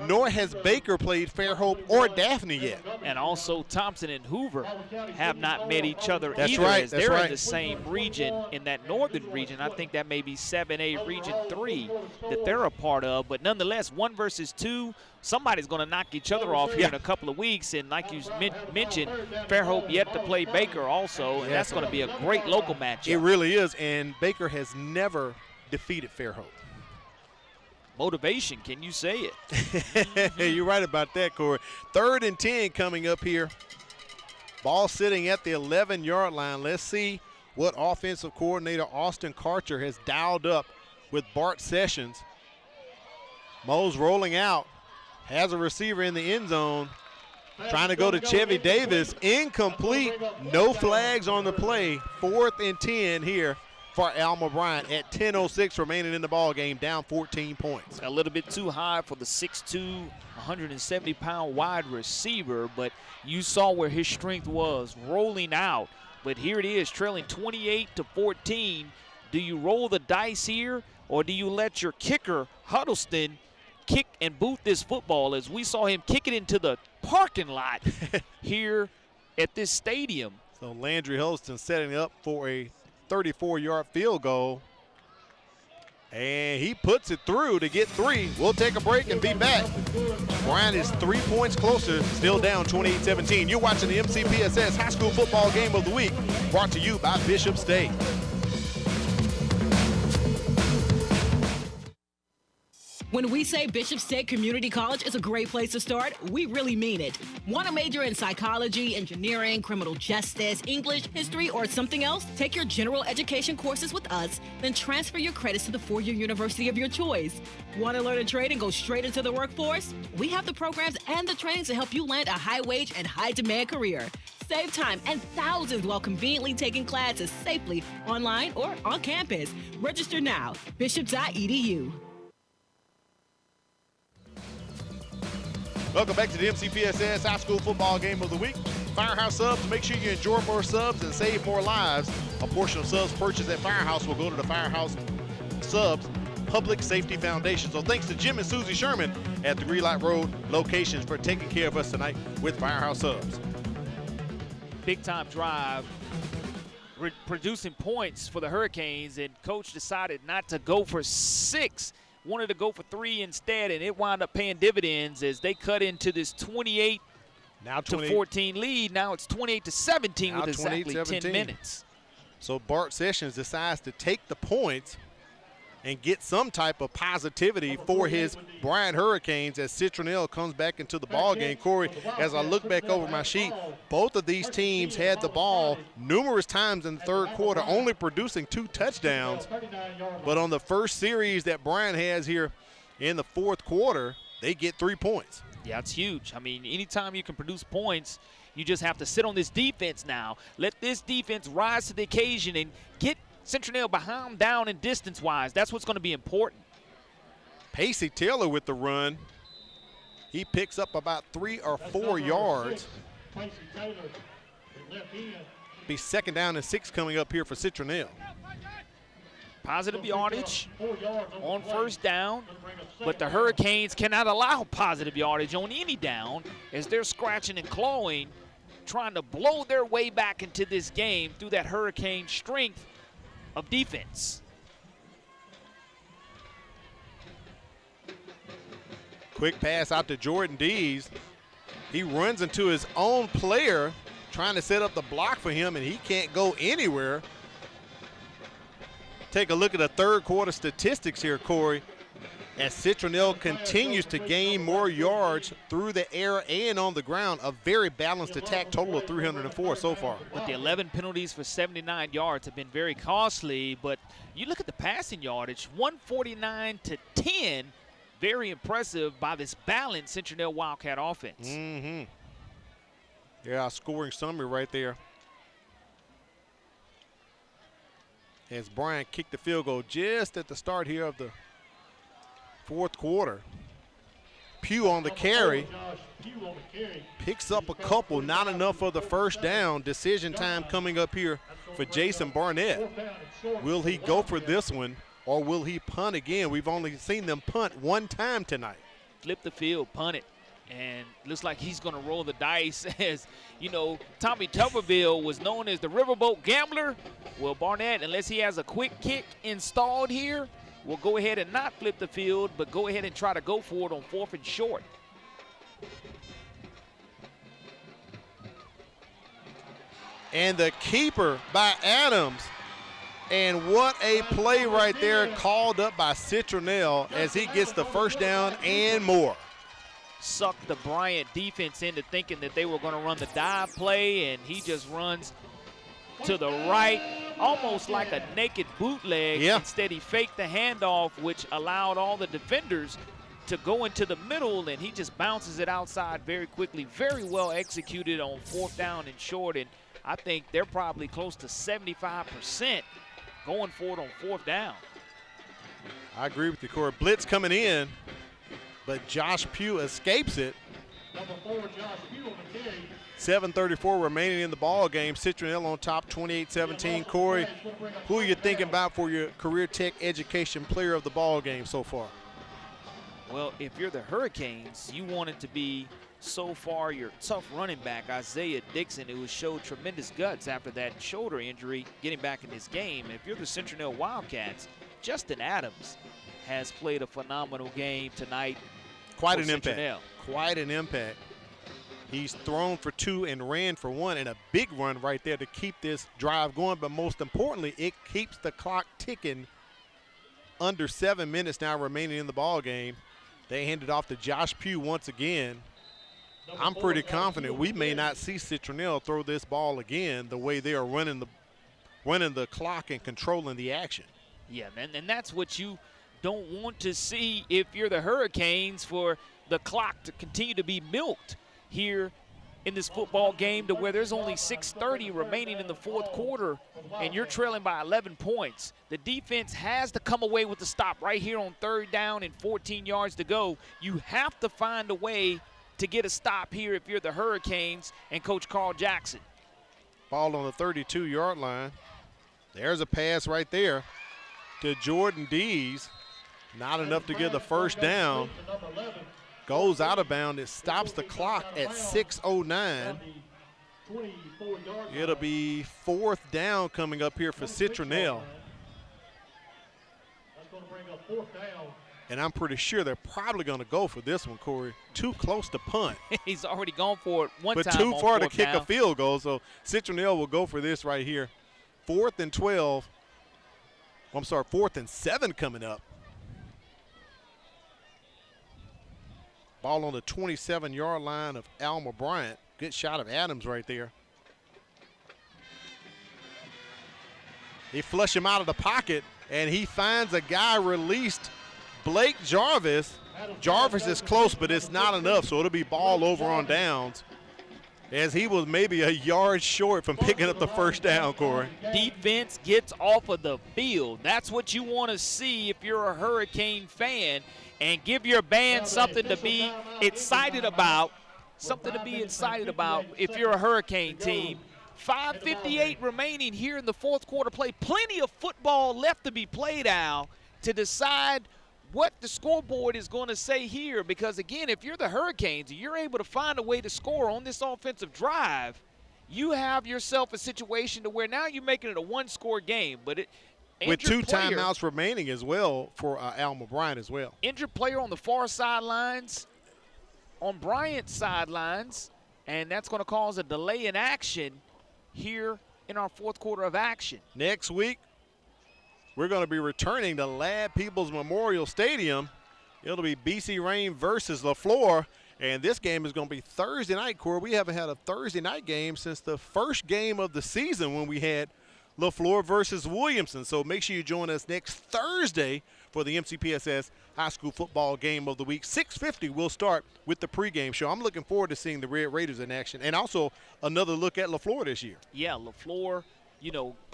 nor has Baker played Fairhope or Daphne yet. And also Thompson and Hoover have not met each other That's either, right, as that's they're right. in the same region, in that northern region. I think that may be 7A Region 3 that they're a part of. But nonetheless, 1 versus 2, somebody's going to knock each other off here in a couple of weeks. And like you mentioned, Fairhope yet to play Baker also, and that's going to be a great local matchup. It really is, and Baker has never defeated Fairhope. Motivation, can you say it? You're right about that, Corey. 3rd and 10 coming up here. Ball sitting at the 11-yard line. Let's see what offensive coordinator Austin Karcher has dialed up with Bart Sessions. Mo's rolling out, has a receiver in the end zone, trying to go to Chevy Davis. Incomplete, no flags on the play. 4th and 10 here for Alma Bryant at 10:06 remaining in the ball game, down 14 points. A little bit too high for the 6'2", 170-pound wide receiver, but you saw where his strength was, rolling out. But here it is, trailing 28-14. Do you roll the dice here, or do you let your kicker, Huddleston, kick and boot this football, as we saw him kick it into the parking lot here at this stadium? So Landry Huddleston setting up for a 34-yard field goal. And he puts it through to get 3. We'll take a break and be back. Bryant is 3 points closer, still down 28-17. You're watching the MCPSS High School Football Game of the Week, brought to you by Bishop State. When we say Bishop State Community College is a great place to start, we really mean it. Want to major in psychology, engineering, criminal justice, English, history, or something else? Take your general education courses with us, then transfer your credits to the 4-year university of your choice. Want to learn a trade and go straight into the workforce? We have the programs and the trainings to help you land a high-wage and high-demand career. Save time and thousands while conveniently taking classes safely online or on campus. Register now, bishop.edu. Welcome back to the MCPSS High School Football Game of the Week. Firehouse Subs, make sure you enjoy more subs and save more lives. A portion of subs purchased at Firehouse will go to the Firehouse Subs Public Safety Foundation. So thanks to Jim and Susie Sherman at the Green Light Road locations for taking care of us tonight with Firehouse Subs. Big time drive, producing points for the Hurricanes, and coach decided not to go for 6. Wanted to go for 3 instead, and it wound up paying dividends as they cut into this 28-14 lead. Now it's 28-17 with exactly 10 minutes. So Bart Sessions decides to take the points and get some type of positivity for his Bryant Hurricanes as Citronelle comes back into the ball game. Corey, as I look back over my sheet, both of these teams had the ball numerous times in the 3rd quarter, only producing 2 touchdowns. But on the first series that Bryant has here in the 4th quarter, they get 3 points. Yeah, it's huge. I mean, anytime you can produce points, you just have to sit on this defense now. Let this defense rise to the occasion and get Citronelle behind down and distance-wise. That's what's going to be important. Pacey Taylor with the run. He picks up about 3 or 4 yards. Be 2nd down and 6 coming up here for Citronelle. Positive yardage on 1st down, but the Hurricanes cannot allow positive yardage on any down as they're scratching and clawing, trying to blow their way back into this game through that Hurricane strength of defense. Quick pass out to Jordan Dees. He runs into his own player, trying to set up the block for him, and he can't go anywhere. Take a look at the 3rd quarter statistics here, Corey, as Citronelle continues to gain more yards through the air and on the ground. A very balanced attack, total of 304 so far. But the 11 penalties for 79 yards have been very costly, but you look at the passing yardage, 149 to 10, very impressive by this balanced Citronelle Wildcat offense. Mm-hmm. Yeah, scoring summary right there. As Bryant kicked the field goal just at the start here of the 4th quarter. Pugh on the carry. Picks up a couple, not enough for the 1st down. Decision time coming up here for Jason Barnett. Will he go for this one, or will he punt again? We've only seen them punt 1 time tonight. Flip the field, punt it. And looks like he's going to roll the dice. As, you know, Tommy Tuberville was known as the Riverboat Gambler. Well, Barnett, unless he has a quick kick installed here, will go ahead and not flip the field, but go ahead and try to go for it on 4th and short. And the keeper by Adams. And what a play right there called up by Citronelle as he gets the 1st down and more. Sucked the Bryant defense into thinking that they were going to run the dive play, and he just runs to the right, almost like a naked bootleg. Yeah. Instead, he faked the handoff, which allowed all the defenders to go into the middle, and he just bounces it outside very quickly. Very well executed on 4th down and short, and I think they're probably close to 75% going for it on 4th down. I agree with you, Corey. Blitz coming in, but Josh Pugh escapes it. Number 4, Josh Pugh on the carry. 7:34 remaining in the ball game. Citronelle on top, 28-17. Corey, who are you thinking about for your Career Tech Education Player of the ball game so far? Well, if you're the Hurricanes, you want it to be so far your tough running back, Isaiah Dixon, who has showed tremendous guts after that shoulder injury, getting back in this game. If you're the Citronelle Wildcats, Justin Adams has played a phenomenal game tonight. Quite an impact. Quite an impact. He's thrown for 2 and ran for 1, and a big run right there to keep this drive going. But most importantly, it keeps the clock ticking. Under 7 minutes now remaining in the ball game. They hand it off to Josh Pugh once again. I'm pretty confident we may not see Citronelle throw this ball again the way they are running the clock and controlling the action. Yeah, and that's what you don't want to see if you're the Hurricanes, for the clock to continue to be milked here in this football game to where there's only 6:30 remaining in the 4th quarter and you're trailing by 11 points. The defense has to come away with the stop right here on 3rd down and 14 yards to go. You have to find a way to get a stop here if you're the Hurricanes and Coach Carl Jackson. Ball on the 32-yard line. There's a pass right there to Jordan Dees. Not enough to get the 1st down. Goes out of bounds. It stops the clock at 6:09. It'll be 4th down coming up here for Citronelle. And I'm pretty sure they're probably going to go for this one, Corey. Too close to punt. He's already gone for it one time. But too far to kick down. a field goal, so Citronelle will go for this right here. 4th and 12. I'm sorry, 4th and 7 coming up. Ball on the 27-yard line of Alma Bryant. Good shot of Adams right there. They flush him out of the pocket, and he finds a guy released Blake Jarvis. Jarvis is close, but it's not enough, so it'll be ball over on downs, as he was maybe a yard short from picking up the first down, Corey. Defense gets off of the field. That's what you want to see if you're a Hurricane fan, and give your band something to be excited about. Something to be excited about if you're a Hurricane team. 5:58 remaining here in the fourth quarter play. Plenty of football left to be played, Al, to decide what the scoreboard is going to say here, because, again, if you're the Hurricanes and you're able to find a way to score on this offensive drive, you have yourself a situation to where now you're making it a one-score game. But with two timeouts remaining as well for Alma Bryant as well. Injured player on the far sidelines, on Bryant's sidelines, and that's going to cause a delay in action here in our fourth quarter of action. Next week, we're going to be returning to Lad Peoples Memorial Stadium. It'll be BC Rain versus LaFleur, and this game is going to be Thursday night, Corey. We haven't had a Thursday night game since the first game of the season when we had LaFleur versus Williamson. So make sure you join us next Thursday for the MCPSS High School Football Game of the Week. 6:50 we'll start with the pregame show. I'm looking forward to seeing the Red Raiders in action, and also another look at LaFleur this year. Yeah, LaFleur,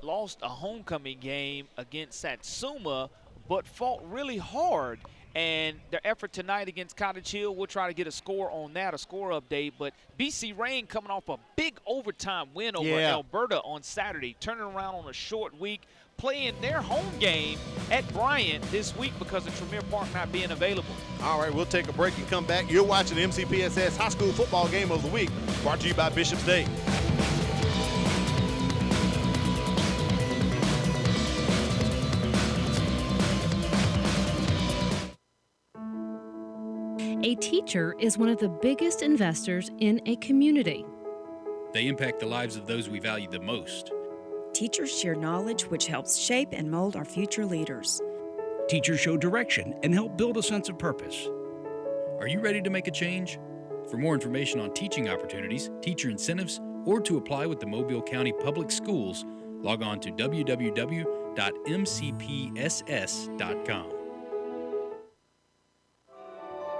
lost a homecoming game against Satsuma, but fought really hard. And their effort tonight against Cottage Hill, we'll try to get a score on that, a score update. But BC Rain coming off a big overtime win over Alberta on Saturday, turning around on a short week, playing their home game at Bryant this week because of Tremere Park not being available. All right, we'll take a break and come back. You're watching the MCPSS High School Football Game of the Week, brought to you by Bishop State. A teacher is one of the biggest investors in a community. They impact the lives of those we value the most. Teachers share knowledge which helps shape and mold our future leaders. Teachers show direction and help build a sense of purpose. Are you ready to make a change? For more information on teaching opportunities, teacher incentives, or to apply with the Mobile County Public Schools, log on to www.mcpss.com.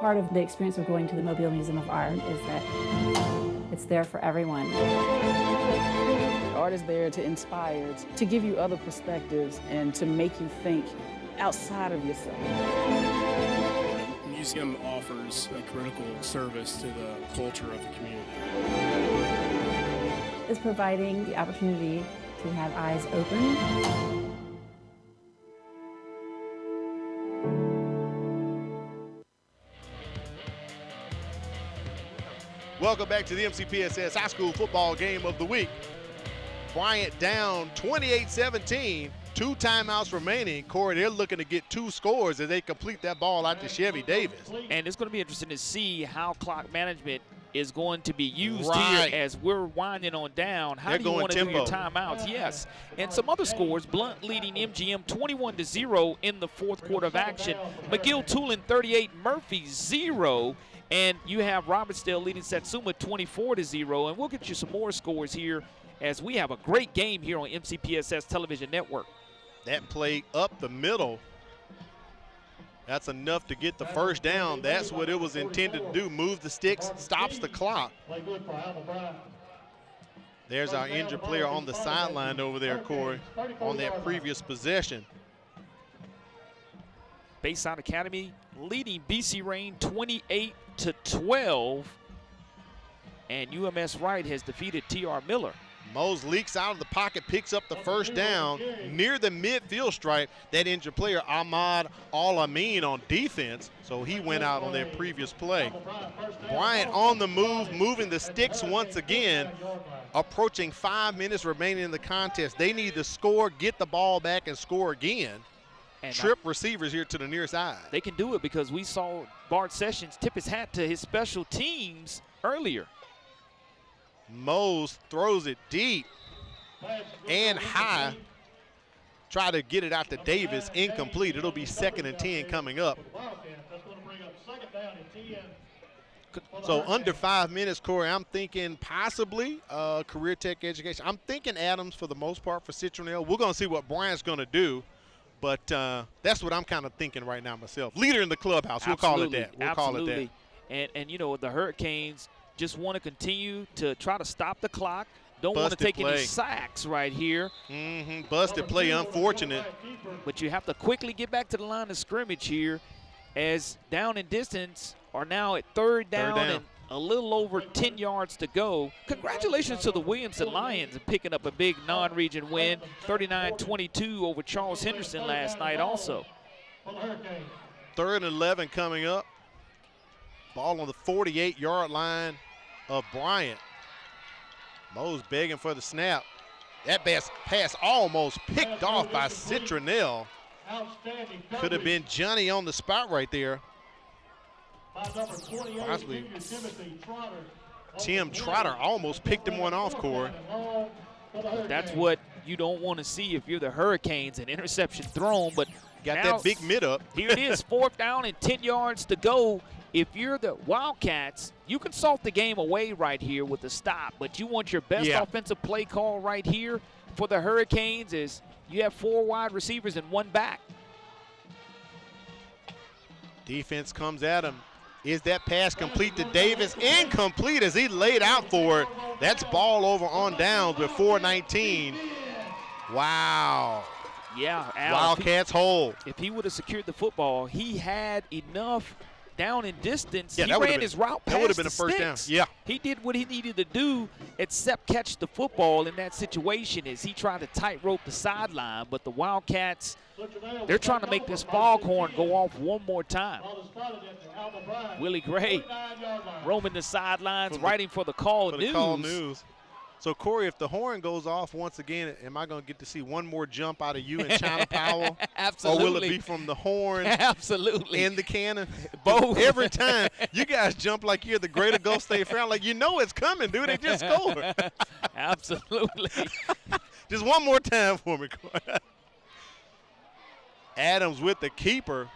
Part of the experience of going to the Mobile Museum of Art is that it's there for everyone. Art is there to inspire, to give you other perspectives, and to make you think outside of yourself. The museum offers a critical service to the culture of the community. It's providing the opportunity to have eyes open. Welcome back to the MCPSS High School Football Game of the Week. Bryant down 28-17, 2 timeouts remaining. Corey, they're looking to get 2 scores as they complete that ball out to Chevy Davis. And it's going to be interesting to see how clock management is going to be used here as we're winding on down. How do you want to do your timeouts? Yes. And some other scores, Blunt leading MGM 21-0 in the fourth quarter of action. McGill-Tulin 38, Murphy 0. And you have Robertsdale leading Satsuma 24-0. And we'll get you some more scores here as we have a great game here on MCPSS Television Network. That play up the middle, that's enough to get the first down. That's what it was intended to do. Move the sticks, stops the clock. There's our injured player on the sideline over there, Corey, on that previous possession. Bayside Academy leading BC Rain 28-12. And UMS Wright has defeated TR Miller. Mose leaks out of the pocket, picks up the first down near the midfield stripe. That injured player, Ahmad Al-Amin, on defense, so he went out on that previous play. Bryant on the move, moving the sticks once again, approaching 5 minutes remaining in the contest. They need to score, get the ball back, and score again. And trip receivers here to the near side. They can do it because we saw Bart Sessions tip his hat to his special teams earlier. Mose throws it deep and high. Try to get it out to Davis, incomplete. It'll be 2nd and 10 coming up. So under 5 minutes, Corey, I'm thinking possibly Career Tech Education. I'm thinking Adams for the most part for Citronelle. We're going to see what Bryant's going to do. But that's what I'm kind of thinking right now myself. Leader in the clubhouse. We'll call it that. We'll call it that. And you know, the Hurricanes just want to continue to try to stop the clock. Don't want to Busted take play. any sacks right here. Busted play, unfortunate. But you have to quickly get back to the line of scrimmage here, as down and distance are now at third down. And a little over 10 yards to go. Congratulations to the Williamson Lions in picking up a big non-region win, 39-22 over Charles Henderson last night also. 3rd and 11 coming up. Ball on the 48-yard line of Bryant. Mo's begging for the snap. That pass almost picked off by Citronelle. Could have been Johnny on the spot right there. Possibly Tim Trotter almost picked him one off, Corey. That's what you don't want to see if you're the Hurricanes, an interception thrown. But got that big mid up. Here it is, 4th down and 10 yards to go. If you're the Wildcats, you can salt the game away right here with the stop, but you want your best offensive play call right here for the Hurricanes is you have 4 wide receivers and 1 back. Defense comes at him. Is that pass complete to Davis? Incomplete as he laid out for it. That's ball over on downs with 4:19. Wow. Yeah, Al, Wildcats hold. If he would have secured the football, he had enough down in distance. Yeah, he ran his route past that would have been a first sticks. down. Yeah. He did what he needed to do except catch the football in that situation as he tried to tightrope the sideline. But the Wildcats, they're trying to make this foghorn go off one more time. Willie Gray roaming the sidelines, writing for the call news. So, Corey, if the horn goes off once again, am I going to get to see one more jump out of you and China Powell? Absolutely. Or will it be from the horn Absolutely. and the cannon? Both. Every time you guys jump like you're the greater Gulf State Fair, like you know it's coming, dude. They just scored. Absolutely. Just one more time for me, Corey. Adams with the keeper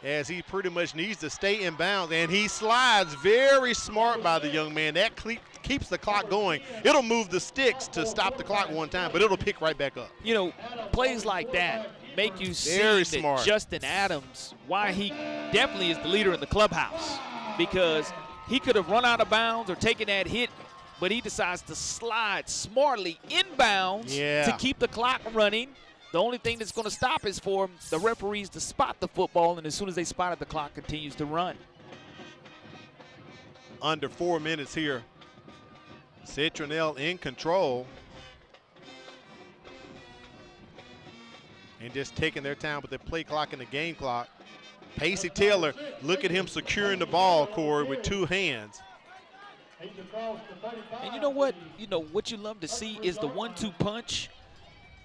as he pretty much needs to stay in bounds, and he slides. Very smart by the young man. That keeps the clock going. It'll move the sticks to stop the clock one time, but it'll pick right back up. You know, plays like that make you see that Justin Adams, why he definitely is the leader in the clubhouse, because he could have run out of bounds or taken that hit, but he decides to slide smartly inbounds to keep the clock running. The only thing that's going to stop is for the referees to spot the football, and as soon as they spot it, the clock continues to run. Under 4 minutes here. Citronelle in control. And just taking their time with the play clock and the game clock. Pacey Taylor, look at him securing the ball, Corey, with 2 hands. And you know what? You know what you love to see is the 1-2 punch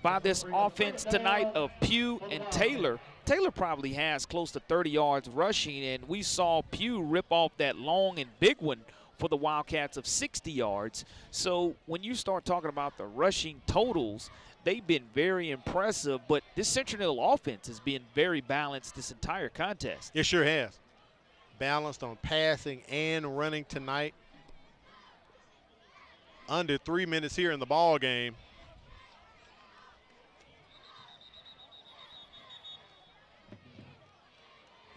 by this offense tonight of Pugh and Taylor. Taylor probably has close to 30 yards rushing, and we saw Pugh rip off that long and big one for the Wildcats of 60 yards. So when you start talking about the rushing totals, they've been very impressive, but this Citronelle offense has been very balanced this entire contest. It sure has. Balanced on passing and running tonight. Under 3 minutes here in the ball game.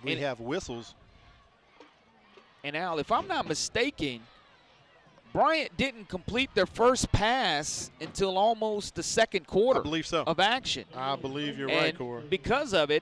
We have whistles. And Al, if I'm not mistaken, Bryant didn't complete their first pass until almost the second quarter of action. I believe you're right, Corey. Because of it,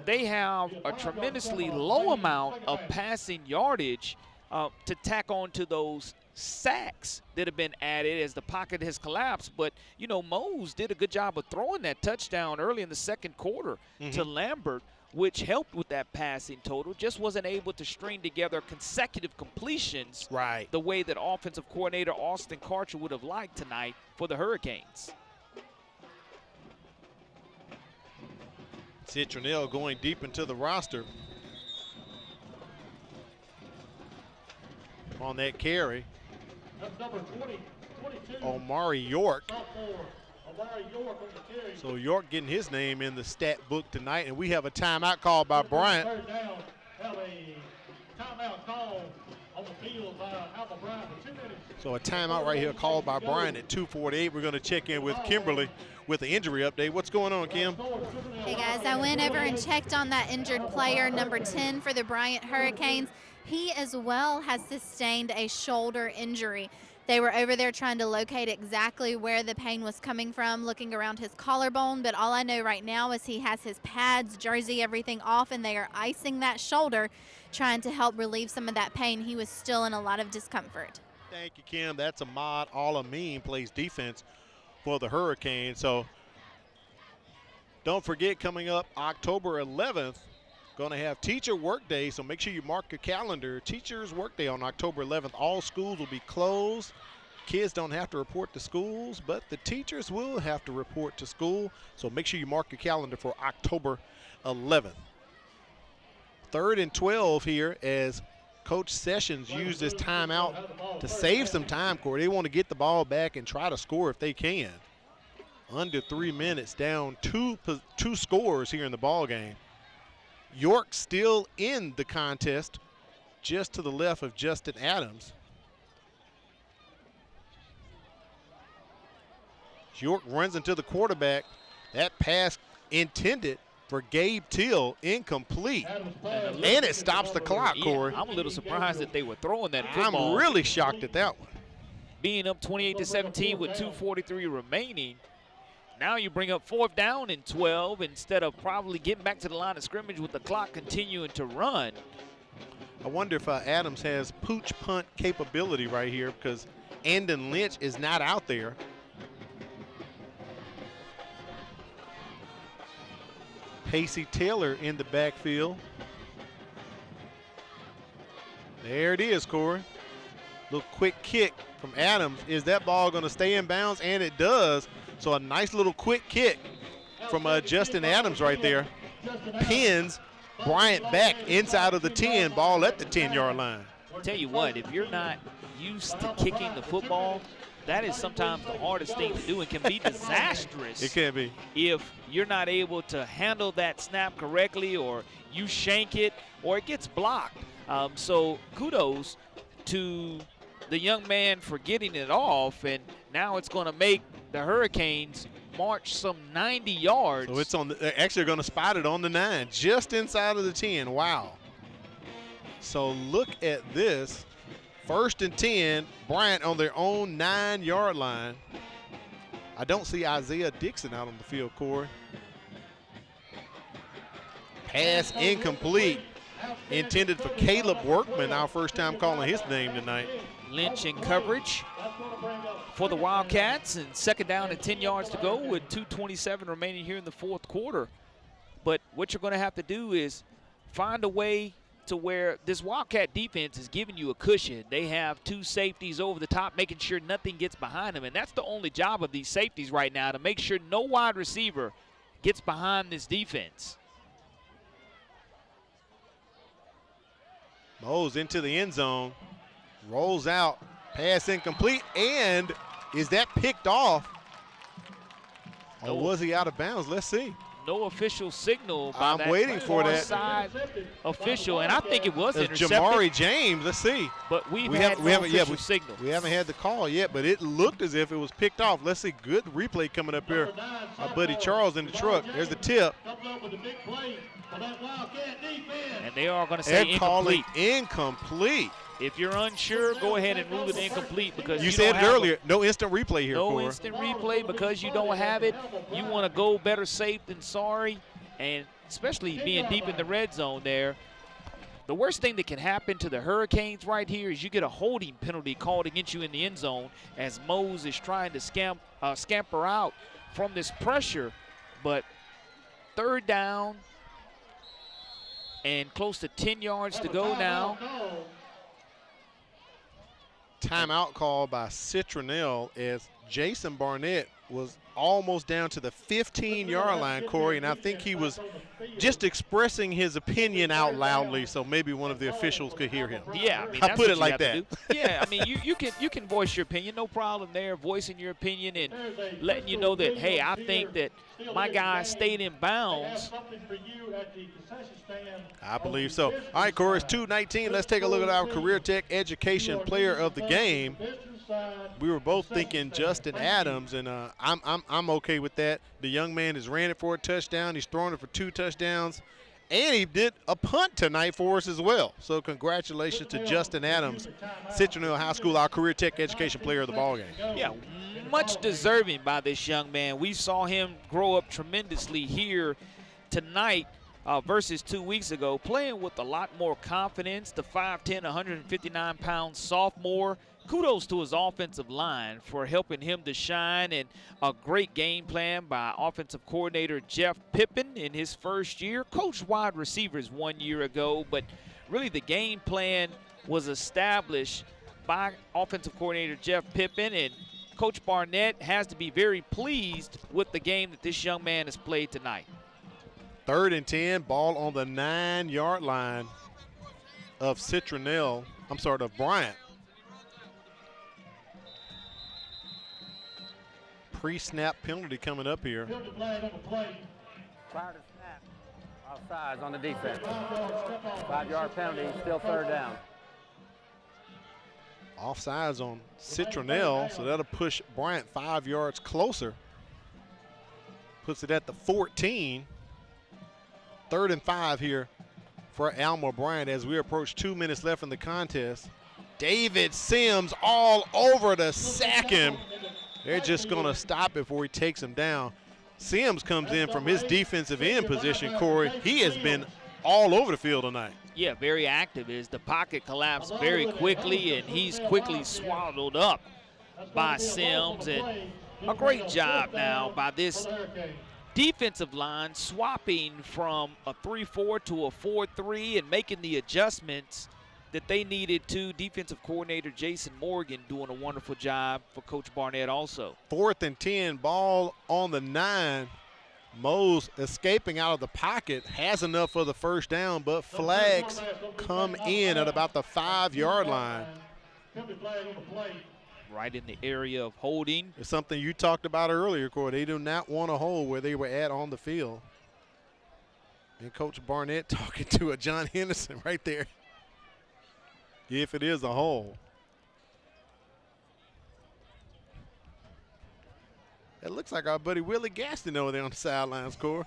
they have a tremendously low amount of passing yardage to tack on to those sacks that have been added as the pocket has collapsed. But, you know, Mose did a good job of throwing that touchdown early in the second quarter to Lambert, which helped with that passing total. Just wasn't able to string together consecutive completions the way that offensive coordinator Austin Karcher would have liked tonight for the Hurricanes. Citronelle going deep into the roster on that carry. Omari York. So York getting his name in the stat book tonight, and we have a timeout called by Bryant. Timeout call on So a timeout right here called by Bryant at 2:48. We're going to check in with Kimberly with the injury update. What's going on, Kim? Hey guys, I went over and checked on that injured player, number 10 for the Bryant Hurricanes. He as well has sustained a shoulder injury. They were over there trying to locate exactly where the pain was coming from, looking around his collarbone, but all I know right now is he has his pads, jersey, everything off, and they are icing that shoulder, trying to help relieve some of that pain. He was still in a lot of discomfort. Thank you, Kim. That's Ahmad Al-Amin, plays defense for the Hurricanes. So don't forget, coming up October 11th, going to have Teacher Workday, so make sure you mark your calendar. Teachers Workday on October 11th. All schools will be closed. Kids don't have to report to schools, but the teachers will have to report to school. So make sure you mark your calendar for October 11th. 3rd and 12 here as Coach Sessions used this timeout to save some time, Corey. They want to get the ball back and try to score if they can. Under 3 minutes, down two scores here in the ball game. York still in the contest, just to the left of Justin Adams. York runs into the quarterback. That pass intended for Gabe Till, incomplete. And it stops the clock, Corey. I'm a little surprised that they were throwing that football. I'm really shocked at that one. Being up 28-17 with 2:43 remaining. Now you bring up 4th down and 12 instead of probably getting back to the line of scrimmage with the clock continuing to run. I wonder if Adams has pooch punt capability right here because Andon Lynch is not out there. Pacey Taylor in the backfield. There it is, Corey. Little quick kick from Adams. Is that ball going to stay in bounds? And it does. So a nice little quick kick from Justin Adams right there. Pins Bryant back inside of the 10, ball at the 10-yard line. I'll tell you what, if you're not used to kicking the football, that is sometimes the hardest thing to do and can be disastrous. It can be. If you're not able to handle that snap correctly, or you shank it, or it gets blocked. So kudos to the young man for getting it off, and now it's going to make the Hurricanes march some 90 yards. So it's on the, actually going to spot it on the 9, just inside of the 10. Wow. So look at this. 1st and 10, Bryant on their own 9-yard line. I don't see Isaiah Dixon out on the field, Corey. Pass incomplete. Intended for Caleb Workman, our first time calling his name tonight. Lynch in coverage for the Wildcats, and 2nd down and 10 yards to go with 2:27 remaining here in the 4th quarter. But what you're going to have to do is find a way to where this Wildcat defense is giving you a cushion. They have 2 safeties over the top, making sure nothing gets behind them, and that's the only job of these safeties right now, to make sure no wide receiver gets behind this defense. Mose into the end zone, rolls out, pass incomplete, and is that picked off? Or was he out of bounds? Let's see. No official signal by I'm that waiting for that side official, and I think it was intercepted. Jamari James, let's see. But we haven't official signal. We haven't had the call yet, but it looked as if it was picked off. Let's see, good replay coming up here. Our buddy Charles in the truck. There's the tip. And they are going to say incomplete. Calling incomplete. If you're unsure, go ahead and rule it incomplete, because you said it earlier. No instant replay here. No instant replay because you don't have it. You want to go better safe than sorry, and especially being deep in the red zone there. The worst thing that can happen to the Hurricanes right here is you get a holding penalty called against you in the end zone as Mose is trying to scamper out from this pressure. But 3rd down and close to 10 yards to go now. Timeout call by Citronelle as Jason Barnett was almost down to the 15-yard line, Corey, and I think he was just expressing his opinion out loudly, so maybe one of the officials could hear him. Yeah, I mean, I that's put what it you like have to that. do. Yeah, I mean, you can voice your opinion, no problem there, voicing your opinion and letting you know that, hey, I think that my guy stayed in bounds. I believe so. All right, Corey, it's 2:19. Let's take a look at our Career Tech Education Player of the Game. We were both thinking Justin Adams, and I'm okay with that. The young man has ran it for a touchdown. He's thrown it for 2 touchdowns, and he did a punt tonight for us as well. So congratulations to Justin Adams, Citronelle High School, our Career Tech Education Player of the ballgame. Yeah, much deserving by this young man. We saw him grow up tremendously here tonight versus 2 weeks ago, playing with a lot more confidence. The 5'10", 159-pound sophomore. Kudos to his offensive line for helping him to shine, and a great game plan by offensive coordinator Jeff Pippin in his first year. Coached wide receivers 1 year ago, but really the game plan was established by offensive coordinator Jeff Pippin, and Coach Barnett has to be very pleased with the game that this young man has played tonight. 3rd and 10, ball on the 9-yard line of of Bryant. Pre-snap penalty coming up here. Prior to snap, offsides on the defense. 5-yard penalty, still 3rd down. Offsides on Citronelle, so that'll push Bryant 5 yards closer. Puts it at the 14. 3rd and 5 here for Alma Bryant as we approach 2 minutes left in the contest. David Sims all over to sack him. They're just going to stop it before he takes him down. Sims comes in from his defensive end position, Corey. He has been all over the field tonight. Yeah, very active as the pocket collapsed very quickly, and he's quickly swallowed up by Sims. And a great job now by this defensive line swapping from a 3-4 to a 4-3 and making the adjustments that they needed to. Defensive coordinator Jason Morgan doing a wonderful job for Coach Barnett also. 4th and 10, ball on the 9. Mose escaping out of the pocket, has enough for the 1st down, but flags come in at about the 5-yard line. Right in the area of holding. It's something you talked about earlier, Corey. They do not want to hold where they were at on the field. And Coach Barnett talking to a John Henderson right there. If it is a hole. It looks like our buddy Willie Gaston over there on the sidelines, Corey.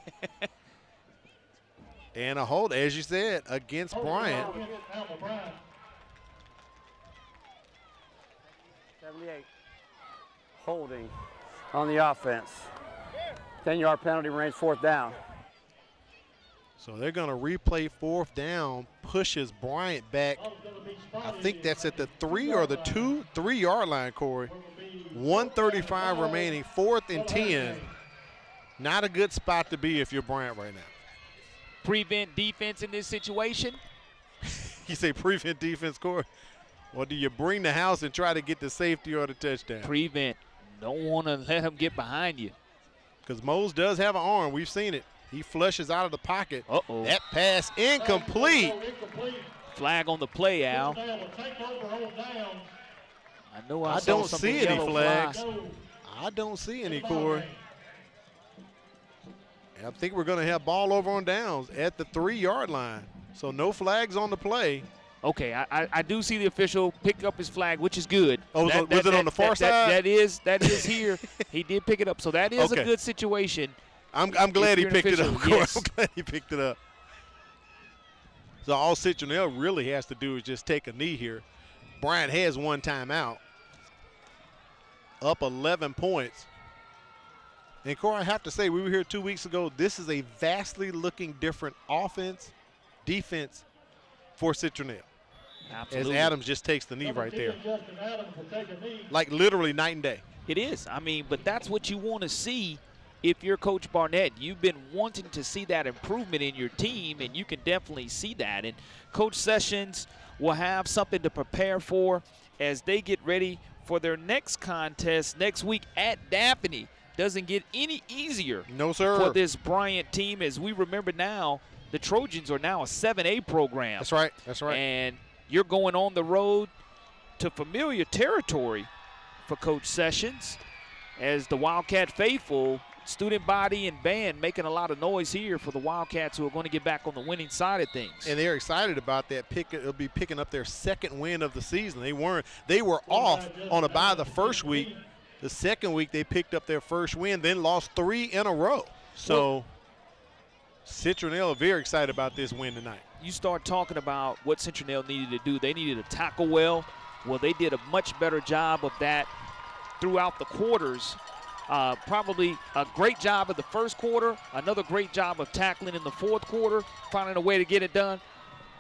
And a hold, as you said, against Bryant. 78. Holding on the offense. 10-yard penalty range, 4th down. So they're going to replay 4th down, pushes Bryant back. I think that's at the 3 or the 3-yard line, Corey. 1:35 remaining, 4th and 10. Not a good spot to be if you're Bryant right now. Prevent defense in this situation. You say prevent defense, Corey? Or do you bring the house and try to get the safety or the touchdown? Prevent. Don't want to let him get behind you. Because Mose does have an arm. We've seen it. He flushes out of the pocket. Uh-oh. That pass incomplete. Flag on the play, Al. I don't see any flags. Fly. I don't see any, Corey. I think we're going to have ball over on downs at the 3-yard line. So no flags on the play. Okay, I do see the official pick up his flag, which is good. Oh, was it on the far side? That is here. He did pick it up, so that is a good situation. I'm glad he picked it up, Corey. Yes. I'm glad he picked it up. So all Citronelle really has to do is just take a knee here. Bryant has one timeout. Up 11 points. And Corey, I have to say, we were here 2 weeks ago. This is a vastly looking different offense, defense for Citronelle. Absolutely. As Adams just takes the knee right there. Like literally night and day. It is. I mean, but that's what you want to see if you're Coach Barnett. You've been wanting to see that improvement in your team, and you can definitely see that. And Coach Sessions will have something to prepare for as they get ready for their next contest next week at Daphne. Doesn't get any easier no, sir, for this Bryant team. As we remember now, the Trojans are now a 7A program. That's right. That's right. And you're going on the road to familiar territory for Coach Sessions, as the Wildcat faithful, student body and band making a lot of noise here for the Wildcats, who are going to get back on the winning side of things. And they're excited about that pick. It'll be picking up their second win of the season. They were off on a bye the first week. The second week they picked up their first win, then lost 3 in a row. So Citronelle are very excited about this win tonight. You start talking about what Citronelle needed to do. They needed to tackle well. Well, they did a much better job of that throughout the quarters. Probably a great job of the first quarter, another great job of tackling in the fourth quarter, finding a way to get it done,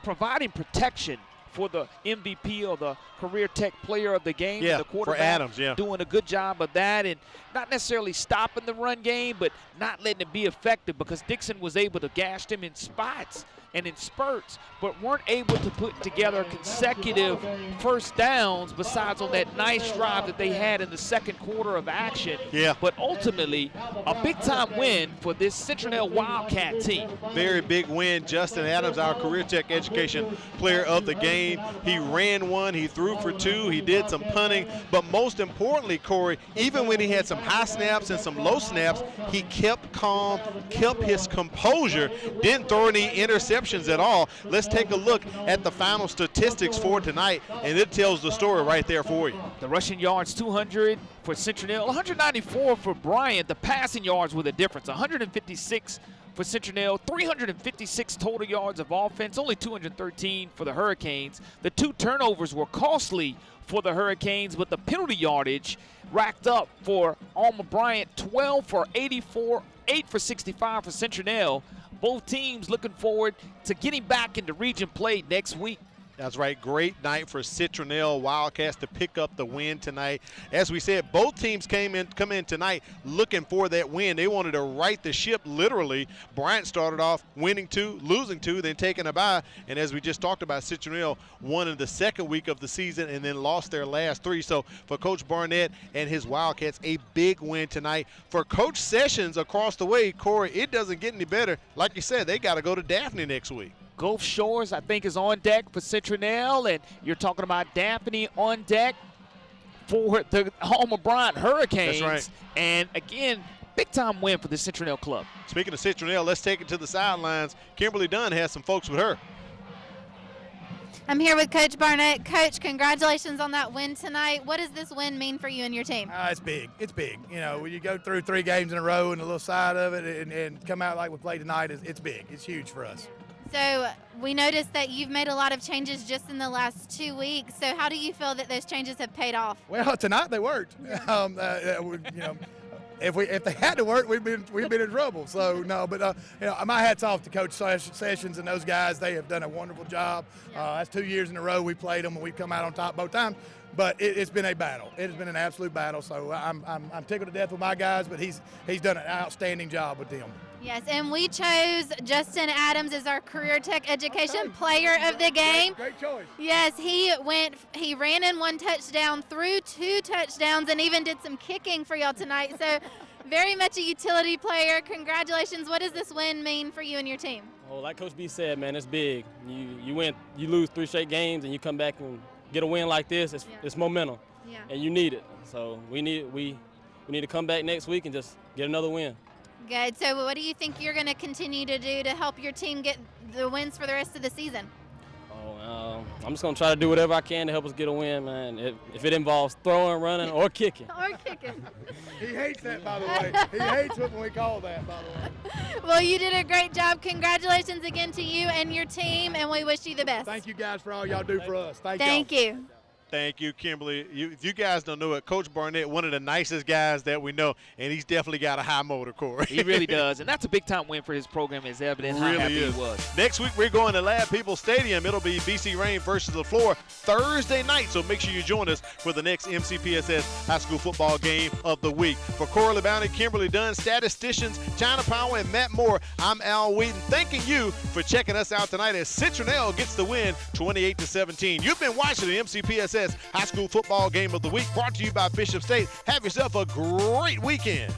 providing protection for the MVP or the Career Tech Player of the Game. Yeah, the quarterback, for Adams, yeah. Doing a good job of that, and not necessarily stopping the run game, but not letting it be effective, because Dixon was able to gash them in spots and in spurts, but weren't able to put together consecutive first downs besides on that nice drive that they had in the second quarter of action. Yeah. But ultimately, a big-time win for this Citronelle Wildcat team. Very big win. Justin Adams, our Career Tech Education Player of the Game. He ran one, he threw for 2, he did some punting, but most importantly, Corey, even when he had some high snaps and some low snaps, he kept calm, kept his composure, didn't throw any interceptions at all. Let's take a look at the final statistics for tonight, and it tells the story right there for you. The rushing yards, 200 for Citronelle, 194 for Bryant. The passing yards were the difference, 156 for Citronelle, 356 total yards of offense, only 213 for the Hurricanes. The 2 turnovers were costly for the Hurricanes, but the penalty yardage racked up for Alma Bryant, 12 for 84, 8 for 65 for Citronelle. Both teams looking forward to getting back into region play next week. That's right. Great night for Citronelle Wildcats to pick up the win tonight. As we said, both teams come in tonight looking for that win. They wanted to right the ship, literally. Bryant started off winning 2, losing 2, then taking a bye. And as we just talked about, Citronelle won in the second week of the season and then lost their last 3. So for Coach Barnett and his Wildcats, a big win tonight. For Coach Sessions across the way, Corey, it doesn't get any better. Like you said, they got to go to Daphne next week. Gulf Shores, I think, is on deck for Citronelle, and you're talking about Daphne on deck for the Alma Bryant Hurricanes. That's right. And again, big-time win for the Citronelle club. Speaking of Citronelle, let's take it to the sidelines. Kimberly Dunn has some folks with her. I'm here with Coach Barnett. Coach, congratulations on that win tonight. What does this win mean for you and your team? It's big. It's big. You know, when you go through 3 games in a row and a little side of it and come out like we played tonight, it's big. It's huge for us. So we noticed that you've made a lot of changes just in the last 2 weeks. So how do you feel that those changes have paid off? Well, tonight they worked. Yeah. You know, if they had to work, we'd been in trouble. So no, but you know, my hat's off to Coach Sessions and those guys. They have done a wonderful job. That's 2 years in a row we played them and we've come out on top both times. But it's been a battle. It has been an absolute battle. So I'm tickled to death with my guys, but he's done an outstanding job with them. Yes, and we chose Justin Adams as our Career Tech Education Player of the Game. Great choice. Yes, he ran in 1 touchdown, threw 2 touchdowns, and even did some kicking for y'all tonight. So very much a utility player. Congratulations. What does this win mean for you and your team? Well, like Coach B said, man, it's big. You lose 3 straight games, and you come back and get a win like this. It's momentum, and you need it. So we need to come back next week and just get another win. Good. So what do you think you're going to continue to do to help your team get the wins for the rest of the season? I'm just going to try to do whatever I can to help us get a win, man. If it involves throwing, running, or kicking. Or kicking. He hates that, by the way. He hates it when we call that, by the way. Well, you did a great job. Congratulations again to you and your team, and we wish you the best. Thank you guys for all y'all do for us. Thank you. Thank you, Kimberly. If you guys don't know it, Coach Barnett, one of the nicest guys that we know, and he's definitely got a high motor, Corey. He really does, and that's a big-time win for his program, as evident how happy he was. Next week, we're going to Lab People Stadium. It'll be BC Reign versus LaFleur Thursday night, so make sure you join us for the next MCPSS high school football game of the week. For Corey LeBounty, Kimberly Dunn, statisticians, China Power, and Matt Moore, I'm Al Wheaton, thanking you for checking us out tonight as Citronelle gets the win 28-17. You've been watching the MCPSS Mcpss High School Football Game of the Week, brought to you by Bishop State. Have yourself a great weekend.